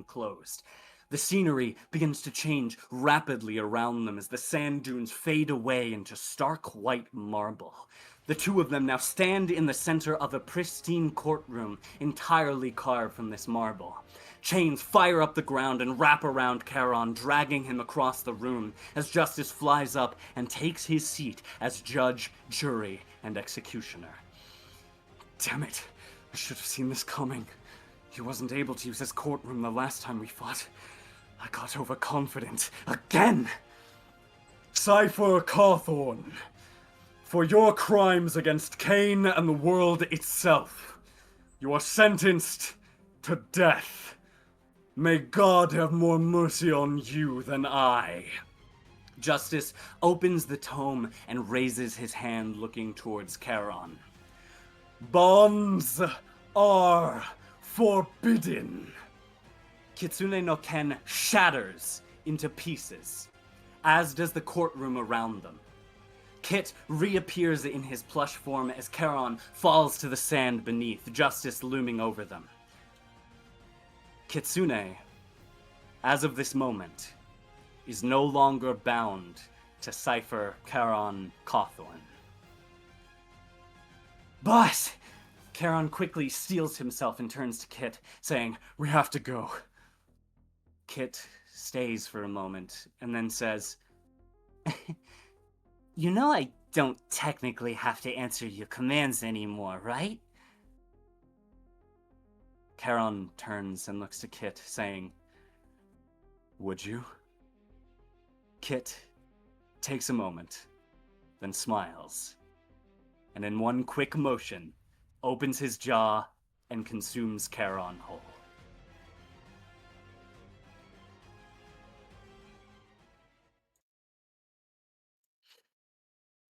closed. The scenery begins to change rapidly around them as the sand dunes fade away into stark white marble. The two of them now stand in the center of a pristine courtroom entirely carved from this marble. Chains fire up the ground and wrap around Charon, dragging him across the room as Justice flies up and takes his seat as judge, jury, and executioner. Damn it, I should have seen this coming. He wasn't able to use his courtroom the last time we fought. I got overconfident again. Cypher Cawthorn, for your crimes against CAIN and the world itself, you are sentenced to death. May God have more mercy on you than I. Justice opens the tome and raises his hand, looking towards Charon. Bonds are forbidden. Kitsune no Ken shatters into pieces, as does the courtroom around them. Kit reappears in his plush form as Charon falls to the sand beneath, Justice looming over them. Kitsune, as of this moment, is no longer bound to Cypher Charon Cawthorn. But Charon quickly steels himself and turns to Kit, saying, "We have to go." Kit stays for a moment and then says, "You know I don't technically have to answer your commands anymore, right?" Charon turns and looks to Kit, saying, "Would you?" Kit takes a moment, then smiles, and in one quick motion, opens his jaw and consumes Charon whole.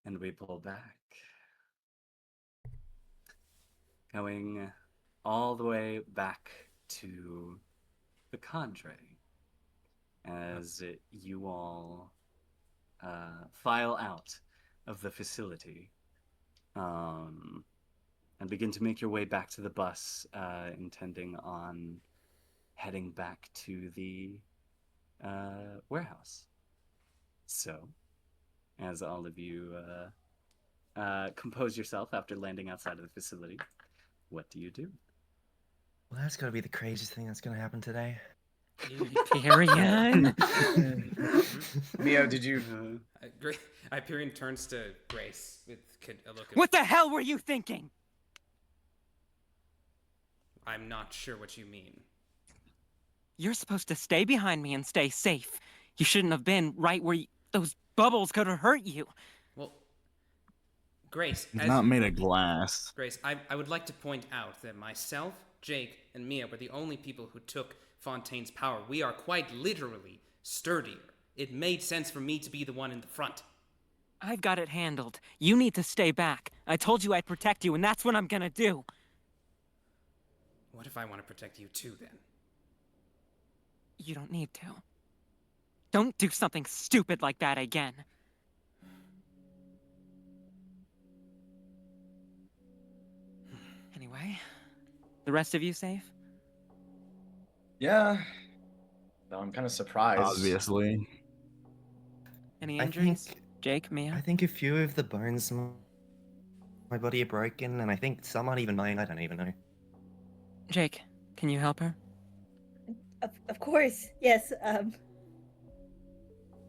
And we pull back, going all the way back to the cadre as you all file out of the facility and begin to make your way back to the bus, intending on heading back to the warehouse. So, as all of you compose yourself after landing outside of the facility, what do you do? Well, that's gotta be the craziest thing that's gonna happen today. Hyperion. Mio, did you? Hyperion turns to Grace with a look of... What the hell were you thinking? I'm not sure what you mean. You're supposed to stay behind me and stay safe. You shouldn't have been right where those bubbles could have hurt you. Well, Grace... It's not made of glass. Grace, I would like to point out that myself, Jake, and Mia were the only people who took Fontaine's power. We are quite literally sturdier. It made sense for me to be the one in the front. I've got it handled. You need to stay back. I told you I'd protect you, and that's what I'm gonna do. What if I want to protect you too, then? You don't need to. Don't do something stupid like that again. Anyway, the rest of you safe? Yeah. No, I'm kind of surprised. Obviously. Any I injuries? think- Jake, Mia? I think a few of the bones in my body are broken, and I think some aren't even mine. I don't even know. Jake, can you help her? Of course, yes.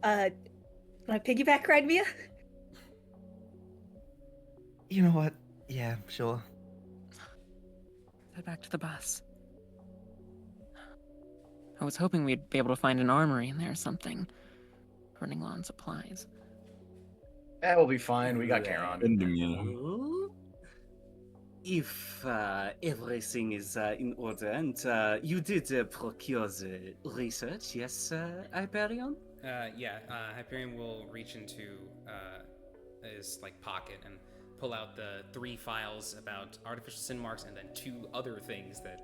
Want to piggyback ride, Mia? You know what? Yeah, sure. Head back to the bus. I was hoping we'd be able to find an armory in there or something. Running low on supplies. Yeah, we'll be fine. We got Charon. Well, if everything is in order, and you did procure the research, yes, Hyperion? Yeah, Hyperion will reach into his pocket and pull out the 3 files about artificial sin marks and then 2 other things that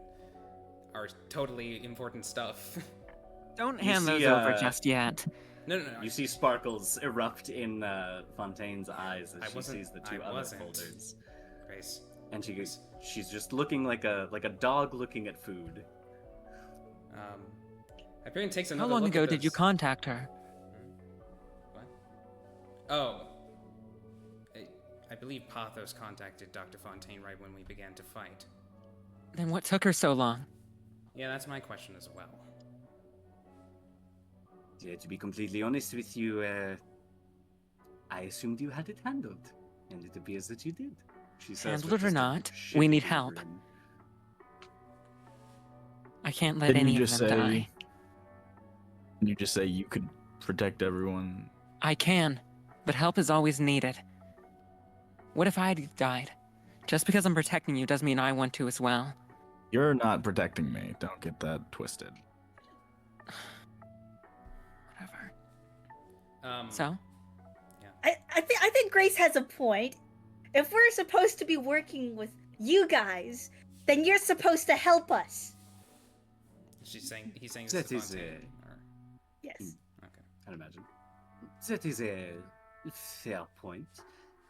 are totally important stuff. Don't You hand those see, over just yet. No. You see sparkles erupt in Fontaine's eyes as I she wasn't- sees the 2 I other wasn't. folders. Grace. And she's just looking like a dog looking at food. Hyperion takes How another long look ago at did you those- contact her? What? Oh. I believe Pathos contacted Dr. Fontaine right when we began to fight. Then what took her so long? Yeah, that's my question as well. Yeah, to be completely honest with you, I assumed you had it handled, and it appears that you did. She says Handled with it or just a not, we need shitty help. grin. I can't let Didn't any you of just them say? die. Didn't you just say you could protect everyone? I can, but help is always needed. What if I died? Just because I'm protecting you doesn't mean I want to as well. You're not protecting me. Don't get that twisted. Whatever. Um, So? I think Grace has a point. If we're supposed to be working with you guys, then you're supposed to help us. he's saying this That to is Fontaine. Yes. Okay. I'd imagine. That is a fair point.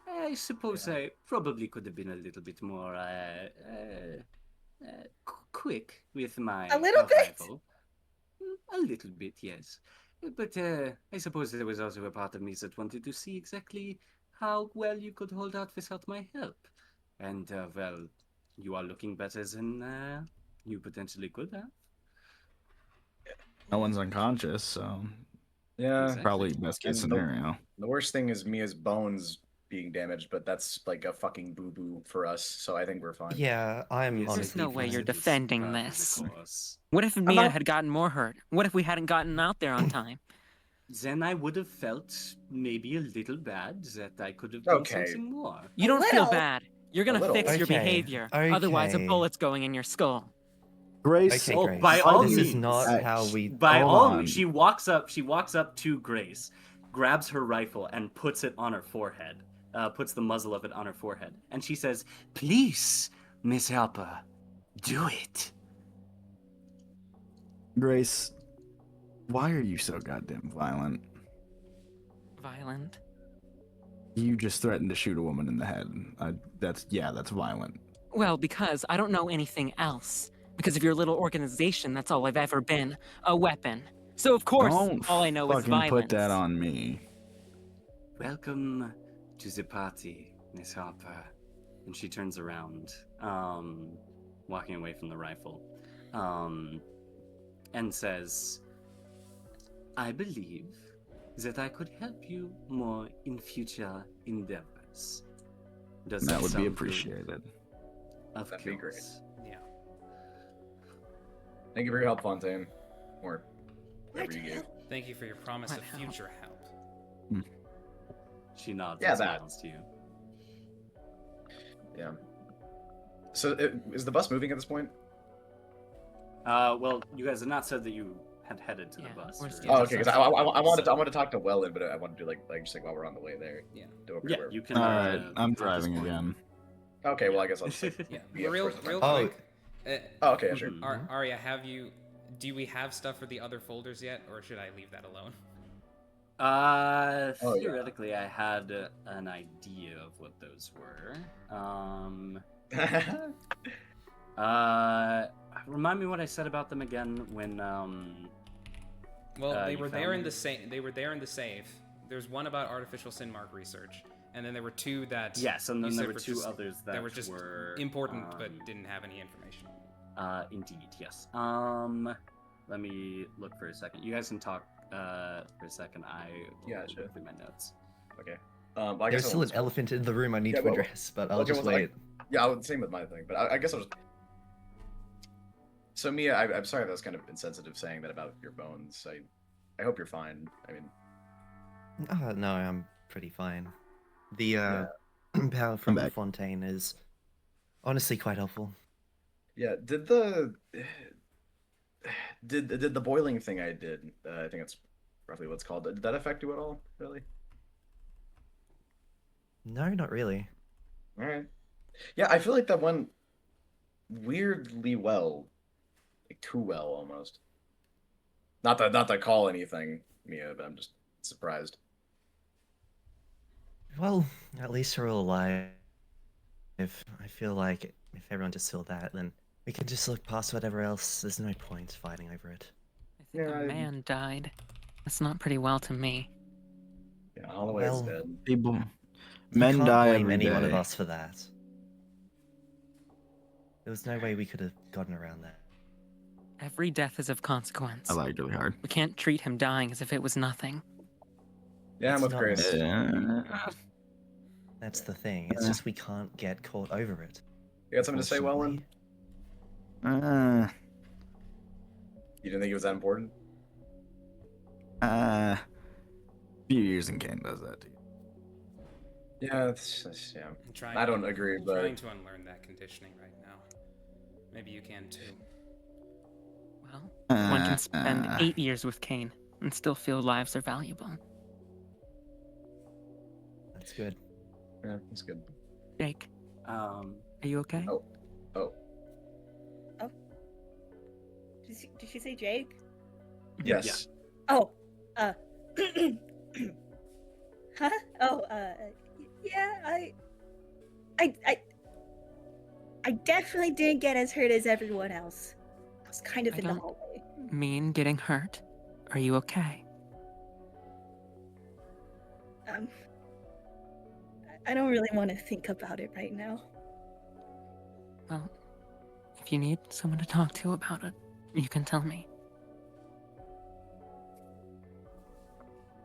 I suppose I probably could have been a little bit more quick with my A little bit? arrival. A little bit, yes. But I suppose there was also a part of me that wanted to see exactly how well you could hold out without my help. And, well, you are looking better than you potentially could have. No one's unconscious, so Yeah. Exactly. probably best case And scenario. The worst thing is Mia's bones being damaged, but that's like a fucking boo-boo for us, so I think we're fine. Yeah, I'm Yes, honestly no way fine. you're it is defending part of the this. course. What if I'm Mia not- had gotten more hurt? What if we hadn't gotten out there on time? Then I would have felt maybe a little bad that I could have done Okay. something more. You A don't feel little. bad. You're gonna little. fix your Okay, behavior. Otherwise, a okay. bullet's going in your skull. Grace, Okay, Oh, Grace. by all this is means. not how we. By Hold all on. means, she walks up to Grace, grabs her rifle and puts it on her forehead. Puts the muzzle of it on her forehead, and she says, "Please, Miss Harper, do it." Grace, why are you so goddamn violent? Violent. You just threatened to shoot a woman in the head. That's violent. Well, because I don't know anything else. Because of your little organization, that's all I've ever been. A weapon. So of course, Don't all I know is fucking violence. put that on me. Welcome to the party, Miss Harper. And she turns around, walking away from the rifle, and says, "I believe that I could help you more in future endeavors." Does That would be sound good? appreciated. Of That'd be great. course. Yeah. Thank you for your help, Fontaine. Or whatever you gave. Thank you for your promise What of help? future help. She nods Yeah, and that. smiles to you. Yeah. So is the bus moving at this point? Well, you guys had not said that you had headed to Yeah, the bus. we're or- still- Oh, okay. Because I wanted So- to talk to Welan, but I wanted to like just like while we're on the way there. Yeah. Do over Yeah, where- you can. All right, I'm at this driving point- again. Okay, well I guess I'll just like, Yeah. be up Real towards the front. Oh. quick. Oh, okay, yeah, sure. Mhm. Aria, do we have stuff for the other folders yet, or should I leave that alone? Oh, yeah. Theoretically, I had an idea of what those were. Remind me what I said about them again when Well, they you were found there in them? the same. They were there in the safe. There's one about artificial sin mark research, and then there were two that. Yes, and you then said there were two just- others that were just were important but didn't have any information. Indeed, yes. Let me look for a second. You guys can talk for a second. I Yeah, will sure. look through my notes. Okay. Well, I There's guess still I'll- an elephant in the room I need Yeah, to well, address, but I'll okay, just well, wait. Yeah, I would same with my thing, but I guess I'll just. So Mia, I'm sorry that was kind of insensitive saying that about your bones. I hope you're fine. I mean, No, I'm pretty fine. The power from the fontaine is honestly quite helpful. yeah. Did the boiling thing I did? I think that's roughly what it's called. Did that affect you at all? Really? No, not really. All right. Yeah, I feel like that went weirdly well, like too well almost. Not to call anything, Mia, but I'm just surprised. Well, at least we're all alive. If I feel like if everyone just saw that, then we can just look past whatever else. There's no point fighting over it. I think a man died. That's not pretty well to me. Yeah, Holloway is Well, dead. People, You men can't die blame every any one of day. us for that. There was no way we could have gotten around that. Every death is of consequence. I lagged really hard. We can't treat him dying as if it was nothing. Yeah, I'm It's with not Grace. That's the thing. It's just we can't get caught over it. You got something to say, Welan? Uh, You didn't think it was that important? few years in CAIN does that to you. Yeah, it's yeah. I'm trying I don't agree, I'm but trying to unlearn that conditioning right now. Maybe you can too. Well, one can spend 8 years with CAIN and still feel lives are valuable. That's good. yeah, that's good. Jake, are Um, you okay? Oh. Did she say Jake? Yes. Oh, huh? Oh, yeah, I definitely didn't get as hurt as everyone else. I was kind of I in the don't- hallway. Mean getting hurt? Are you okay? I don't really want to think about it right now. Well, if you need someone to talk to about it, you can tell me.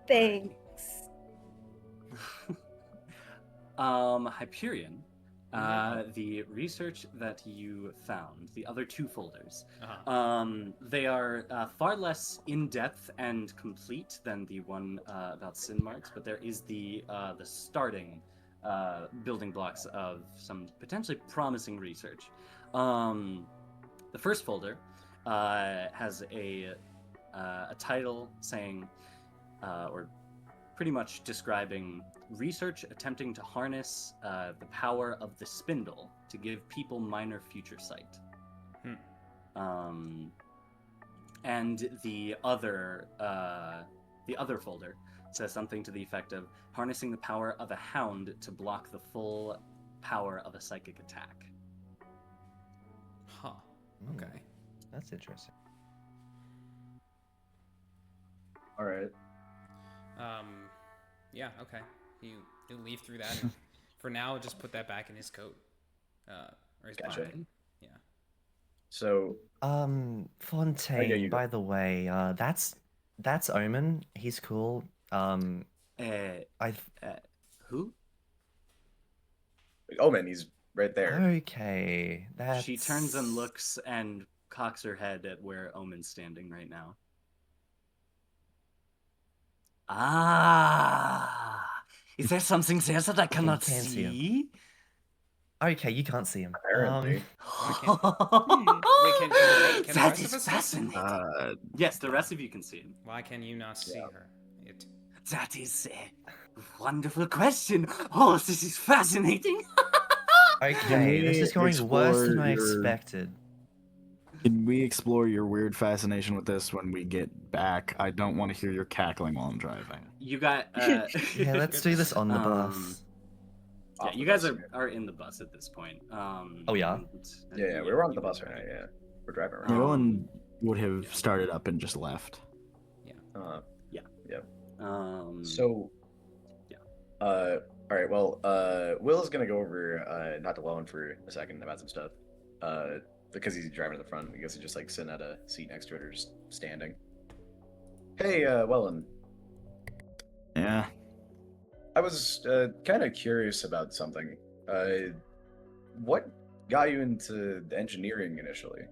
Thanks. Hyperion, the research that you found, the other two folders, they are far less in-depth and complete than the one about sin marks, but there is the starting building blocks of some potentially promising research. The first folder has a title saying, or pretty much describing research attempting to harness the power of the spindle to give people minor future sight. And the other folder says something to the effect of harnessing the power of a hound to block the full power of a psychic attack. Huh. Okay. That's interesting. All right. Yeah. Okay. He'll leaf through that. And for now, just put that back in his coat, or his Gotcha. pocket. Yeah. So Fontaine, you go. by the way, that's Omen. He's cool. Who? oh man, he's right there. Okay, that's... She turns and looks and cocks her head at where Omen's standing right now. Ah, is there something there that I cannot can't see him. see? Okay, you can't see him. Apparently. Wait, can the That rest is of us see? fascinating. Yes, the rest of you can see him. Why can you not see her? That is a wonderful question. Oh, this is fascinating. Okay, this is going worse than I expected. Can we explore your weird fascination with this when we get back? I don't want to hear your cackling while I'm driving. You got. Yeah, let's do this on the bus. Yeah, you guys are in the bus at this point. Oh yeah. Yeah, we were on the bus right now. Yeah, we're driving around. Rowan would have started up and just left. Yeah. So. Yeah. All right. Well, Will is gonna go over not to Welan for a second about some stuff. Because he's driving to the front, I guess he's just like sitting at a seat next to it or just standing. Hey, Welan. Yeah. I was kind of curious about something. What got you into engineering initially,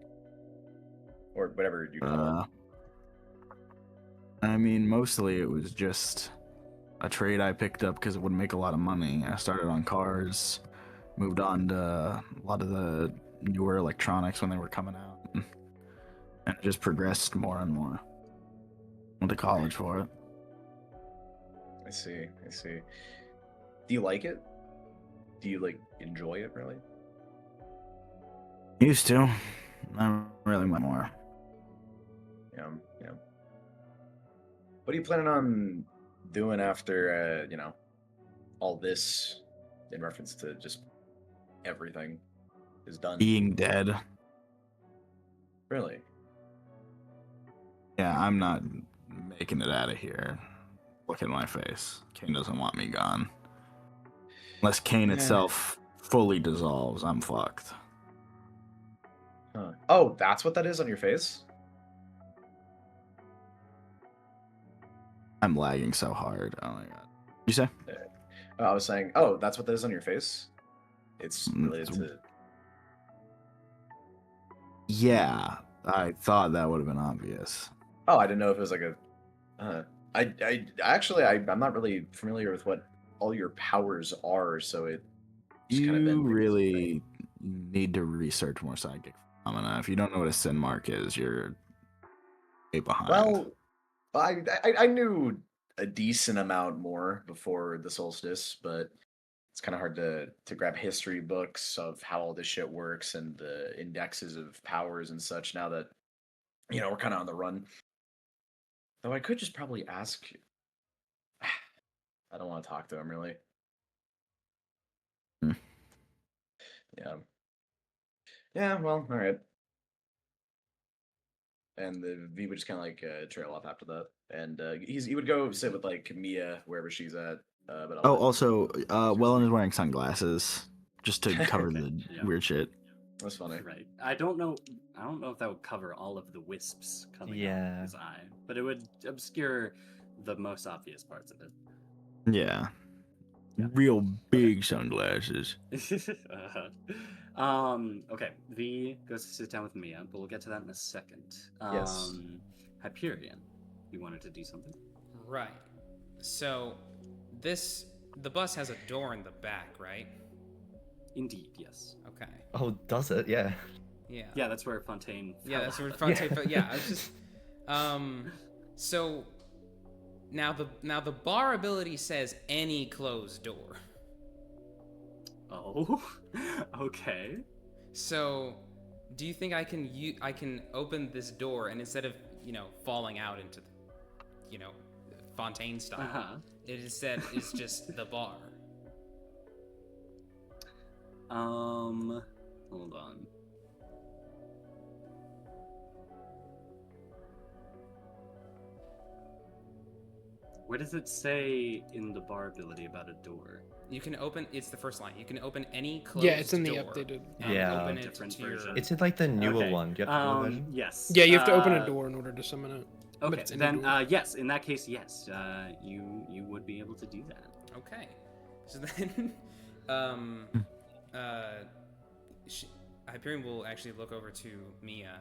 or whatever you call it? I mean, mostly it was just a trade I picked up because it would make a lot of money. I started on cars, moved on to a lot of the newer electronics when they were coming out, and it just progressed more and more. Went to college for it. I see. Do you like it? Do you like enjoy it really? Used to. Not really more. Yeah. What are you planning on doing after all this in reference to just everything is done? Being dead. Really? Yeah, I'm not making it out of here. Look at my face. CAIN doesn't want me gone. Unless CAIN itself fully dissolves, I'm fucked. Huh. Oh, that's what that is on your face? I'm lagging so hard. Oh my god. You say? I was saying, oh, that's what that is on your face? It's related to... Yeah, I thought that would have been obvious. Oh, I didn't know if it was like a... I'm not really familiar with what all your powers are, so it... You really need to research more psychic phenomena. If you don't know what a sin mark is, you're way behind. Well, I knew a decent amount more before the solstice, but it's kind of hard to grab history books of how all this shit works and the indexes of powers and such now that, we're kind of on the run. Though I could just probably ask... I don't want to talk to him, really. Yeah. Yeah, well, all right. And the V would just kind of like trail off after that, and he would go sit with like Mia wherever she's at. But also, Welan is wearing sunglasses just to cover the weird shit. That's funny. Right. I don't know if that would cover all of the wisps coming out of his eye, but it would obscure the most obvious parts of it. Yeah. Real big sunglasses. Okay. V goes to sit down with Mia, but we'll get to that in a second. Yes. Hyperion, you wanted to do something? Right. So, the bus has a door in the back, right? Indeed, yes. Okay. Oh, does it? Yeah. Yeah. Yeah, that's where Fontaine. Yeah, that's where Fontaine. But yeah, I was just. So, now the bar ability says any closed door. Oh. Okay. So, do you think I can open this door and instead of falling out into Fontaine style, it instead is just the bar? Hold on. Where does it say in the bar ability about a door? You can open. It's the first line. You can open any closed Yeah, it's in the door. updated. Open it to your... It's in like the newer one. Do you have the newer version? Yes. Yeah, you have to open a door in order to summon it. Okay, then yes. In that case, yes. You would be able to do that. Okay. So then, Hyperion will actually look over to Mia.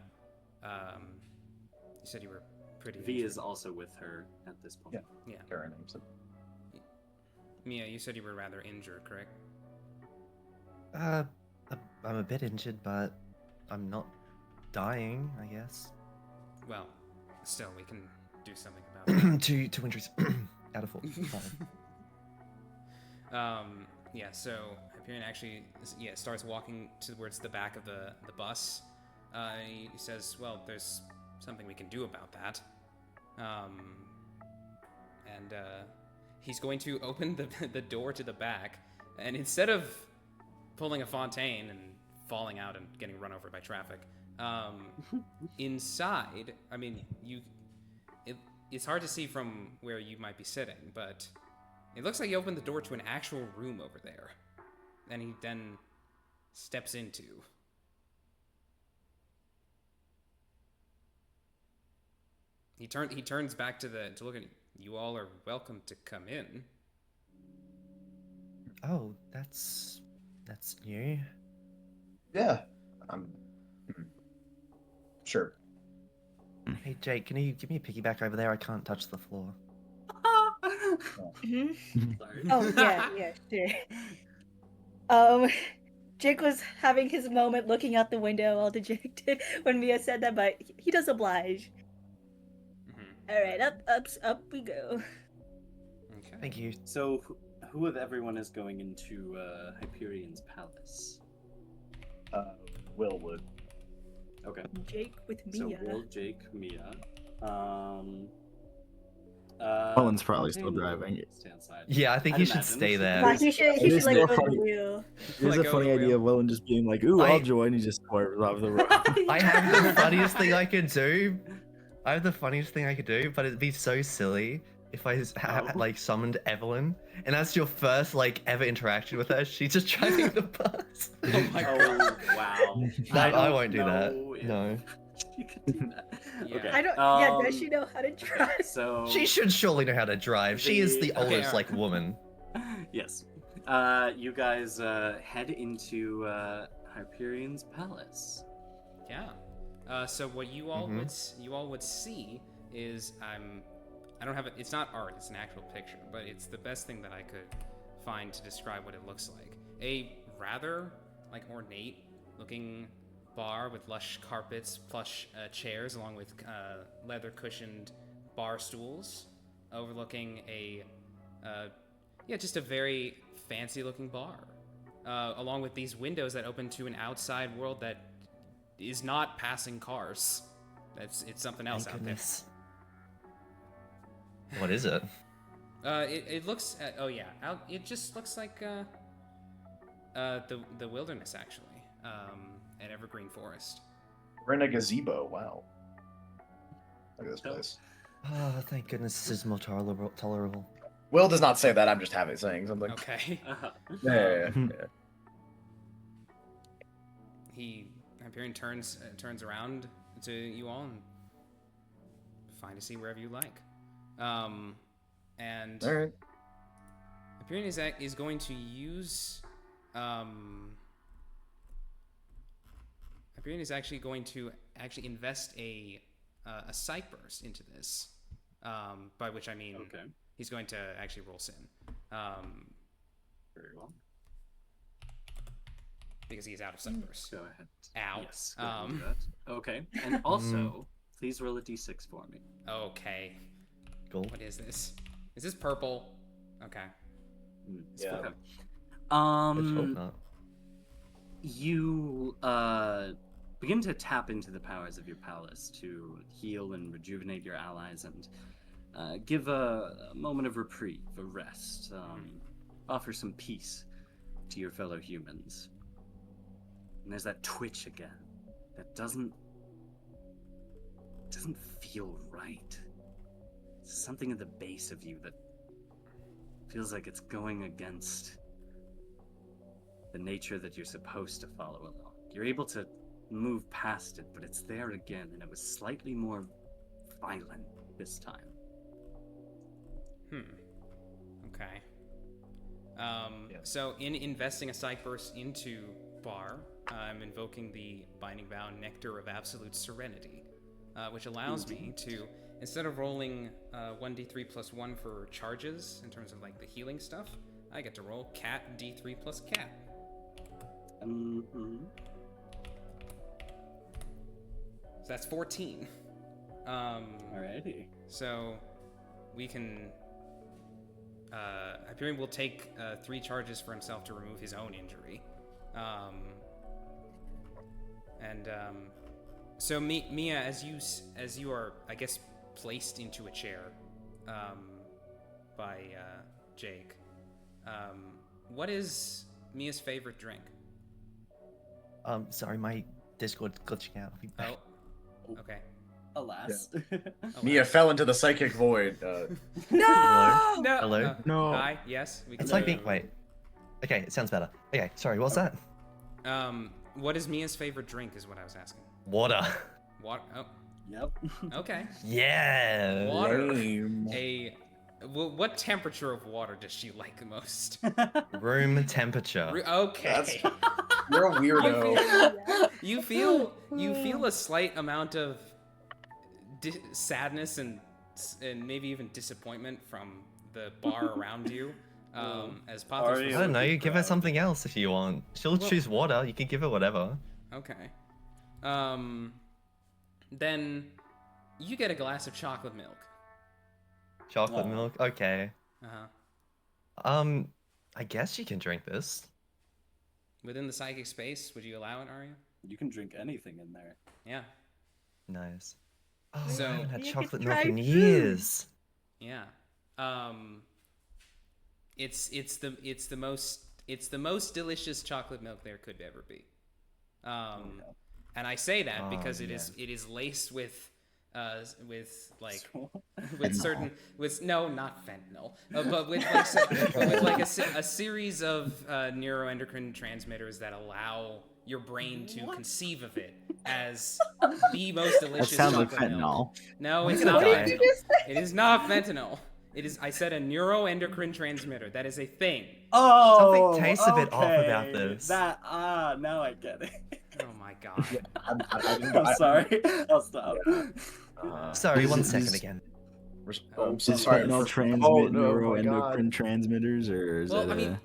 You said you were pretty. V is also with her at this point. Yeah. Charon. Mia, you said you were rather injured, correct? Uh, I'm a bit injured, but I'm not dying, I guess. Well, still, we can do something about it. two injuries out of 4. Yeah, so Hyperion actually starts walking towards the back of the bus. He says, well, there's something we can do about that. He's going to open the door to the back, and instead of pulling a Fontaine and falling out and getting run over by traffic, inside, I mean, it's hard to see from where you might be sitting, but it looks like he opened the door to an actual room over there. And he then steps into. He turns back to look at you. All are welcome to come in. Oh, that's new. Yeah. Sure. Hey Jake, can you give me a piggyback over there? I can't touch the floor. Sorry. Oh yeah, sure. Jake was having his moment looking out the window all dejected when Mia said that, but he does oblige. All right, up we go. Okay. Thank you. So, who of everyone is going into Hyperion's palace? Will would. Okay. Jake with Mia. So Will, Jake, Mia. Welan's probably still driving. Stay outside. Yeah, I think he should stay there. Nah, he should like so go funny. the wheel. There's a funny idea of Welan just being like, "Ooh, I'll join." He just swerves off the road. I have the funniest thing I could do. But it'd be so silly if I like summoned Evelyn, and that's your first like ever interaction with her. She's just driving the bus. Oh my god! Wow. I won't do that. No. You could do that. Yeah. Okay. I don't. Yeah, does she know how to drive? So She should surely know how to drive. She is the oldest like woman. yes. You guys head into Hyperion's palace. Yeah. So what you all would see is I don't have it. It's not art. It's an actual picture, but it's the best thing that I could find to describe what it looks like. A rather like ornate looking bar with lush carpets, plush chairs, along with leather cushioned bar stools, overlooking just a very fancy looking bar, along with these windows that open to an outside world that is not passing cars. It's something else Thank out goodness. What is it? there. It looks it just looks like the wilderness actually, an evergreen forest. We're in a gazebo. Wow. Look at this place. Oh, thank goodness this is more tolerable. Will does not say that. I'm just saying something. Okay. Yeah. Hyperion turns around to you all and fine to see wherever you like. And All right. Hyperion is going to use Hyperion is actually going to invest a sight burst into this, by which I mean he's going to actually roll sin. Very well. Because he's out of sight burst. Go ahead. Ow. Yes. Go ahead and do that. Okay. And also, please roll a d6 for me. Okay. Cool. What is this? Is this purple? Okay. Yeah. Okay. Let's hope not. You begin to tap into the powers of your palace to heal and rejuvenate your allies and give a moment of reprieve, a rest, offer some peace to your fellow humans. And there's that twitch again that doesn't feel right. It's something at the base of you that feels like it's going against the nature that you're supposed to follow along. You're able to move past it, but it's there again, and it was slightly more violent this time. Okay. So in investing a sight burst into Bar, I'm invoking the Binding Vow Nectar of Absolute Serenity, which allows me to, instead of rolling 1d3 plus 1 for charges, in terms of like the healing stuff, I get to roll cat d3 plus cat. Mm-hmm. So that's 14. Alrighty. So we can. Hyperion will take 3 charges for himself to remove his own injury. So Mia, as you are, I guess, placed into a chair by Jake, what is Mia's favorite drink? Sorry, my Discord's glitching out. I'll be back. Oh, okay. Alas. Mia fell into the psychic void. Hello? No. Hello? No. Hi. Yes. We can. It's like being. Wait. Okay, it sounds better. Okay, sorry, what's that? What is Mia's favorite drink? Is what I was asking. Water. Water. Oh. Yep. Okay. Yeah. Water. Lame. What temperature of water does she like the most? Room temperature. Okay. You're a weirdo. You feel a slight amount of sadness and maybe even disappointment from the bar around you. As Pathos I don't know, you give her something else if you want. She'll choose water, you can give her whatever. Okay. Then you get a glass of chocolate milk. Chocolate milk? Okay. Uh-huh. I guess you can drink this. Within the psychic space, would you allow it, Aria? You can drink anything in there. Yeah. Nice. Oh, So- I haven't had You chocolate can milk try in food. years. Yeah. It's the most delicious chocolate milk there could ever be. And I say that because it is laced with like not fentanyl, but with like a series of neuroendocrine transmitters that allow your brain to conceive of it as the most That delicious sounds like chocolate milk. fentanyl. No, it's What not. did you just say? It is not fentanyl. It is. I said a neuroendocrine transmitter. That is a thing. Oh, Something tastes a bit off about okay. this. Now I get it. Oh my god. I'm sorry. I'll stop. Sorry, one Is second this- again. I'm so Does sorry. fentanyl transmit Oh, no, my neuroendocrine God. transmitters, or is Well, that I mean,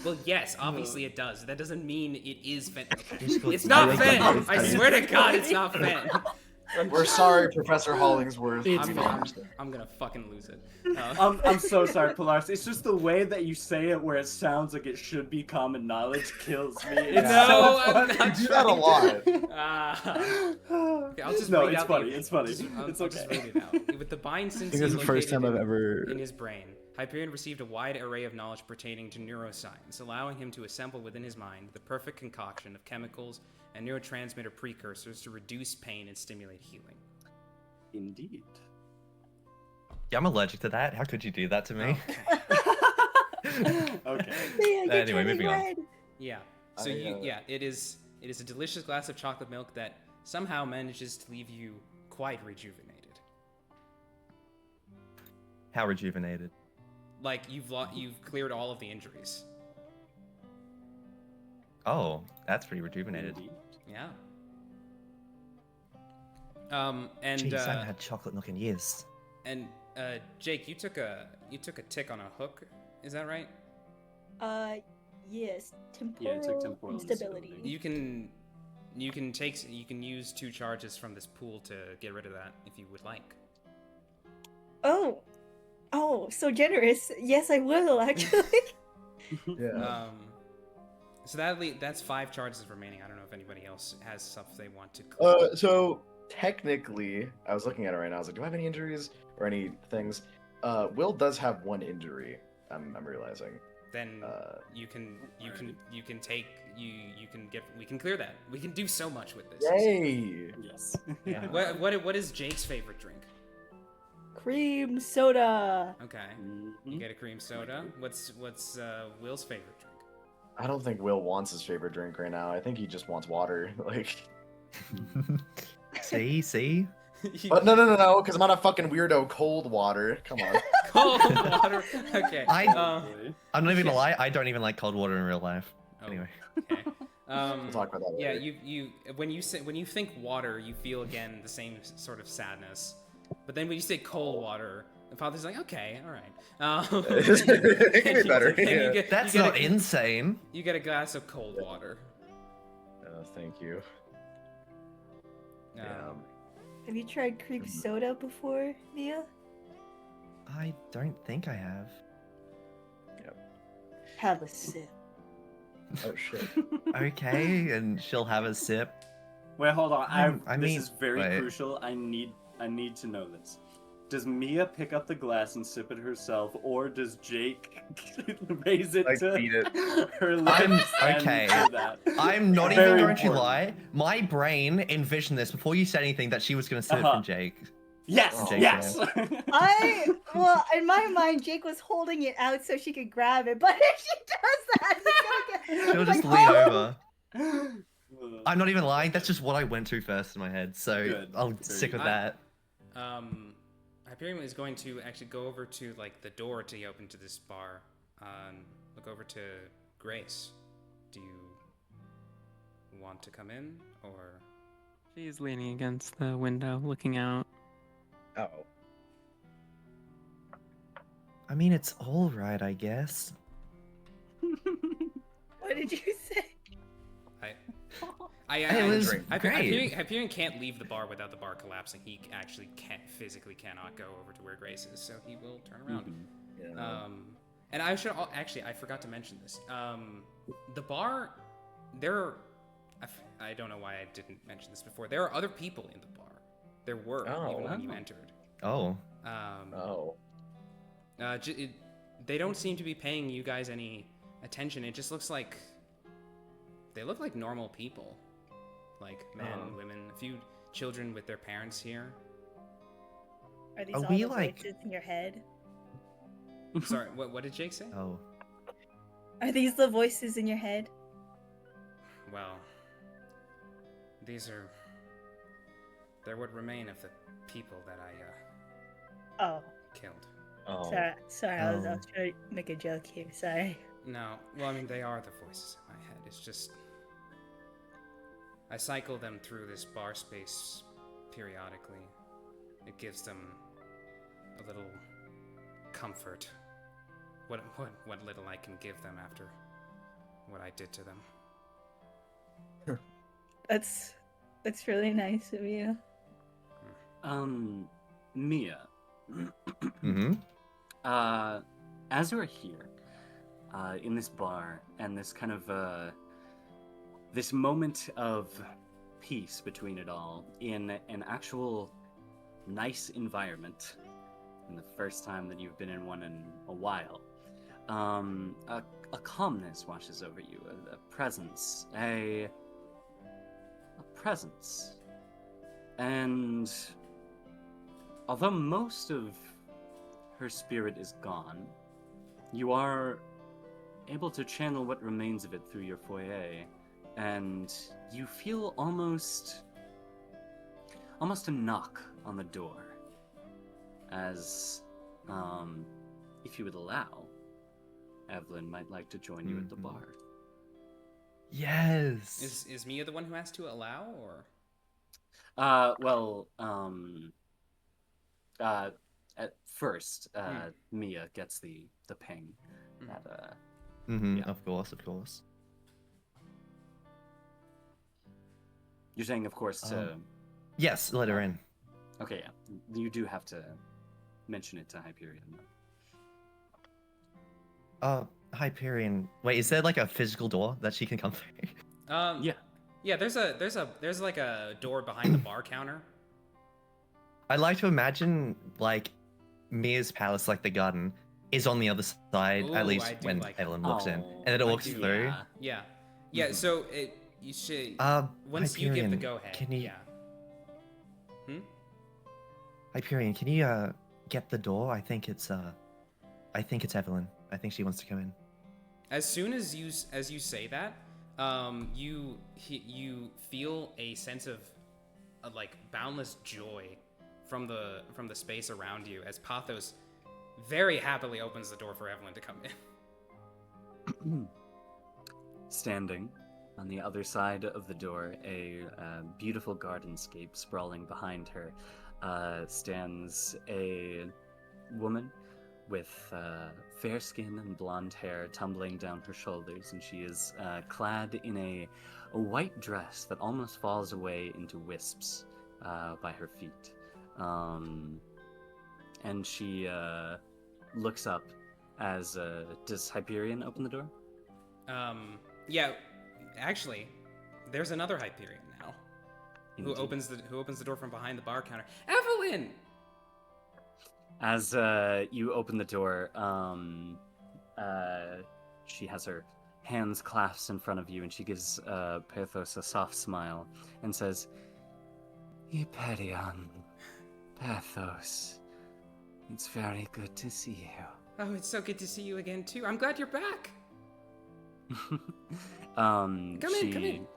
well, yes, obviously it does. That doesn't mean it is fentanyl. It's I not like fen. that. I swear to God, it's not fen. We're sorry, Professor Hollingsworth. I'm gonna fucking lose it. I'm so sorry, Polaris. It's just the way that you say it, where it sounds like it should be common knowledge, kills me. It's No, so I'm funny. not do that a lot. Okay, I'll just No, read it's out funny. The, It's funny. Just, I'll It's just okay. read it out. With the bind I think syncytium this is the first time I've located ever. in his brain, Hyperion received a wide array of knowledge pertaining to neuroscience, allowing him to assemble within his mind the perfect concoction of chemicals and neurotransmitter precursors to reduce pain and stimulate healing. Indeed. Yeah, I'm allergic to that. How could you do that to me? Okay. Anyway, moving on. Yeah. So it is a delicious glass of chocolate milk that somehow manages to leave you quite rejuvenated. How rejuvenated? Like you've cleared all of the injuries. Oh, that's pretty rejuvenated. Yeah. And Jeez, I haven't had chocolate milk in years. and Jake, you took a tick on a hook. Is that right? Yes. Yeah, it took Temporal temporal instability. You can use 2 charges from this pool to get rid of that if you would like. Oh, so generous. Yes, I will actually. Yeah. So that's 5 charges remaining. I don't know if anybody else has stuff they want to clear. So technically, I was looking at it right now. I was like, do I have any injuries or any things? Will does have 1 injury. I'm realizing. Then we can clear that. We can do so much with this. Yay! Yes. Yeah. What is Jake's favorite drink? Cream soda. Okay. Mm-hmm. You get a cream soda. What's Will's favorite drink? I don't think Will wants his favorite drink right now. I think he just wants water. Like. See? But no, because I'm not a fucking weirdo. Cold water. Come on. Cold water. Okay. I'm not even gonna lie. I don't even like cold water in real life. Oh, Anyway. Okay. We'll talk about that Yeah, later. you when you think water, you feel again the same sort of sadness. But then when you say cold water, The father's like, okay, all right. Get better. That's not insane. You get a glass of cold water. Thank you. Have you tried cream soda before, Mia? I don't think I have. Have a sip. Oh shit. Okay, and she'll have a sip. Wait, hold on. I this mean, is very wait. crucial. I need to know this. Does Mia pick up the glass and sip it herself, or does Jake raise it to beat it. her lips? Okay. And do that? I'm not Very even going to important. lie. My brain envisioned this before you said anything that she was going to sip it from Jake. Yes, From Jake's yes. hand. Well, in my mind, Jake was holding it out so she could grab it, but if she does that, it's gonna get. She'll just like, lean over. I'm not even lying. That's just what I went to first in my head, so Good. I'll stick with that. Hyperion is going to actually go over to like the door to open to this bar. Look over to Grace. Do you want to come in, or? She's leaning against the window, looking out. Oh. I mean, it's all right, I guess. What did you say? It was great. Hyperion can't leave the bar without the bar collapsing. He actually physically cannot go over to where Grace is, so he will turn around. And I should actually, I forgot to mention this. The bar, I don't know why I didn't mention this before. There are other people in the bar. There were even when you entered. Oh. They don't seem to be paying you guys any attention. It just looks like they look like normal people, like men, women, a few children with their parents here. Are these Are all we, the like- voices in your head? Sorry, what did Jake say? Oh. Are these the voices in your head? Well, they're what remain of the people that I Oh, killed. sorry. I was trying to make a joke here. Sorry. No, well, I mean, they are the voices in my head. It's just I cycle them through this bar space periodically. It gives them a little comfort. What little I can give them after what I did to them. That's really nice of you. Mia. Mm-hmm. As you're here, in this bar, and this kind of this moment of peace between it all, in an actual nice environment, and the first time that you've been in one in a while, a calmness washes over you, a presence, a presence. And although most of her spirit is gone, you are able to channel what remains of it through your foyer, and you feel almost a knock on the door, as if you would allow, Evelyn might like to join you at the bar. Yes. Is Mia the one who has to allow, or? At first, Mia gets the ping. That, yeah. Of course. You're saying, of course, to... Yes, let her in. Okay, yeah. You do have to mention it to Hyperion. Hyperion. Wait, is there like a physical door that she can come through? Yeah. There's like a door behind the bar counter. I'd like to imagine like Mia's palace, like the garden, is on the other side, Ooh, at I least do when like Evelyn that. walks in, and then it walks through. Yeah. So you should once Hyperion, you give the go ahead. can you? Yeah. Hyperion, can you get the door? I think it's Evelyn. I think she wants to come in. As soon as you say that, you feel a sense of like boundless joy from the space around you as Pathos very happily opens the door for Evelyn to come in. Standing on the other side of the door, a beautiful gardenscape sprawling behind her, stands a woman with fair skin and blonde hair tumbling down her shoulders, and she is clad in a white dress that almost falls away into wisps by her feet. And she looks up as does Hyperion open the door? Yeah, actually, there's another Hyperion now. Who opens the door from behind the bar counter? Evelyn! As you open the door, she has her hands clasped in front of you, and she gives Perthos a soft smile and says, Hyperion, Perthos, it's very good to see you. Oh, it's so good to see you again, too. I'm glad you're back. Come in.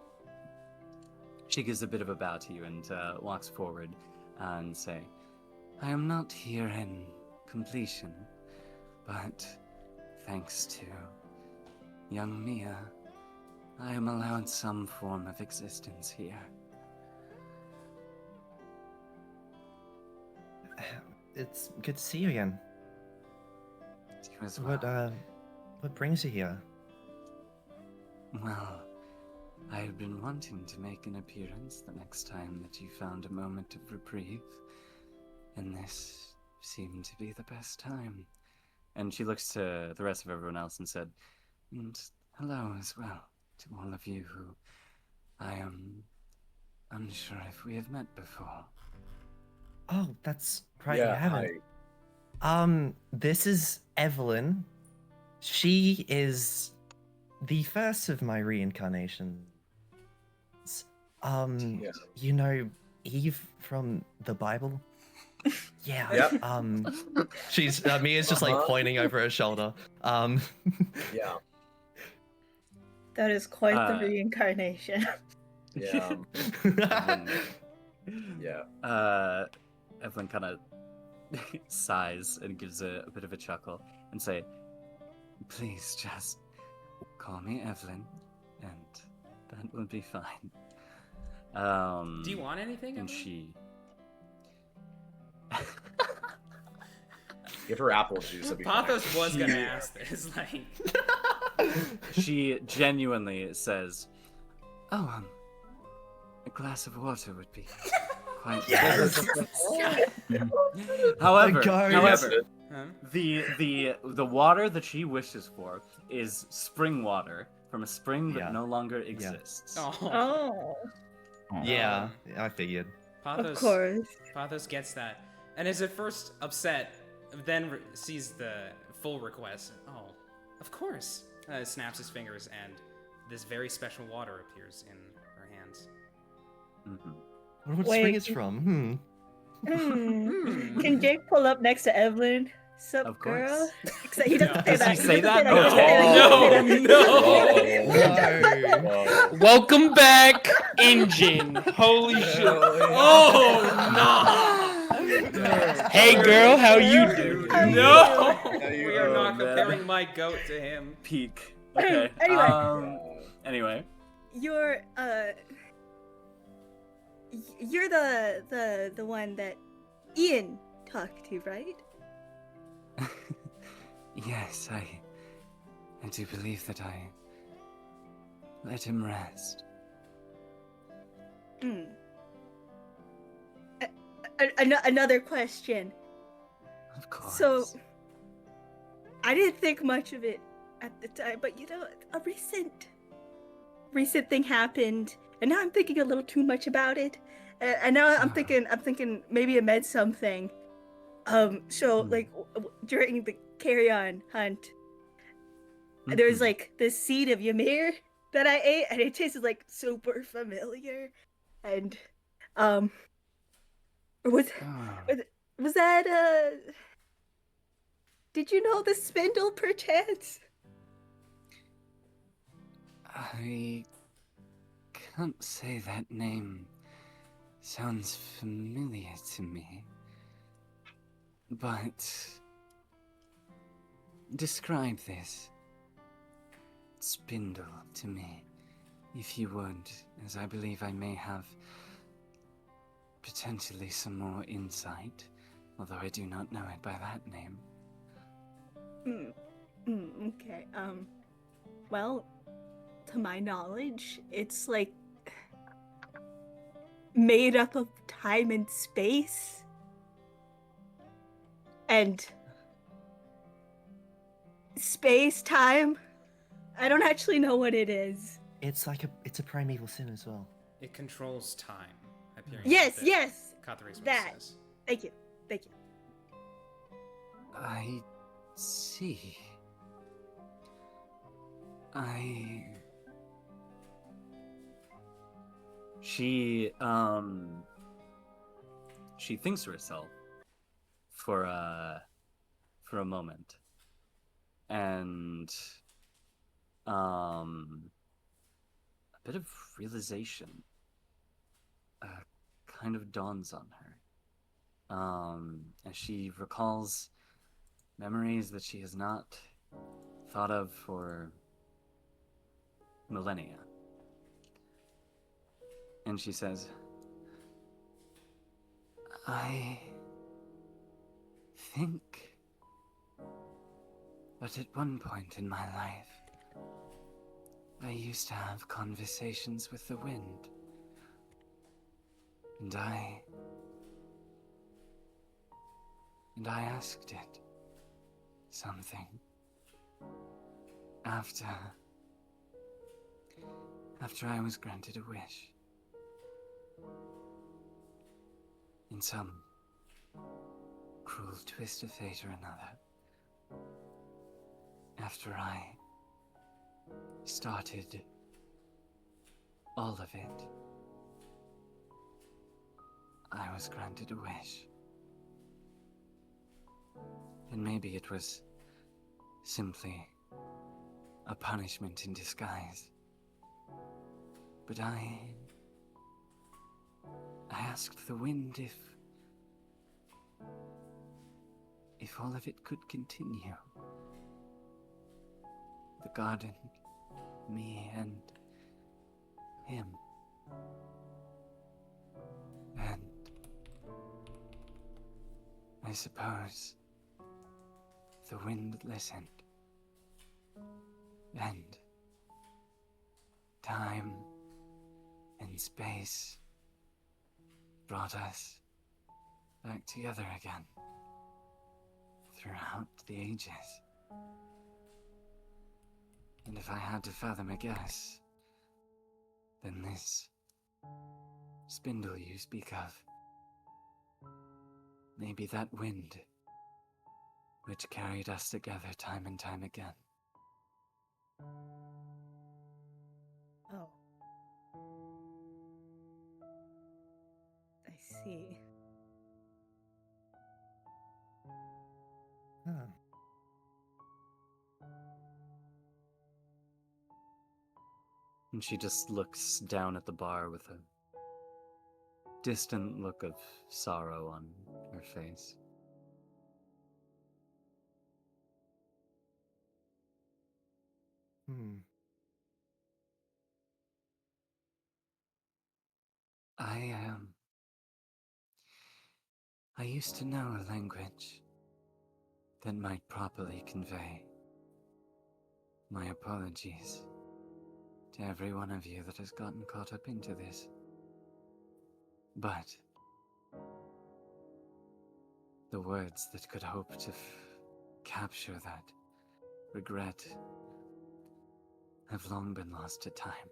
She gives a bit of a bow to you and walks forward and say, I am not here in completion, but thanks to young Mia, I am allowed some form of existence here. It's good to see you again. You as well. What brings you here? Well, I have been wanting to make an appearance the next time that you found a moment of reprieve, and this seemed to be the best time. And she looks to the rest of everyone else and said, and hello as well to all of you who I am unsure if we have met before. Oh, that's right, Yeah, you haven't. This is Evelyn. She is the first of my reincarnations. You know Eve from the Bible? Yeah. Yep. She's Mia's just like pointing over her shoulder. Yeah. That is quite the reincarnation. Yeah. Yeah. Evelyn kind of sighs and gives a bit of a chuckle and say, please just call me Evelyn, and that will be fine. Do you want anything? And Evelyn? she... Give her apple juice. That'd be Pathos fine. was gonna ask this, like... She genuinely says, oh, a glass of water would be quite... Yes! However, Huh? the water that she wishes for is spring water from a spring that no longer exists. Oh. Yeah, I figured. Pathos, Of course. Pathos gets that, and is at first upset, then sees the full request. Oh, of course. Snaps his fingers, and this very special water appears in her hands. Mm-hmm. I wonder what spring it's from. Can Jake pull up next to Evelyn? Sup, Of girl? course. Except he doesn't say Does that. he say that? No. Welcome back, engine. Holy shit. Oh no! Hey girl, how you doing? No! We are not comparing my goat to him. Peak. Okay. Anyway. You're the one that Ian talked to, right? Yes, I do believe that I let him rest. Another question. Of course. So, I didn't think much of it at the time, but you know, a recent thing happened, and now I'm thinking a little too much about it. And now I'm thinking maybe it meant something. So like during the carry-on hunt, there was like this seed of Ymir that I ate, and it tasted like super familiar. And was that did you know the spindle perchance? I can't say that name sounds familiar to me, but describe this spindle to me, if you would, as I believe I may have potentially some more insight although I do not know it by that name. Okay. Well, to my knowledge, it's like made up of time and space. And space time. I don't actually know what it is. It's a primeval sin as well. It controls time. Hyperion. Yes, yes. Kathari's what That. it says. Thank you. Thank you. I see. She thinks to herself for a moment, and a bit of realization kind of dawns on her, as she recalls memories that she has not thought of for millennia. And she says, I think that at one point in my life, I used to have conversations with the wind. And I asked it something after I was granted a wish. In some cruel twist of fate or another, after I started all of it, I was granted a wish. And maybe it was simply a punishment in disguise. But I asked the wind if all of it could continue. The garden, me, and him. And I suppose the wind listened. And time and space brought us back together again throughout the ages. And if I had to fathom a guess, then this spindle you speak of, maybe that wind which carried us together time and time again. Oh. I see. Huh. And she just looks down at the bar with a distant look of sorrow on her face. I used to know a language that might properly convey my apologies to every one of you that has gotten caught up into this. But the words that could hope to capture that regret have long been lost to time.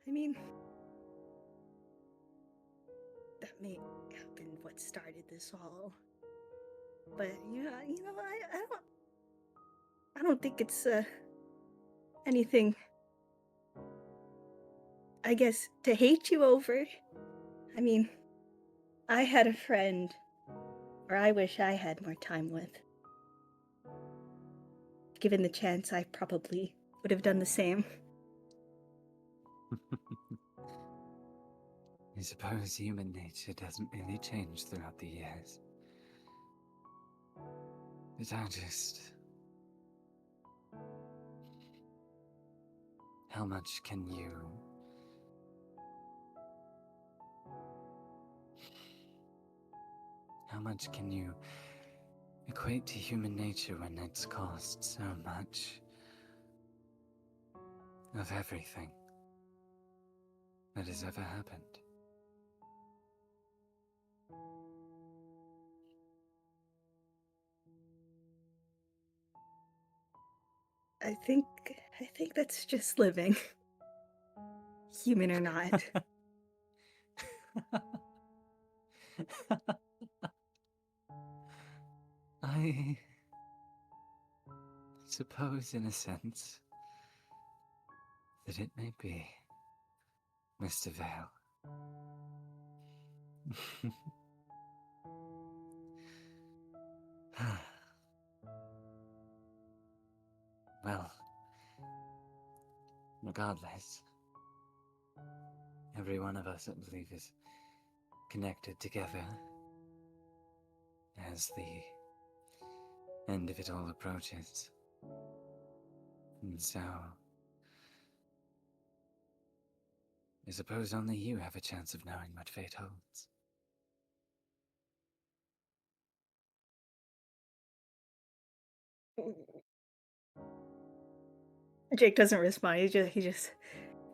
I mean, that may have been what started this all. But I don't think it's anything, I guess, to hate you over. I mean, I had a friend, or I wish I had more time with. Given the chance, I probably would have done the same. I suppose human nature doesn't really change throughout the years. But how much can you How much can you equate to human nature when it's caused so much of everything that has ever happened? I think that's just living. Human or not. I suppose, in a sense, that it may be, Mr. Vale. Well, regardless, every one of us, I believe, is connected together as the end of it all approaches. And so, I suppose only you have a chance of knowing what fate holds. Jake doesn't respond. He just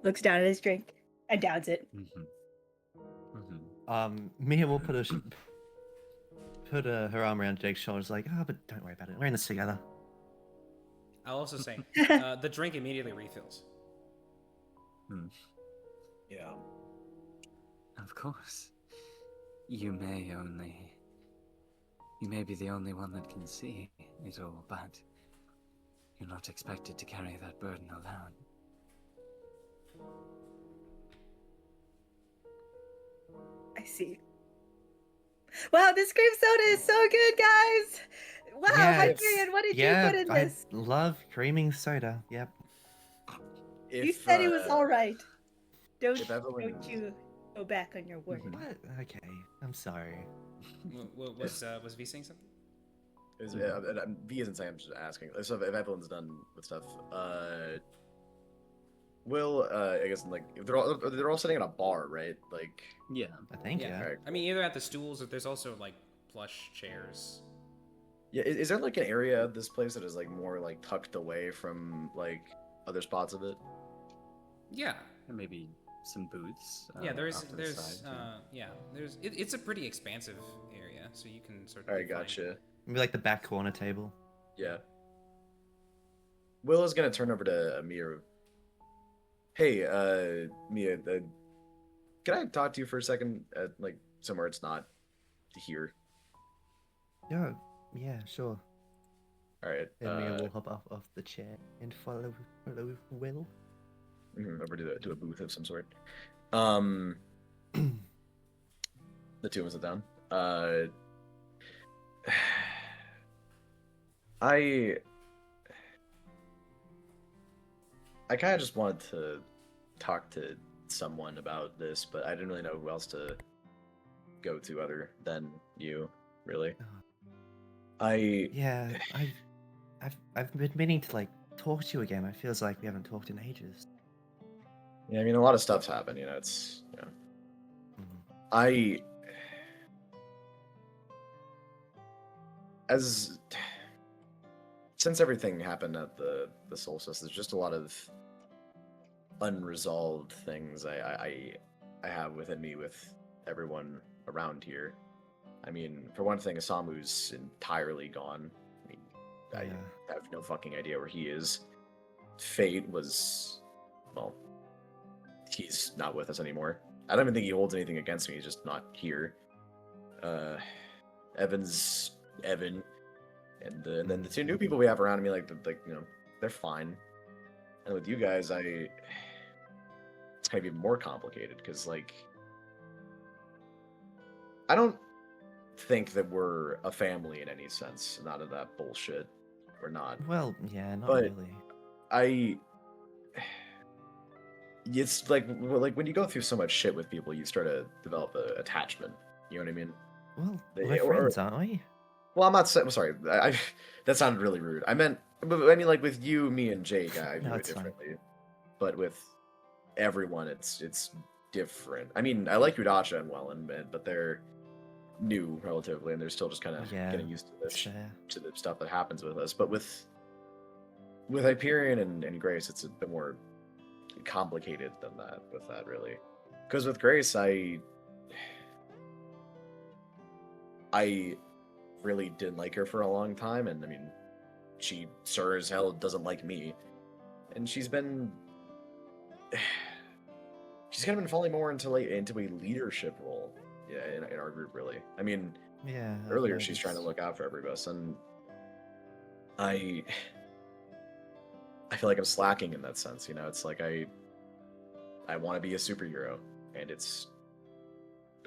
looks down at his drink and downs it. Mia will put her arm around Jake's shoulders, like, oh, but don't worry about it. We're in this together. I'll also say, the drink immediately refills. Yeah. Of course. You may be the only one that can see it all, but you're not expected to carry that burden alone. I see. Wow, this cream soda is so good, guys! Wow, Hyperion, what did you put in this? I love creaming soda. Yep. You said it was all right. Don't Evelyn- you go back on your word. What? Okay, I'm sorry. Was V saying something? V isn't saying, I'm just asking. So if Evelyn's done with stuff, Will, I guess, like, if they're all sitting at a bar, right? Like, yeah, I think yeah. Right. I mean, either at the stools or there's also like plush chairs. Yeah, is there like an area of this place that is like more like tucked away from like other spots of it? Yeah. And maybe some booths. Yeah, there's off to the side, too. it's a pretty expansive area, so you can sort of. All right, gotcha. Maybe like the back corner table. Yeah. Will is gonna turn over to Mia. Hey, Mia, can I talk to you for a second? Like somewhere it's not here. Yeah, sure. All right. And Mia will hop off the chair and follow Will. Over to a booth of some sort. The two of us sit down. I kind of just wanted to talk to someone about this, but I didn't really know who else to go to other than you, really. Yeah, I've been meaning to like talk to you again. It feels like we haven't talked in ages. Yeah, I mean, a lot of stuff's happened, you know, it's, you know. Since everything happened at the solstice, there's just a lot of unresolved things I have within me with everyone around here. I mean, for one thing, Asamu's entirely gone. I mean, I have no fucking idea where he is. Fate was, well, he's not with us anymore. I don't even think he holds anything against me. He's just not here. Evan's Evan, and then the two new people we have around me, like you know, they're fine. And with you guys, it's gonna be more complicated because, like, I don't think that we're a family in any sense. Not of that bullshit. We're not. Well, yeah, not but really. It's like when you go through so much shit with people, you start to develop an attachment. You know what I mean? Well, we're friends, aren't we? Well, I'm not saying. Sorry, that sounded really rude. I mean, like with you, me, and Jake, I view it differently. Fine. But with everyone, it's different. I mean, I like Udacha and Welan, but new relatively, and they're still just kind of Yeah, getting used to fair. to the stuff that happens with us. But with Hyperion and Grace, it's a bit more complicated than that. With that, really, because with Grace, I really didn't like her for a long time, and I mean, she sure as hell doesn't like me, and she's kind of been falling more into a leadership role, yeah, in our group, really. I mean, Yeah. I've earlier she's trying to noticed. look out for every of us, and I feel like I'm slacking in that sense. You know, it's like I want to be a superhero, and it's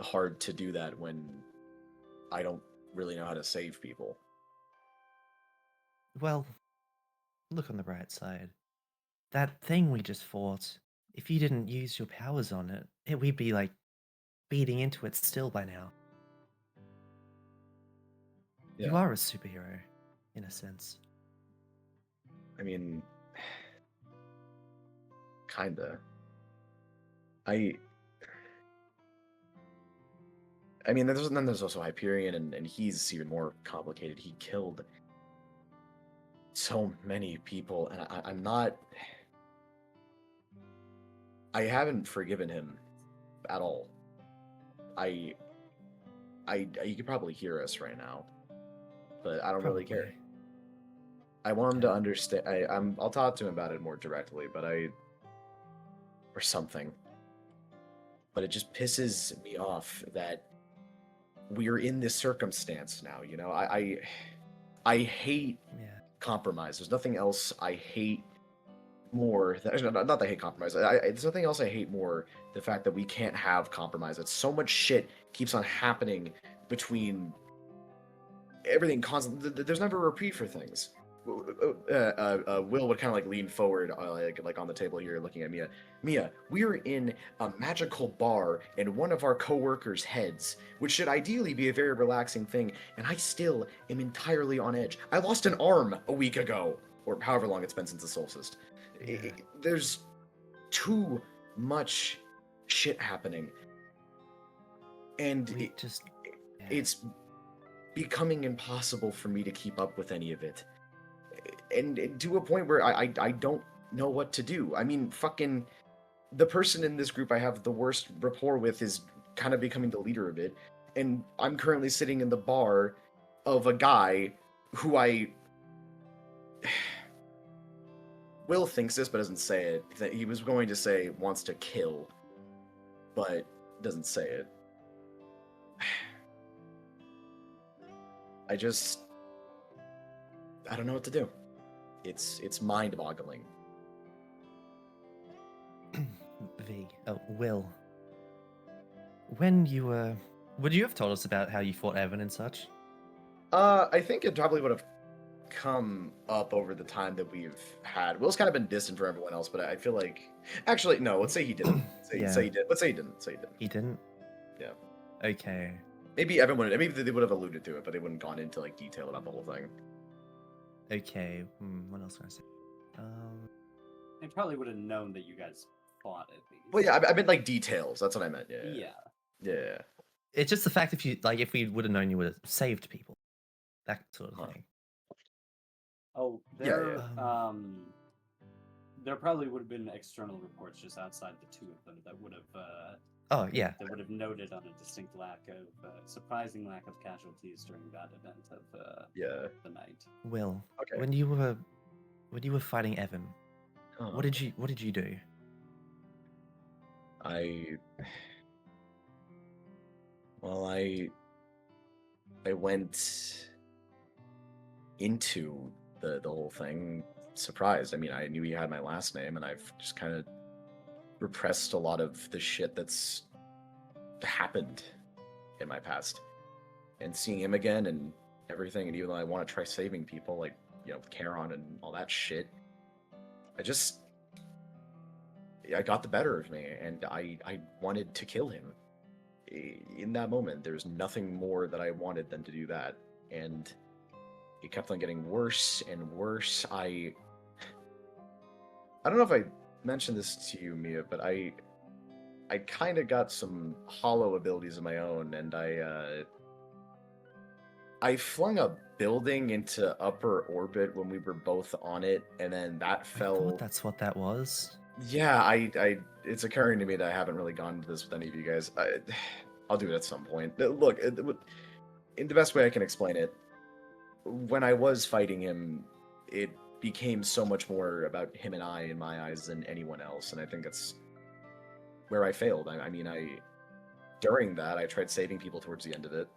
hard to do that when I don't really know how to save people. Well, look on the bright side. That thing we just fought, if you didn't use your powers on it, we'd be like beating into it still by now. You Yeah. are a superhero, in a sense. I mean, kinda. I mean, there's also Hyperion, and he's even more complicated. He killed so many people, and I'm not. I haven't forgiven him at all. You could probably hear us right now, but I don't really care. Probably. I want him to understand. I'll talk to him about it more directly, but or something. But it just pisses me off that we're in this circumstance now. You know, I hate compromise. There's nothing else I hate more. Not that I hate compromise. There's nothing else I hate more. The fact that we can't have compromise. That so much shit keeps on happening between everything. Constant. There's never a reprieve for things. Will would kind of like lean forward, like on the table here, looking at Mia. Mia, we're in a magical bar in one of our co-workers' heads, which should ideally be a very relaxing thing, and I still am entirely on edge. I lost an arm a week ago, or however long it's been since the solstice. There's too much shit happening, and it's becoming impossible for me to keep up with any of it. And to a point where I don't know what to do. I mean, fucking the person in this group I have the worst rapport with is kind of becoming the leader of it, and I'm currently sitting in the bar of a guy who Will thinks this but doesn't say it. That he was going to say wants to kill, but doesn't say it. I don't know what to do. It's mind-boggling. Will. When you would you have told us about how you fought Evan and such? I think it probably would have come up over the time that we've had. Will's kind of been distant from everyone else, but I feel like actually no. Let's say he didn't. Say he did. Let's say he didn't. Say he didn't. He didn't. Yeah. Okay. Maybe Evan would. Maybe they would have alluded to it, but they wouldn't gone into like detail about the whole thing. Okay. What else can I say? They probably would have known that you guys fought at least. Well, yeah, I meant like details. That's what I meant. Yeah. Yeah. It's just the fact if we would have known you would have saved people, that sort of thing. Oh, there probably would have been external reports just outside the two of them that would have. Oh yeah. That would have noted on a distinct lack of surprising lack of casualties during that event of the night. Will, when you were fighting Evan, what did you do? I went into the whole thing surprised. I mean, I knew he had my last name, and I've just kind of repressed a lot of the shit that's happened in my past. And seeing him again and everything, and even though I want to try saving people, like, you know, Charon and all that shit, I got the better of me, and I wanted to kill him. In that moment, there's nothing more that I wanted than to do that, and it kept on getting worse and worse. I don't know if I mentioned this to you, Mia, but I kind of got some hollow abilities of my own, and I flung a building into upper orbit when we were both on it, and then that I fell. thought that's what that was. Yeah, it's occurring to me that I haven't really gone into this with any of you guys. I'll do it at some point. Look, in the best way I can explain it, when I was fighting him, it became so much more about him and I in my eyes than anyone else, and I think that's where I failed. I mean, during that I tried saving people towards the end of it.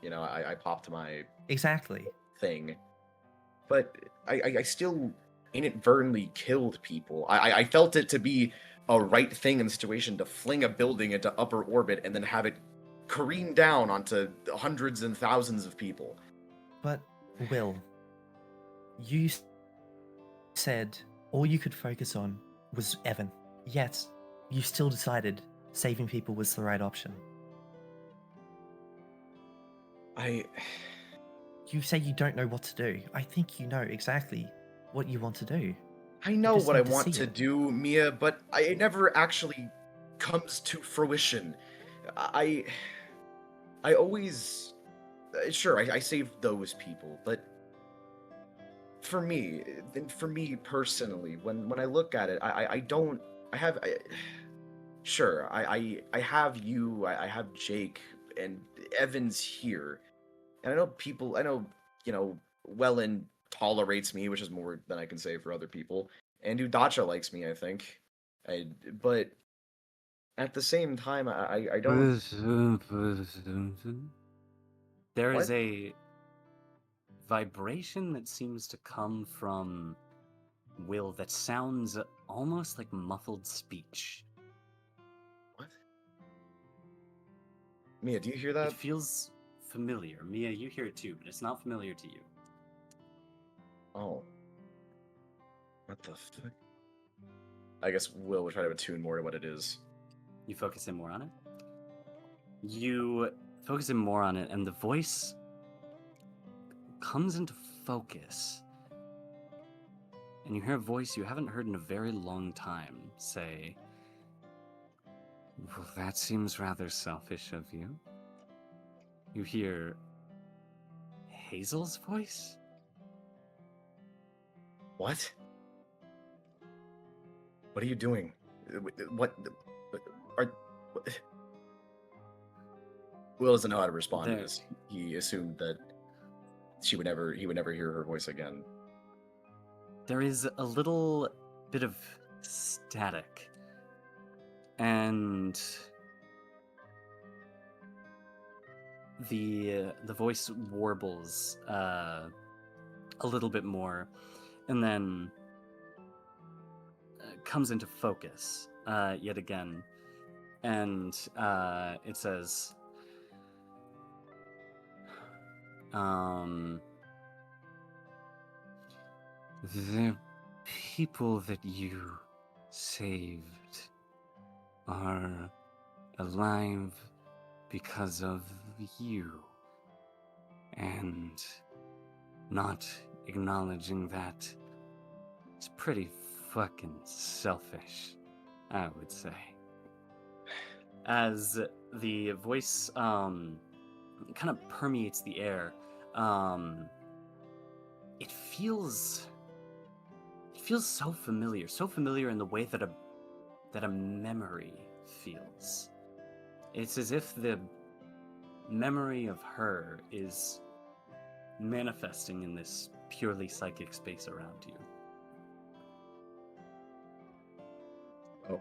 You know, I popped my Exactly. thing, but I still inadvertently killed people. I felt it to be a right thing in the situation to fling a building into upper orbit and then have it careen down onto hundreds and thousands of people. But, Will, you said all you could focus on was Evan, yet you still decided saving people was the right option. You say you don't know what to do. I think you know exactly what you want to do. I know just what I need to want see to it. do, Mia, but it never actually comes to fruition. I always... Sure, I saved those people, but for me personally, when I look at it, sure, I have you, I have Jake, and Evan's here. And I know, Welan tolerates me, which is more than I can say for other people. And Udacha likes me, I think. But at the same time, I don't... There is What? a vibration that seems to come from Will that sounds almost like muffled speech. What? Mia, do you hear It that? feels familiar. Mia, you hear it too, but it's not familiar to you. Oh. What the fuck? I guess Will try to attune more to what it is. You focus in more on it? You focus in more on it, and the voice comes into focus. And you hear a voice you haven't heard in a very long time say, "Well, that seems rather selfish of you." You hear Hazel's voice? What? What are you doing? What? Will doesn't know how to respond to this. He assumed that he would never hear her voice again. There is a little bit of static, and the voice warbles a little bit more, and then comes into focus yet again, and it says, "The people that you saved are alive because of you, and not acknowledging that is pretty fucking selfish, I would say." As the voice kind of permeates the air, it feels so familiar in the way that a memory feels. It's as if the memory of her is manifesting in this purely psychic space around you. Oh,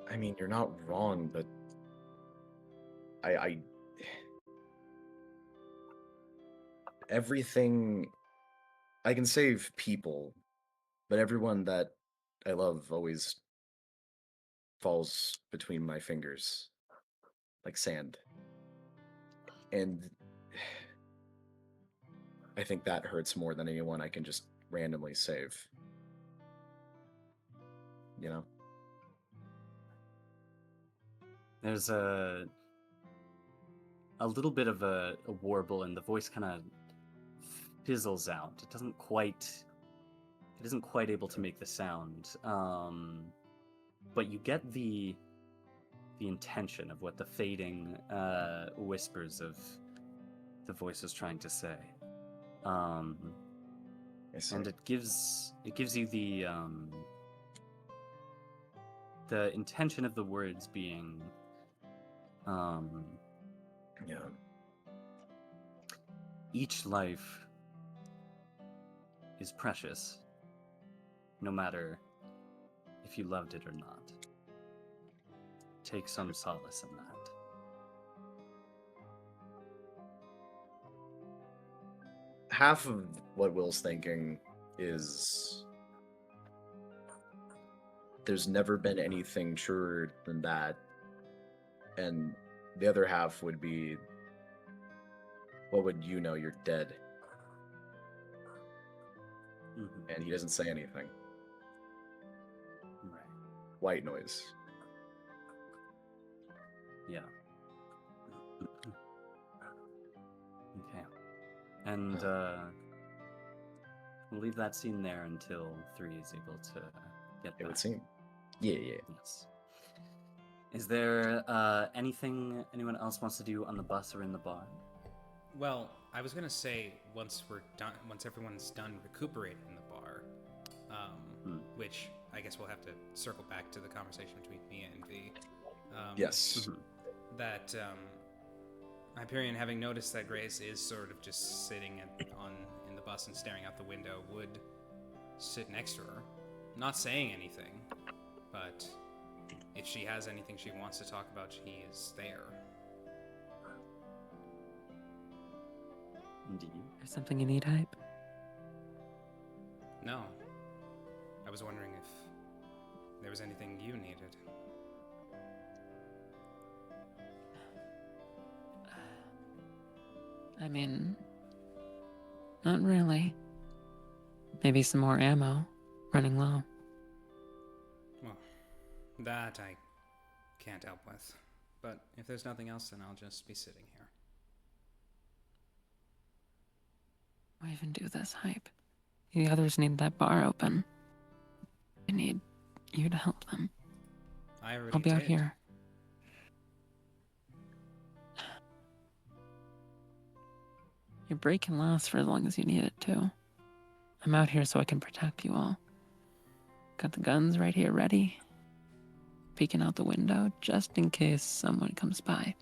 I mean, you're not wrong, but everything... I can save people, but everyone that I love always falls between my fingers like sand. And I think that hurts more than anyone I can just randomly save. You know? There's a little bit of a warble, and the voice kind of fizzles out. It isn't quite able to make the sound. But you get the the intention of what the fading whispers of the voice is trying to say. And it gives you the intention of the words being each life is precious, no matter if you loved it or not. Take some solace in that. Half of what Will's thinking is there's never been anything truer than that. And the other half would be, what would you know? You're dead. Mm-hmm. And he doesn't say anything. Right. White noise. Yeah. Okay. And we'll leave that scene there until 3 is able to get back. It would seem. Yeah. Yes. Is there anything anyone else wants to do on the bus or in the bar? Well, I was gonna say once everyone's done recuperating in the bar, which I guess we'll have to circle back to the conversation between me and V. Yes. That Hyperion, having noticed that Grace is sort of just sitting in the bus and staring out the window, would sit next to her, not saying anything, but if she has anything she wants to talk about, she is there. Indeed. There's something you need, Hype? No. I was wondering if there was anything you needed. I mean, not really. Maybe some more ammo. Running low. Well, that I can't help with. But if there's nothing else, then I'll just be sitting here. Why even do this, Hype? The others need that bar open. They need you to help them. I'll be out here. Your break can last for as long as you need it to. I'm out here so I can protect you all. Got the guns right here ready. Peeking out the window just in case someone comes by.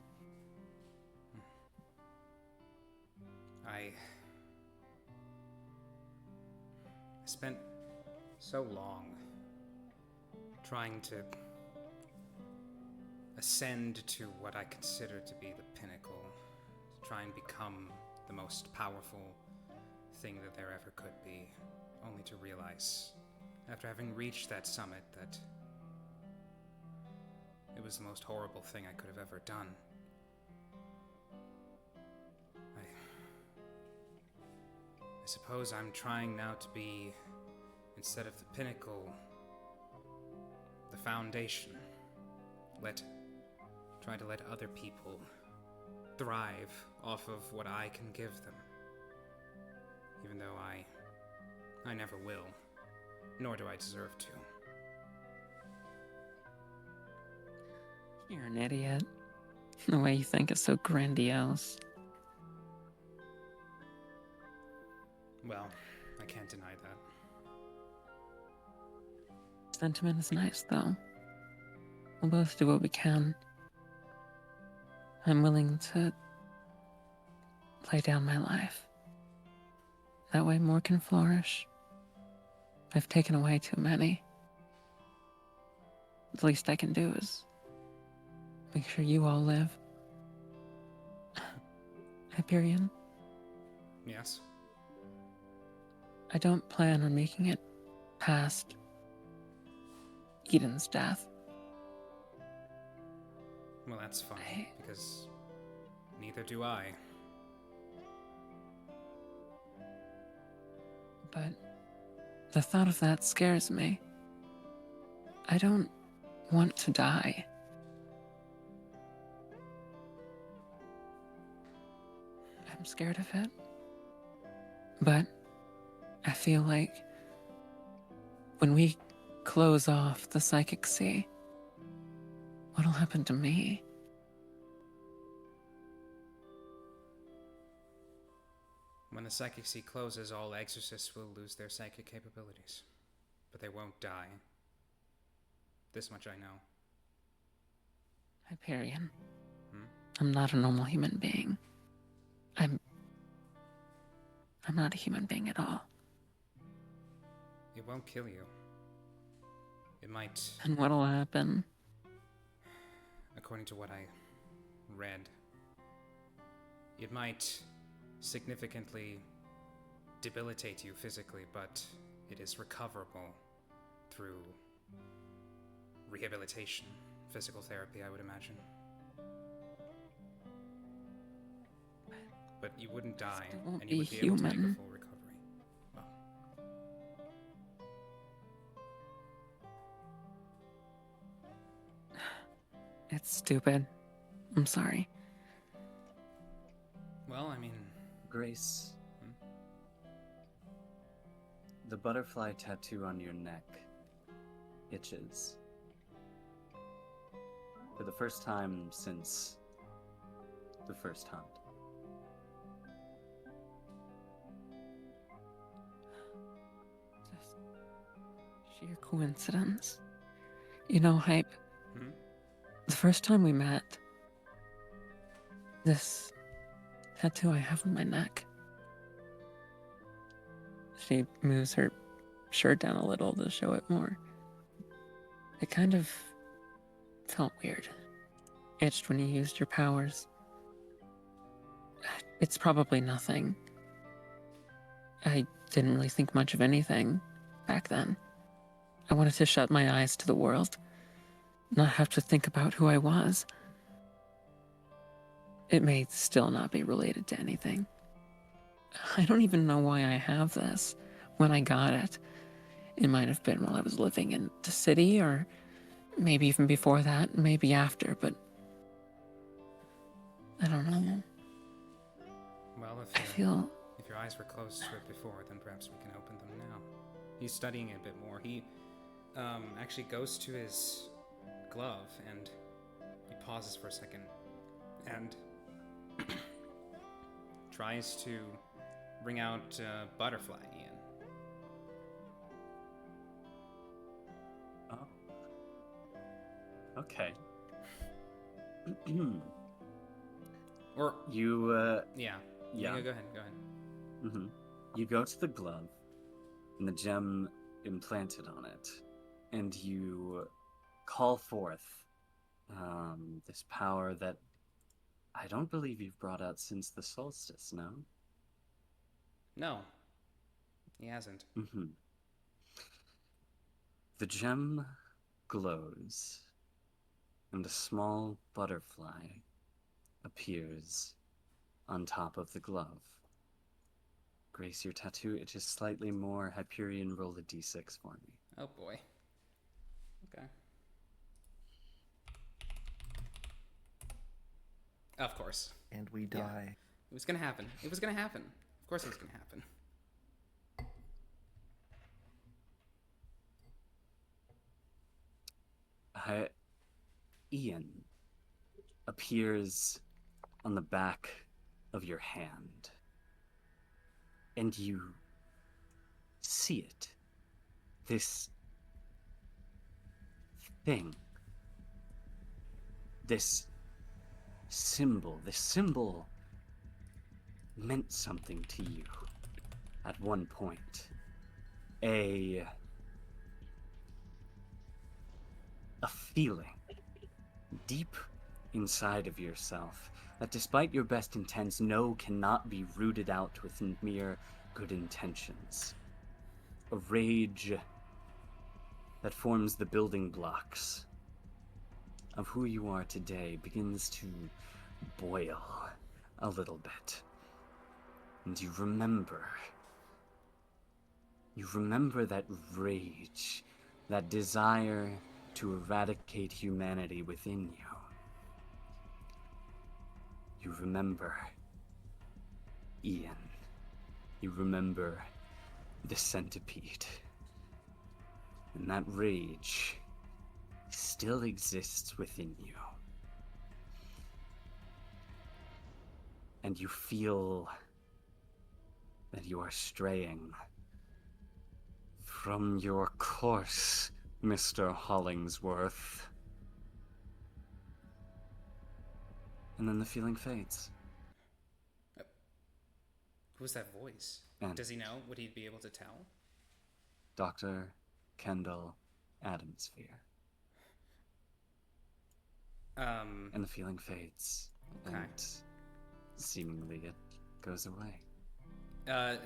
I spent so long trying to ascend to what I consider to be the pinnacle, to try and become the most powerful thing that there ever could be, only to realize, after having reached that summit, that it was the most horrible thing I could have ever done. I suppose I'm trying now to be, instead of the pinnacle, the foundation. Try to let other people thrive off of what I can give them. Even though I never will, nor do I deserve to. You're an idiot. The way you think is so grandiose. Well, I can't deny that. Sentiment is nice, though. We'll both do what we can. I'm willing to lay down my life. That way more can flourish. I've taken away too many. The least I can do is make sure you all live. Hyperion, Yes? I don't plan on making it past Eden's death. Well, that's fine, because neither do I. But the thought of that scares me. I don't want to die. I'm scared of it. But I feel like when we close off the psychic sea, we'll What'll happen to me? When the psychic sea closes, all exorcists will lose their psychic capabilities. But they won't die. This much I know. Hyperion. I'm not a normal human being. I'm not a human being at all. It won't kill you. It might, And what'll happen? according to what I read, it might significantly debilitate you physically, but it is recoverable through rehabilitation, physical therapy, I would imagine. But you wouldn't die, Still won't and you would be be able to make a human. full recovery. Well, It's stupid. I'm sorry. well, I mean, Grace, the butterfly tattoo on your neck itches. For the first time since the first hunt. Just sheer coincidence. You know, Hype, Hmm? the first time we met, this tattoo I have on my neck. She moves her shirt down a little to show it more. It kind of felt weird. Itched when you used your powers. It's probably nothing. I didn't really think much of anything back then. I wanted to shut my eyes to the world, not have to think about who I was. It may still not be related to anything. I don't even know why I have this. When I got it, it might have been while I was living in the city, or maybe even before that, maybe after, but I don't know. well, if your eyes were closed to it before, then perhaps we can open them now. He's studying it a bit more. He actually goes to his glove and he pauses for a second and tries to bring out Butterfly, Ian. Oh. Okay. Or You, yeah. yeah. Go ahead. Mm-hmm. You go to the glove, and the gem implanted on it, and you call forth this power that I don't believe you've brought out since the solstice, no? No, he hasn't. Mm-hmm. The gem glows, and a small butterfly appears on top of the glove. Grace, your tattoo itches slightly more. Hyperion, roll a d6 for me. Oh boy. Okay. Of course. And we Yeah. die. It was gonna happen. It was gonna happen. Of course it was gonna happen. Ian appears on the back of your hand, and you see it. This thing. This symbol meant something to you at one point. A feeling deep inside of yourself that, despite your best intents, cannot be rooted out with mere good intentions. A rage that forms the building blocks of who you are today begins to boil a little bit. And you remember that rage, that desire to eradicate humanity within you. You remember Ian. You remember the centipede. And that rage still exists within you. And you feel that you are straying from your course, Mr. Hollingsworth. And then the feeling fades. Who's that voice? And Does he know? Would he be able to tell? Dr. Kendall Adamsphere. And the feeling fades. Okay. And seemingly it goes away.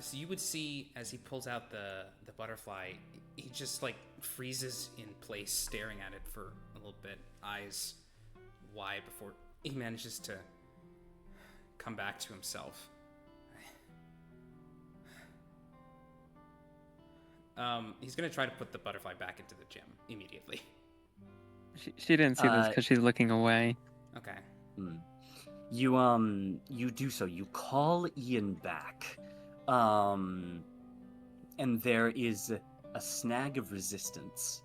So you would see as he pulls out the butterfly, he just like freezes in place, staring at it for a little bit, eyes wide, before he manages to come back to himself. He's gonna try to put the butterfly back into the gem immediately. She didn't see this because she's looking away. Okay. You do so. You call Ian back. And there is a snag of resistance.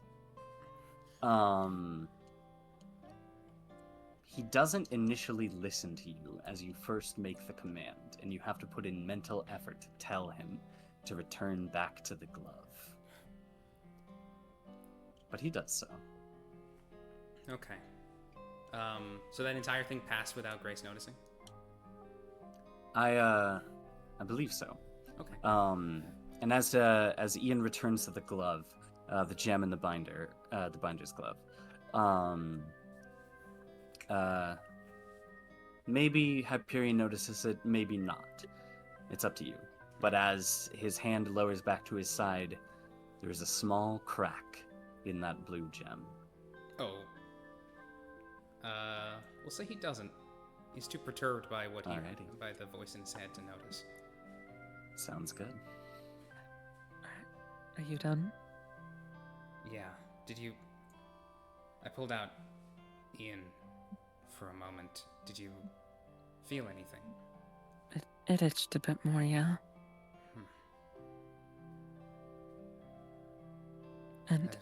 He doesn't initially listen to you as you first make the command, and you have to put in mental effort to tell him to return back to the glove. But he does so. Okay. So that entire thing passed without Grace noticing? I believe so. Okay. And as Ian returns to the glove, the gem in the binder, the binder's glove, maybe Hyperion notices it, maybe not. It's up to you. But as his hand lowers back to his side, there is a small crack in that blue gem. Oh. We'll say he doesn't. He's too perturbed by by the voice in his head to notice. Sounds good. Are you done? Yeah. I pulled out Ian for a moment. Did you feel anything? It itched a bit more, yeah. And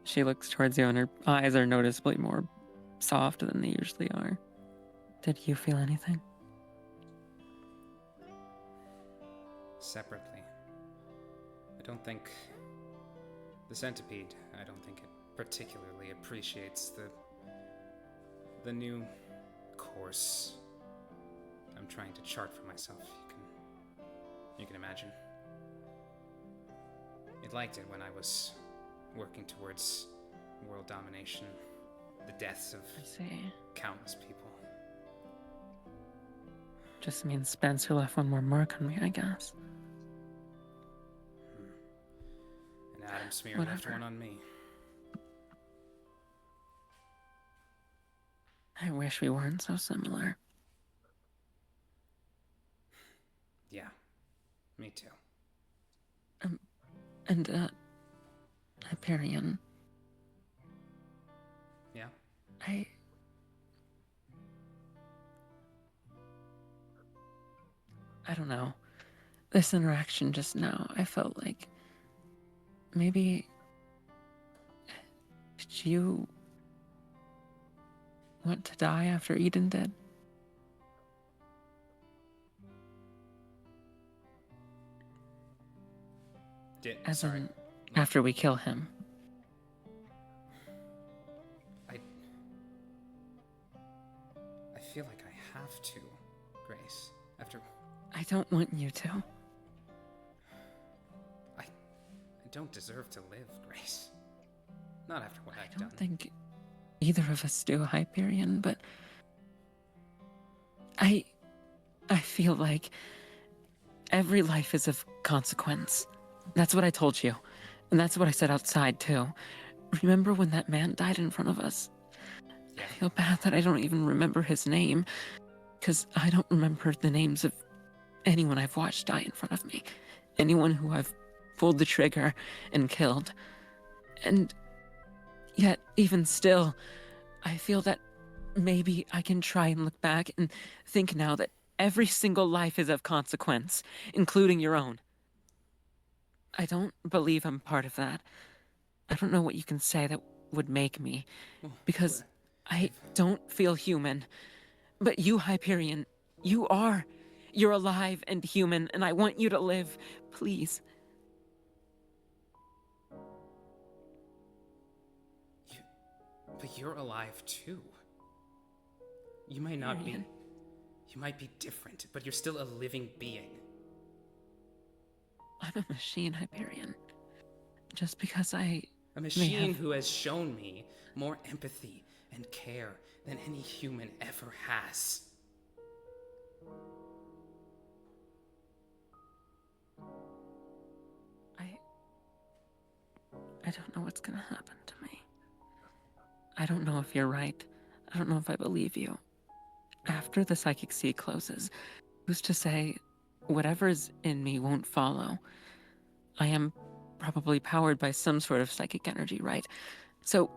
she looks towards you, and her eyes are noticeably more soft than they usually are. Did you feel anything? Separately. I don't think the centipede, I don't think it particularly appreciates the new course I'm trying to chart for myself. You can imagine. It liked it when I was working towards world domination, the deaths of countless people. Just means Spencer left one more mark on me, I guess. And Adam Smear left one on me. I wish we weren't so similar. Yeah, me too. And, Hyperion. Yeah? I don't know. This interaction just now, I felt like maybe did you want to die after Eden did? As in, after we kill him. I feel like I have to, Grace. After I don't want you to. I don't deserve to live, Grace. Not after what I've done. I don't think either of us do, Hyperion, but I feel like every life is of consequence. That's what I told you. And that's what I said outside, too. Remember when that man died in front of us? Yeah. I feel bad that I don't even remember his name, because I don't remember the names of anyone I've watched die in front of me. Anyone who I've pulled the trigger and killed. And yet, even still, I feel that maybe I can try and look back and think now that every single life is of consequence, including your own. I don't believe I'm part of that. I don't know what you can say that would make me, because I don't feel human. But you, Hyperion, you are. You're alive and human, and I want you to live. Please. But you're alive too. You might not be. You might be different, but you're still a living being. I'm a machine, Hyperion. Just because I... A machine who has shown me more empathy and care than any human ever has. I don't know what's gonna happen to me. I don't know if you're right. I don't know if I believe you. After the psychic sea closes, who's to say whatever's in me won't follow? I am probably powered by some sort of psychic energy, right? So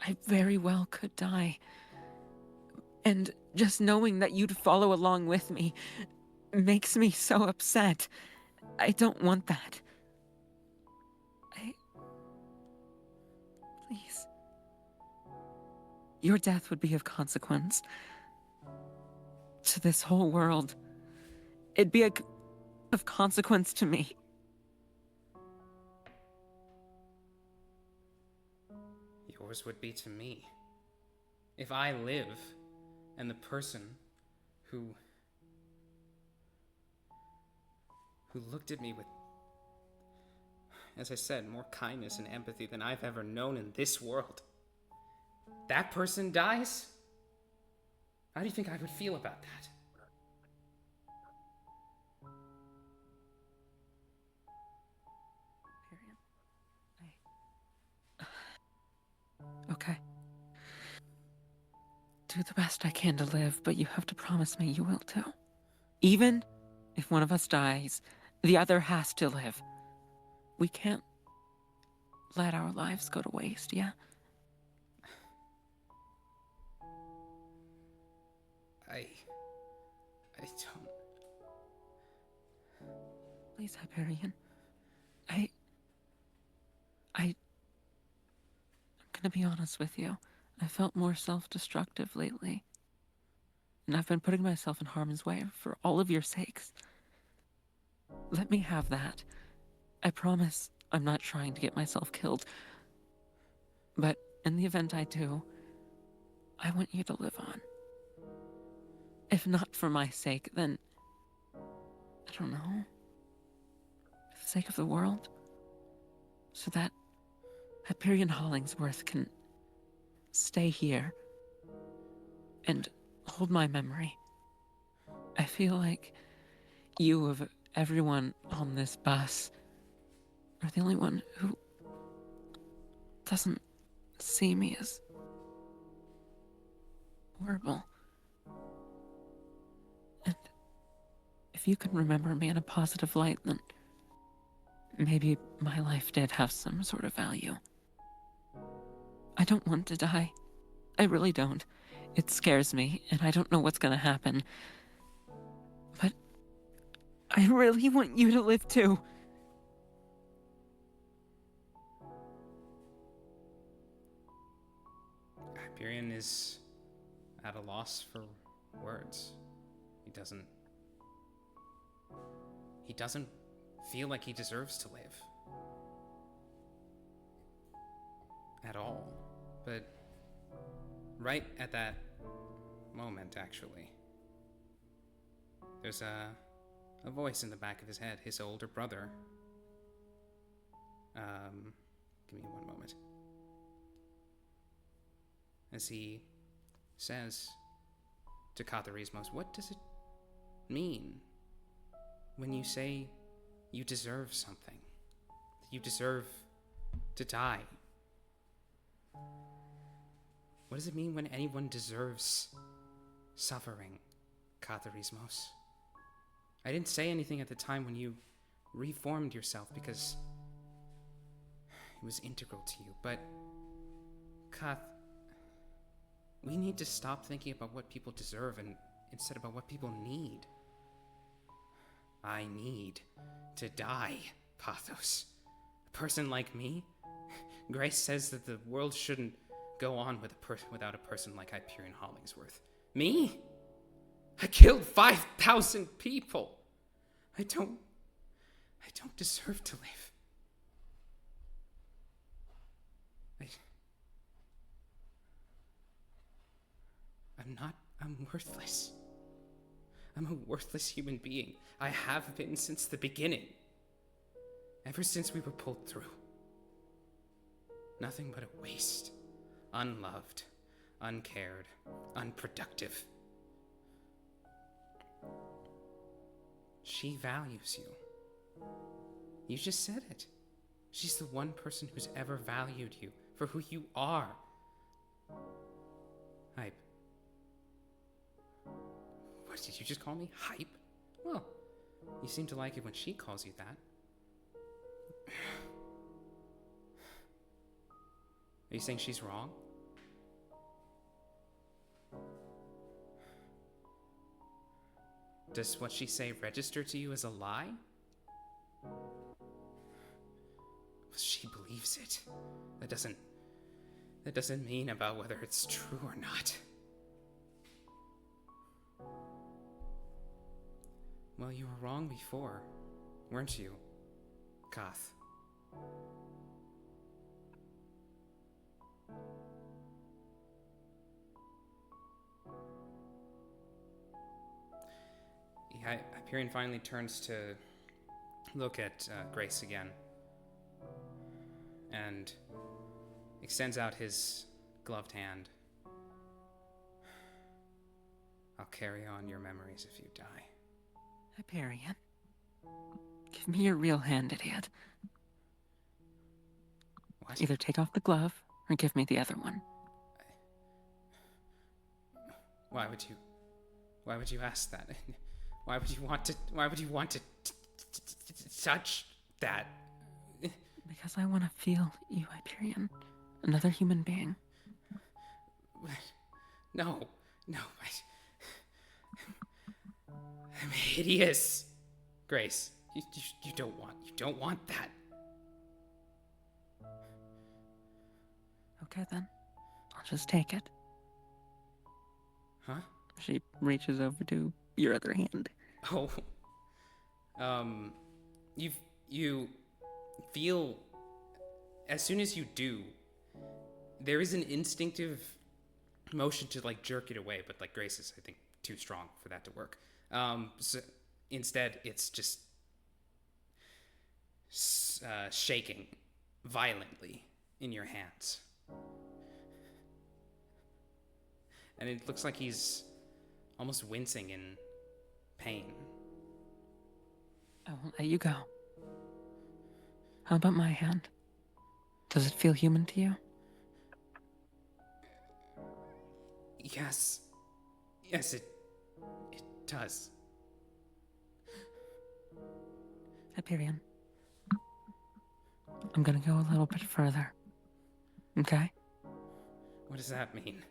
I very well could die. And just knowing that you'd follow along with me makes me so upset. I don't want that. Please. Your death would be of consequence to this whole world. It'd be of consequence to me. Yours would be to me. If I live, and the person who looked at me with, as I said, more kindness and empathy than I've ever known in this world, that person dies? How do you think I would feel about that? Okay. Do the best I can to live, but you have to promise me you will too. Even if one of us dies, the other has to live. We can't let our lives go to waste, yeah? I don't... Please, Hyperion. I'm gonna be honest with you. I felt more self-destructive lately. And I've been putting myself in harm's way for all of your sakes. Let me have that. I promise I'm not trying to get myself killed. But in the event I do, I want you to live on. If not for my sake, then... I don't know. For the sake of the world. So that Hyperion Hollingsworth can stay here and hold my memory. I feel like you, of everyone on this bus, are the only one who doesn't see me as horrible. And if you can remember me in a positive light, then maybe my life did have some sort of value. I don't want to die. I really don't. It scares me, and I don't know what's gonna happen. But I really want you to live too. Hyperion is at a loss for words. He doesn't feel like he deserves to live. At all. But right at that moment, actually, there's a voice in the back of his head, his older brother. Give me one moment. As he says to Katharismos, what does it mean when you say you deserve something? You deserve to die? What does it mean when anyone deserves suffering, Katharismos? I didn't say anything at the time when you reformed yourself because it was integral to you, but Kath, we need to stop thinking about what people deserve and instead about what people need. I need to die, Pathos. A person like me, Grace says that the world shouldn't go on with without a person like Hyperion Hollingsworth. Me? I killed 5,000 people. I don't deserve to live. I'm worthless. I'm a worthless human being. I have been since the beginning. Ever since we were pulled through. Nothing but a waste. Unloved, uncared, unproductive. She values you. You just said it. She's the one person who's ever valued you for who you are. Hype. What, did you just call me Hype? Well, you seem to like it when she calls you that. Are you saying she's wrong? Does what she say register to you as a lie? She believes it. That doesn't mean about whether it's true or not. Well, you were wrong before, weren't you, Goth? Hyperion finally turns to look at Grace again and extends out his gloved hand. I'll carry on your memories if you die. Hyperion, give me your real hand, idiot. What? Either take off the glove or give me the other one. Why would you ask that? Why would you want to touch that? Because I want to feel you, Hyperion. Another human being. No. I'm hideous. Grace, you don't want that. Okay then. I'll just take it. Huh? She reaches over to your other hand. Oh. You feel, as soon as you do, there is an instinctive motion to like jerk it away, but like Grace is, I think, too strong for that to work. So instead, it's just shaking violently in your hands. And it looks like he's almost wincing in pain. I won't let you go. How about my hand? Does it feel human to you? Yes, it does. Hyperion. I'm gonna go a little bit further. Okay? What does that mean?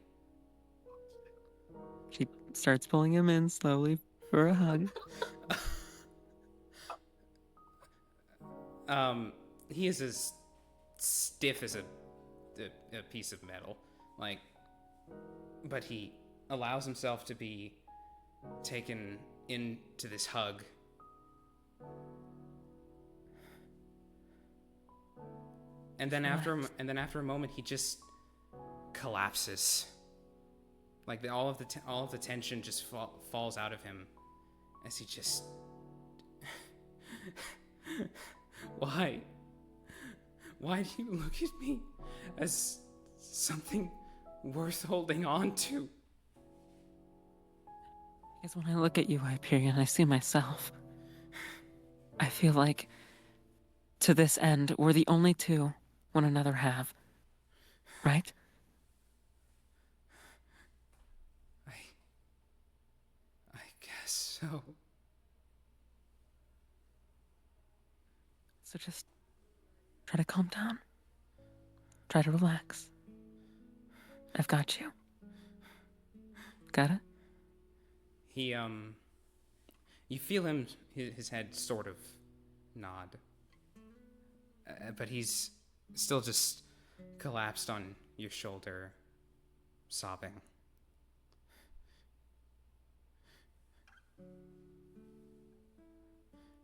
She starts pulling him in slowly for a hug. He is as stiff as a piece of metal, like, but he allows himself to be taken into this hug. And then after a moment, he just collapses. Like all of the tension just falls out of him as he just. Why? Why do you look at me as something worth holding on to? Because when I look at you, Hyperion, I see myself. I feel like, to this end, we're the only two one another have. Right? I guess so. So just try to calm down. Try to relax. I've got you. Got it? He, you feel his head sort of nod. But he's still just collapsed on your shoulder, sobbing.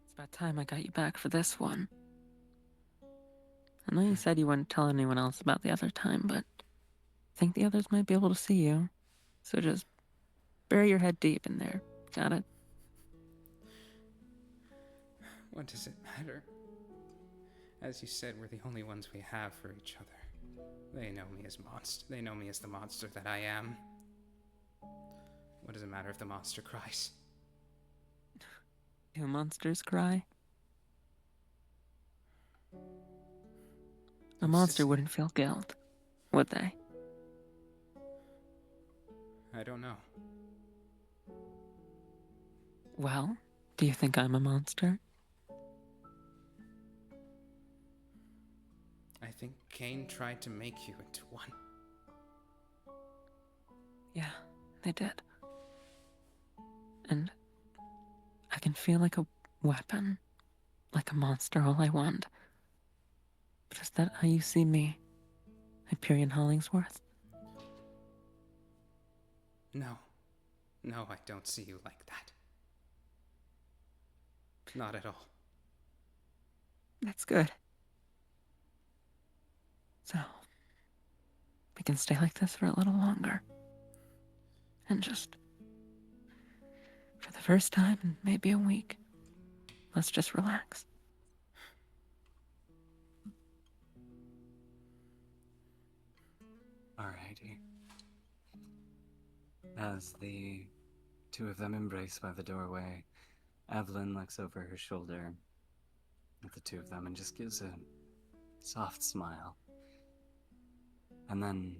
It's about time I got you back for this one. I know you said you wouldn't tell anyone else about the other time, but I think the others might be able to see you. So just bury your head deep in there. Got it? What does it matter? As you said, we're the only ones we have for each other. They know me as monster. They know me as the monster that I am. What does it matter if the monster cries? Do monsters cry? A monster wouldn't feel guilt, would they? I don't know. Well, do you think I'm a monster? I think CAIN tried to make you into one. Yeah, they did. And I can feel like a weapon, like a monster all I want. But is that how you see me, Hyperion Hollingsworth? No. No, I don't see you like that. Not at all. That's good. So, we can stay like this for a little longer. And just, for the first time in maybe a week, let's just relax. Alrighty. As the two of them embrace by the doorway, Evelyn looks over her shoulder at the two of them and just gives a soft smile. And then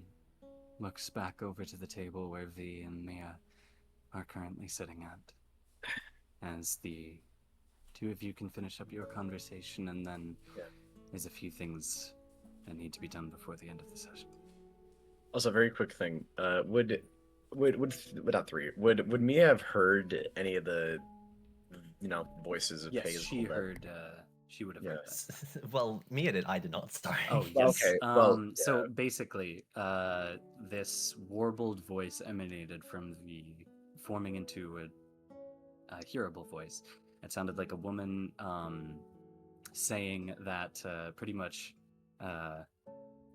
looks back over to the table where V and Mia are currently sitting at. As the two of you can finish up your conversation, and then there's a few things that need to be done before the end of the session. Also, very quick thing. Would not three? Would Mia have heard any of the, voices of Yes, Hazel? she heard. She would have heard that. Well, Mia did. I did not. Sorry. Oh, yes. Okay. Well, so basically, this warbled voice emanated from forming into a hearable voice. It sounded like a woman saying that pretty much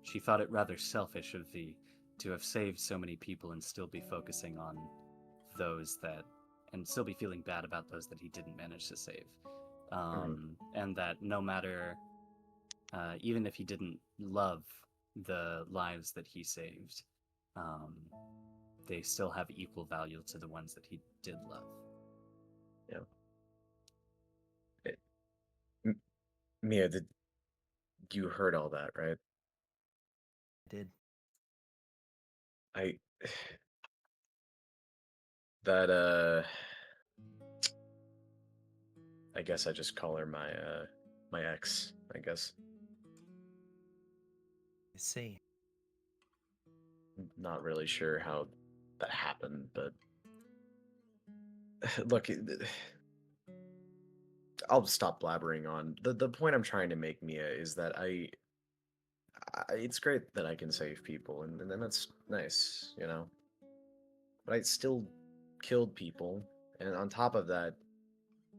she thought it rather selfish of V to have saved so many people and still be focusing on those that, and still be feeling bad about those that he didn't manage to save. And that no matter, even if he didn't love the lives that he saved, they still have equal value to the ones that he did love. Yeah. Mia, you heard all that, right? I did. I guess I just call her my ex, I guess. I see. Not really sure how that happened, but look, I'll stop blabbering on. The point I'm trying to make, Mia, is that it's great that I can save people, and that's nice, But I still killed people, and on top of that,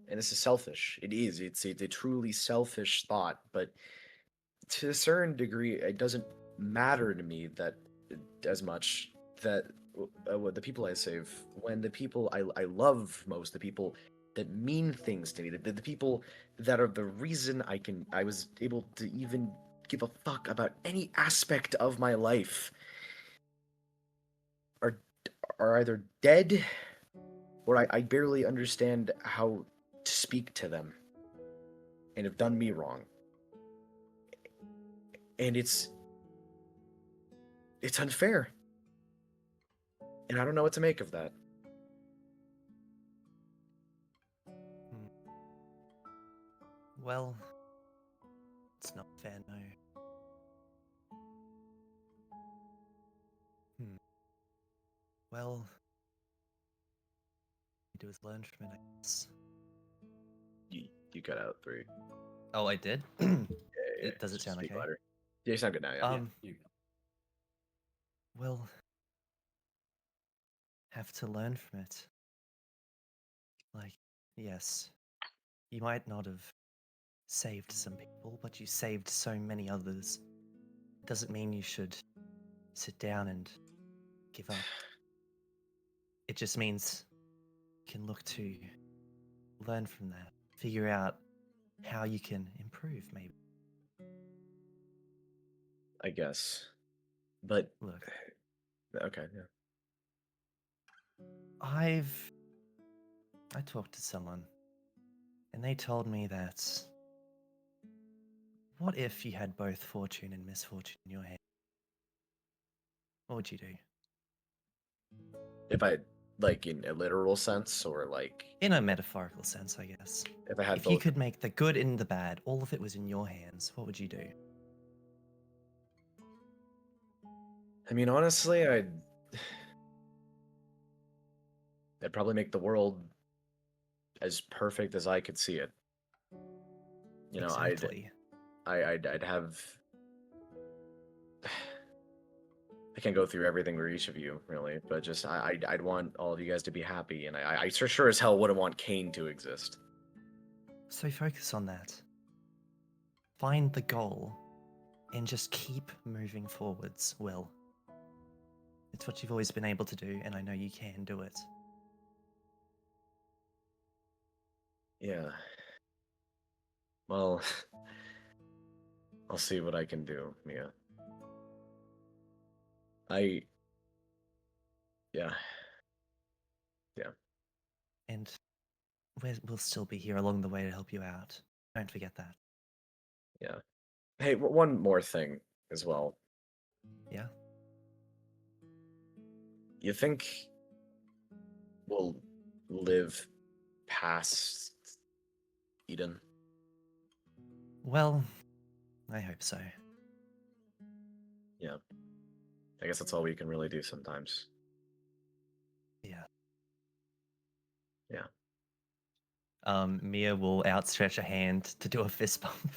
and this is selfish. It is. It's a truly selfish thought, but to a certain degree, it doesn't matter to me that as much that the people I save, when the people I love most, the people that mean things to me, the people that are the reason I was able to even give a fuck about any aspect of my life, are either dead, or I barely understand how to speak to them, and have done me wrong. And it's unfair. And I don't know what to make of that. Well, it's not fair, no. Well, you do is learn from it, I guess. You got out 3. Oh, I did? Yeah, Does it sound speak okay? louder. You sound good now. Yeah. You go. We'll have to learn from it. Like, yes, you might not have saved some people, but you saved so many others. Doesn't mean you should sit down and give up. It just means you can look to learn from that, figure out how you can improve, maybe. I guess. But Look, okay, yeah. I talked to someone, and they told me that what if you had both fortune and misfortune in your hand? What would you do? If I like in a literal sense, or like In a metaphorical sense, I guess. if I had If you both. could make the good and the bad, all of it was in your hands, what would you do? I mean, honestly, I'd probably make the world as perfect as I could see it. You know, Exactly. I'd have. I can't go through everything for each of you, really, but just I'd want all of you guys to be happy, and I for sure as hell wouldn't want CAIN to exist. So focus on that. Find the goal, and just keep moving forwards, Will. It's what you've always been able to do, and I know you can do it. Yeah. Well, I'll see what I can do, Mia. Yeah. And we'll still be here along the way to help you out. Don't forget that. Yeah. Hey, one more thing as well. Yeah? You think we'll live past Eden? Well, I hope so. Yeah. I guess that's all we can really do sometimes. Yeah. Yeah. Mia will outstretch a hand to do a fist bump.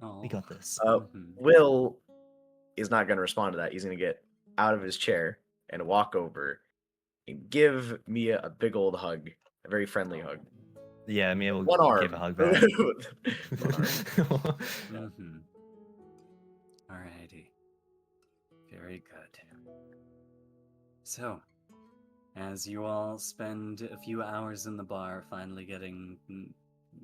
Oh. We got this. Will is not going to respond to that. He's going to get out of his chair and walk over and give Mia a big old hug, a very friendly hug. Yeah, Mia will One arm. give a hug back. Alrighty. Very good. So, as you all spend a few hours in the bar, finally getting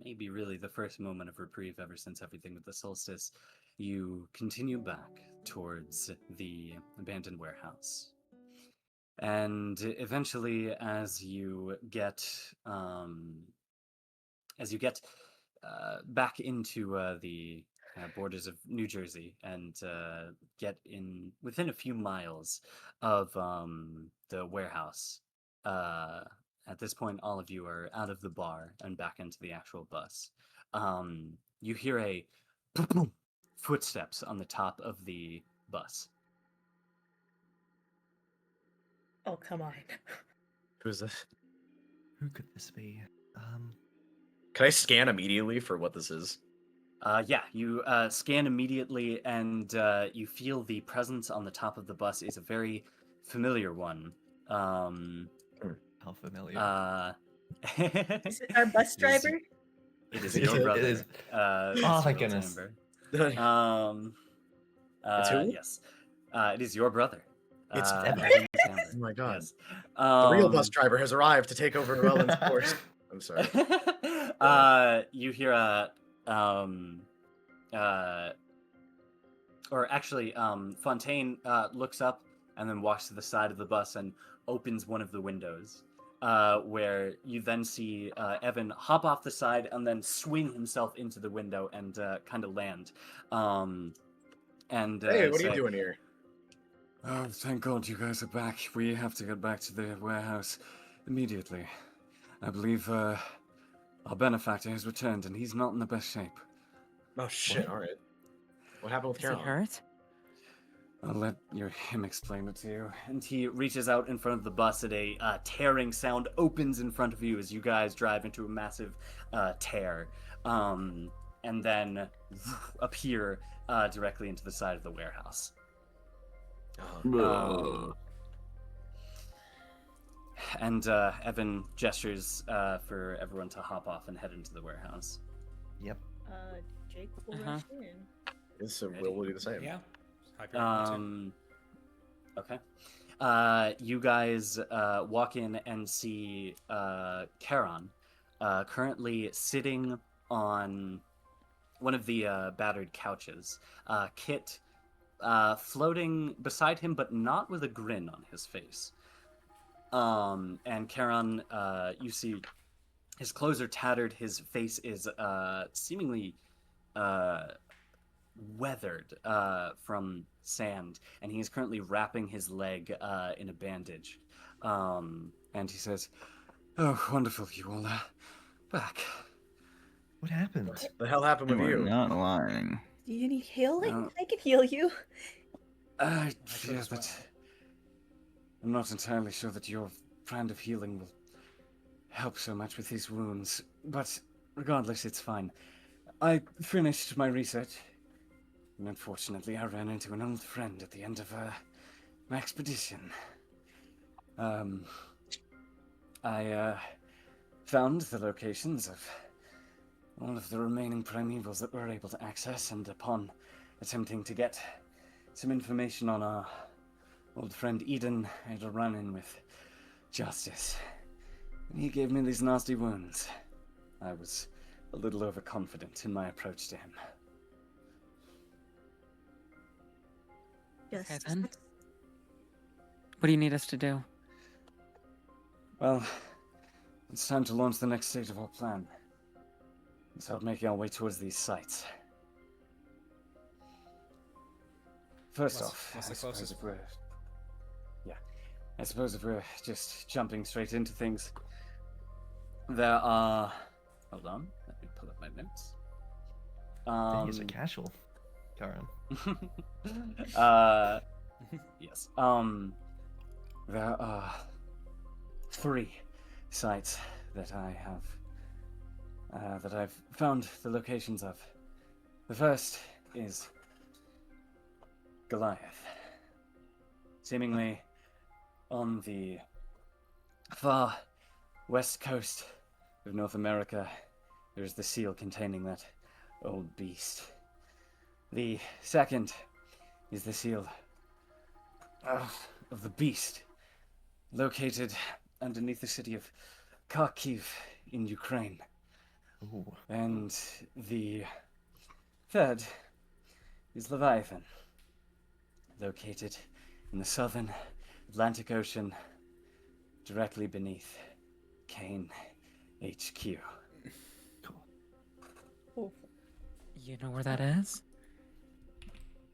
maybe really the first moment of reprieve ever since everything with the solstice, you continue back towards the abandoned warehouse. And eventually, as you get back into the borders of New Jersey and get in within a few miles of the warehouse, at this point, all of you are out of the bar and back into the actual bus. You hear a boom, footsteps on the top of the bus. Oh, come on. Who's this? Who could this be? Can I scan immediately for what this is? Yeah, you scan immediately, and you feel the presence on the top of the bus is a very familiar one. How familiar? Is it our bus driver? It is your brother. It is. Mr. Thank goodness. Timber. It's who? Yes. It is your brother. It's Evan Timber. Oh my god. Yes. The real bus driver has arrived to take over Welan's course. I'm sorry. You hear a Fontaine looks up and then walks to the side of the bus and opens one of the windows, where you then see Evan hop off the side and then swing himself into the window and kind of land. Hey, what are you doing here? Oh, thank God you guys are back. We have to get back to the warehouse immediately. I believe our benefactor has returned and he's not in the best shape. Oh shit, alright. What happened with Charon? Is he hurt? I'll let him explain it to you. And he reaches out in front of the bus, and a tearing sound opens in front of you as you guys drive into a massive tear. and then appear directly into the side of the warehouse. And Evan gestures for everyone to hop off and head into the warehouse. Yep. Jake will rush in. Yes, so will do the same. Yeah. Hyperion, Okay. You guys walk in and see Charon currently sitting on one of the battered couches. Kit floating beside him, but not with a grin on his face. And Charon, you see his clothes are tattered, his face is seemingly weathered from sand, and he is currently wrapping his leg in a bandage. And he says, "Oh, wonderful, you all are back." What happened? What the hell happened with You are you? not lying. Do you need healing? I can heal you. I fear that I'm not entirely sure that your brand of healing will help so much with these wounds, but regardless, it's fine. I finished my research, and unfortunately I ran into an old friend at the end of my expedition. I found the locations of all of the remaining primevals that we're able to access, and upon attempting to get some information on our old friend Eden, I had a run-in with Justice, and he gave me these nasty wounds. I was a little overconfident in my approach to him. Yes. Okay, then. What do you need us to do? Well, it's time to launch the next stage of our plan. Let's start making our way towards these sites. First off, what's the I suppose closest? I suppose if we're just jumping straight into things, there are... Hold on, let me pull up my notes. He's a casual, Charon. Yes. There are 3 sites that I have that I've found the locations of. The first is Goliath, seemingly on the far west coast of North America. There's the seal containing that old beast. The second is the seal of the beast, located underneath the city of Kharkiv in Ukraine. Ooh. And the third is Leviathan, located in the southern Atlantic Ocean, directly beneath CAIN HQ. You know where that is?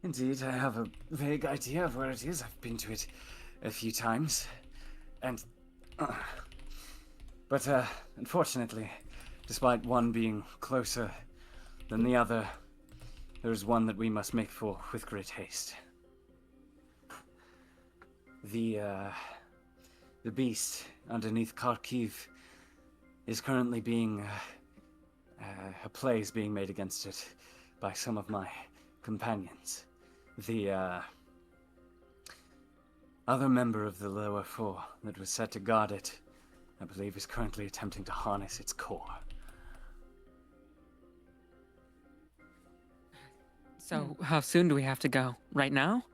Indeed, I have a vague idea of where it is. I've been to it a few times. And... but, unfortunately, despite one being closer than the other, there is one that we must make for with great haste. The beast underneath Kharkiv is currently being... a play is being made against it by some of my companions. The other member of the lower 4 that was set to guard it, I believe, is currently attempting to harness its core. So, how soon do we have to go? Right now?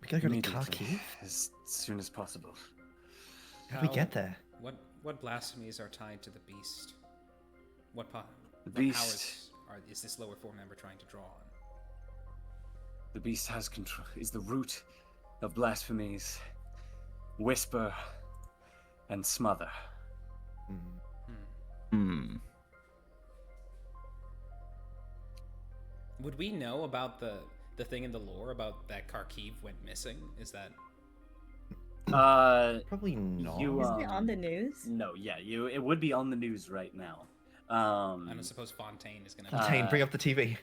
We gotta go to Immediately, Kharkiv? as soon as possible. How do we get there? What blasphemies are tied to the beast? What The beast- powers is this lower 4 member trying to draw on? The beast has control, is the root of blasphemies, whisper, and smother. Would we know about the thing in the lore about that Kharkiv went missing? Is that... Probably not. Isn't it on the news? No, yeah, it would be on the news right now. I don't suppose Fontaine is gonna... Fontaine, bring up the TV.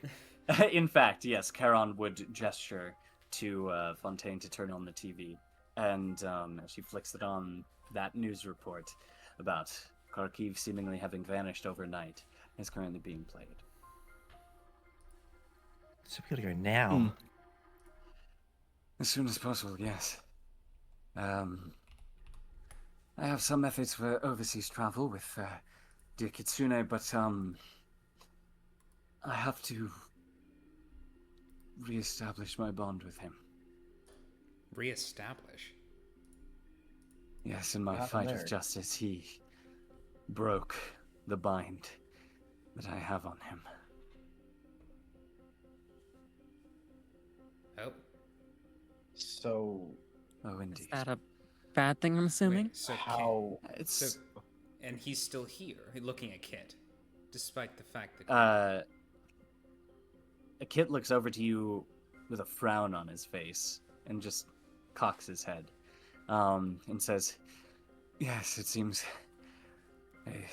In fact, yes, Charon would gesture to Fontaine to turn on the TV, and she flicks it on. That news report about Kharkiv seemingly having vanished overnight is currently being played. So we gotta go now. As soon as possible, yes. I have some methods for overseas travel with dear Kitsune, but I have to re-establish my bond with him. Re-establish? Yes, in my What fight happened of there? justice, he broke the bind that I have on him. Oh. So, Oh, Is indeed. that a bad thing, I'm assuming? Wait, so how? It's and he's still here, looking at Kit, despite the fact that. Kit looks over to you with a frown on his face and just cocks his head, and says, "Yes, it seems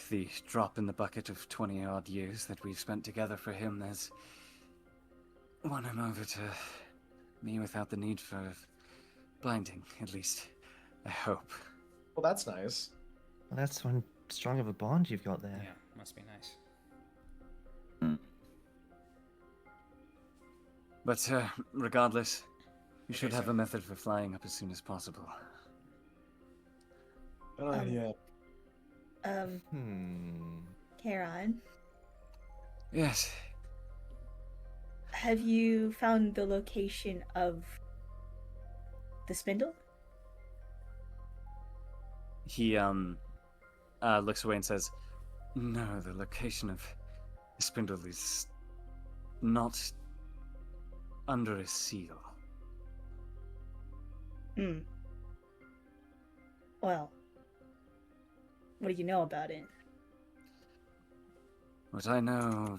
the drop in the bucket of 20-odd years that we've spent together for him has won him over to me without the need for blinding, at least I hope." Well, that's nice. Well, that's one strong of a bond you've got there. Yeah, must be nice. But regardless, we should Okay, have so- a method for flying up as soon as possible. Good idea. Charon, Yes. have you found the location of the spindle? He looks away and says, "No, the location of the spindle is not under a seal." Well, what do you know about it? What I know,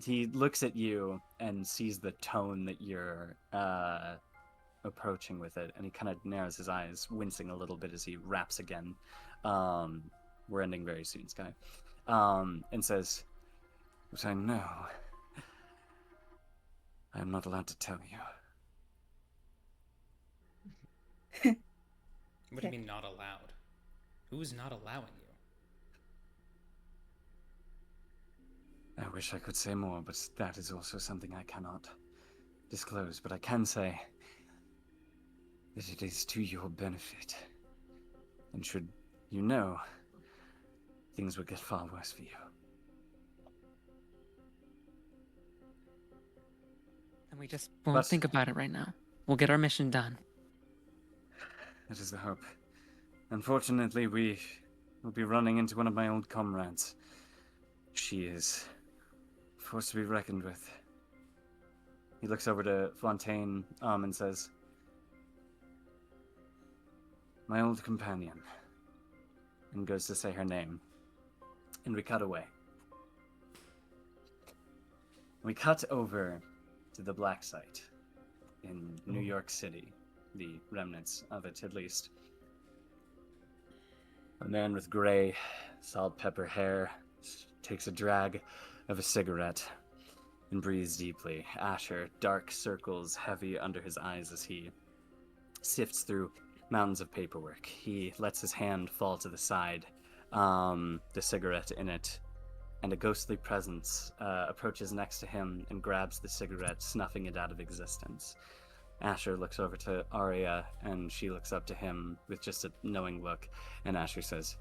he looks at you and sees the tone that you're approaching with it, and he kind of narrows his eyes, wincing a little bit as he raps again. We're ending very soon, Sky. And says, "What I know, I am not allowed to tell you." What do you mean not allowed? Who's not allowing you? I wish I could say more, but that is also something I cannot disclose. But I can say that it is to your benefit. And should you know, things would get far worse for you. And we just won't But- think about it right now. We'll get our mission done. That is the hope. Unfortunately, we will be running into one of my old comrades. She is a force to be reckoned with. He looks over to Fontaine and says, "My old companion," and goes to say her name. And we cut away. We cut over to the black site in New York City, the remnants of it at least. A man with gray, salt pepper hair takes a drag of a cigarette and breathes deeply. Asher, dark circles heavy under his eyes as he sifts through mountains of paperwork. He lets his hand fall to the side, the cigarette in it, and a ghostly presence approaches next to him and grabs the cigarette, snuffing it out of existence. Asher looks over to Aria, and she looks up to him with just a knowing look, and Asher says,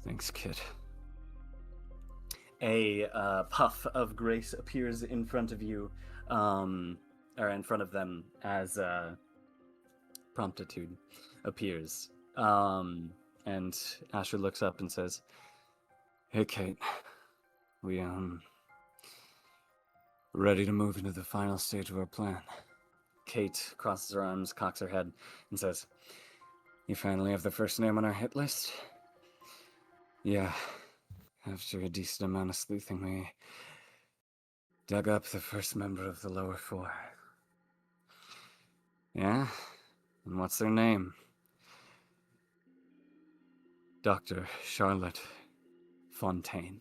"Thanks, kid." A puff of grace appears in front of you, or in front of them as promptitude appears. And Asher looks up and says, "Hey, Kate, we, ready to move into the final stage of our plan?" Kate crosses her arms, cocks her head, and says, "You finally have the first name on our hit list?" "Yeah. After a decent amount of sleuthing, we dug up the first member of the lower four." "Yeah? And what's their name?" "Dr. Charlotte Fontaine."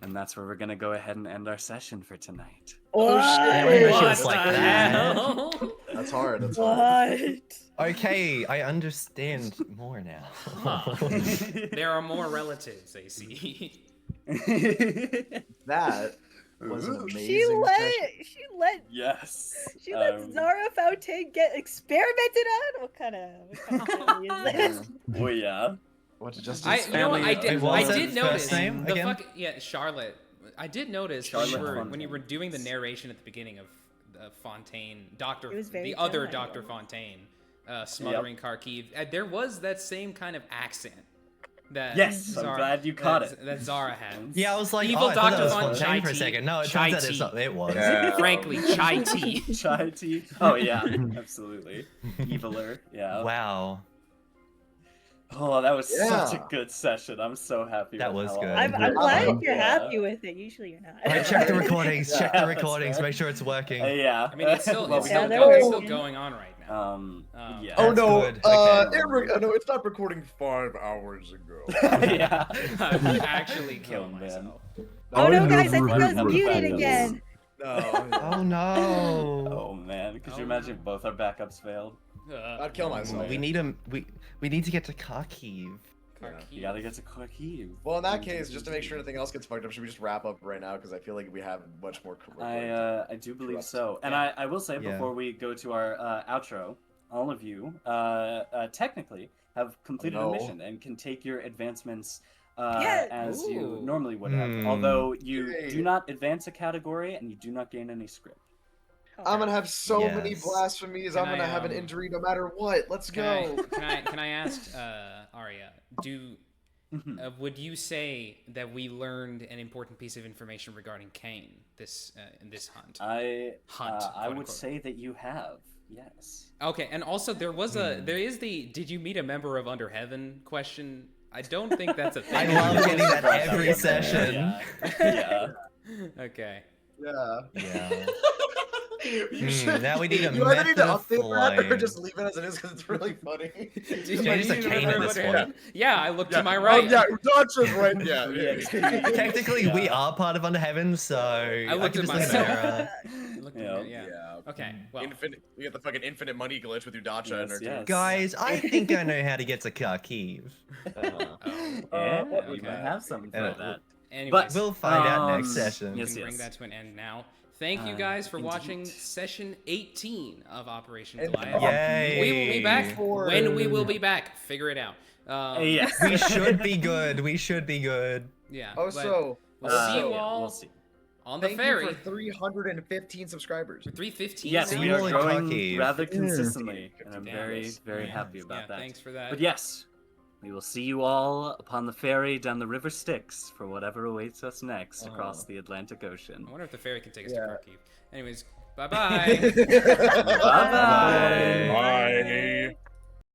And that's where we're gonna go ahead and end our session for tonight. Oh Animations like the that. hell? That's hard. That's hard. What? Okay, I understand more now. Huh. There are more relatives, I see. That was an amazing She let Yes. she let Zara Fontaine get experimented on. What kind of family is this? Oh yeah. What's just I did notice name the again? Charlotte. I did notice Charlotte when you were doing the narration at the beginning of Fontaine, It was very the other dry, Dr. Fontaine, smothering Kharkiv. There was that same kind of accent. That Yes, I'm glad you caught it. That Zara had. Yeah, I was like, Evil I thought Dr. that was Von Fontaine Chai for a Tea. second. No, it Chai turns out it's tea. not. It was. Yeah. Frankly, chai tea. Chai tea. Oh yeah, absolutely. Eviler. Yeah. Wow. Oh, that was such a Yeah. good session. I'm so happy. That with was how good. all I'm went. glad you're Yeah. happy with it. Usually you're not. Hey, check the recordings. Check Yeah, the that's recordings. fair. Make sure it's working. Yeah. I mean, it's still, Well, it's we still, don't they're go- it's working. still going on right now. Yeah. Oh That's no! good. No, it stopped recording 5 hours ago. Yeah. I actually killed man. myself. Oh no, guys! I think Right, I was cover muted backups. again. No, Oh no. Oh man, could you imagine both our backups failed? I'd kill myself. We need him. We need to get to Kharkiv. You gotta get to Kharkiv. Well, in that case, just to make sure nothing else gets fucked up, should we just wrap up right now? Because I feel like we have much more. I do believe so. And I will say before we go to our outro, all of you technically have completed a mission and can take your advancements as you normally would have. Although you do not advance a category and you do not gain any script. I'm gonna have so many Yes. blasphemies. Can I'm gonna I, have an injury no matter what. Let's go. Can I ask Aria? Would you say that we learned an important piece of information regarding CAIN in this hunt? I quote, would unquote. say that you have. Yes. Okay, and also there is the did you meet a member of Under Heaven question. I don't think that's a thing. I love getting that every session. Yeah. Okay. Yeah. Yeah. You should, now we need a you either need to method of update that or flying. just leave it as it is because it's really funny. Did Yeah, just a you cane remember at this what it point. had? Yeah, I looked to my right. Oh, yeah, Udacha's right. Yeah. Technically, we are part of Under Heaven, so I looked can at just look myself. at Looked at me, yeah. Okay. Well, We got the fucking infinite money glitch with Udacha and our team. Guys, I think I know how to get to Kharkiv. We might have something for that. anyways, But we'll find out next session. we can bring that to an end now. Thank you guys for watching session 18 of Operation Goliath. Yay. We will be back when we will be back. Figure it out. Yes. We should be good. We should be good. Yeah. Oh, but so we'll see you all We'll see. on the thank ferry. you for 315 subscribers. 315. Yes, now? we are People in growing Kharkiv. rather consistently, and I'm Damn. very, very Yeah. happy about Yeah, that. thanks for that. But yes, we will see you all upon the ferry down the River Styx for whatever awaits us next across the Atlantic Ocean. I wonder if the ferry can take us to Kharkiv. Anyways, bye-bye. Bye-bye. Bye.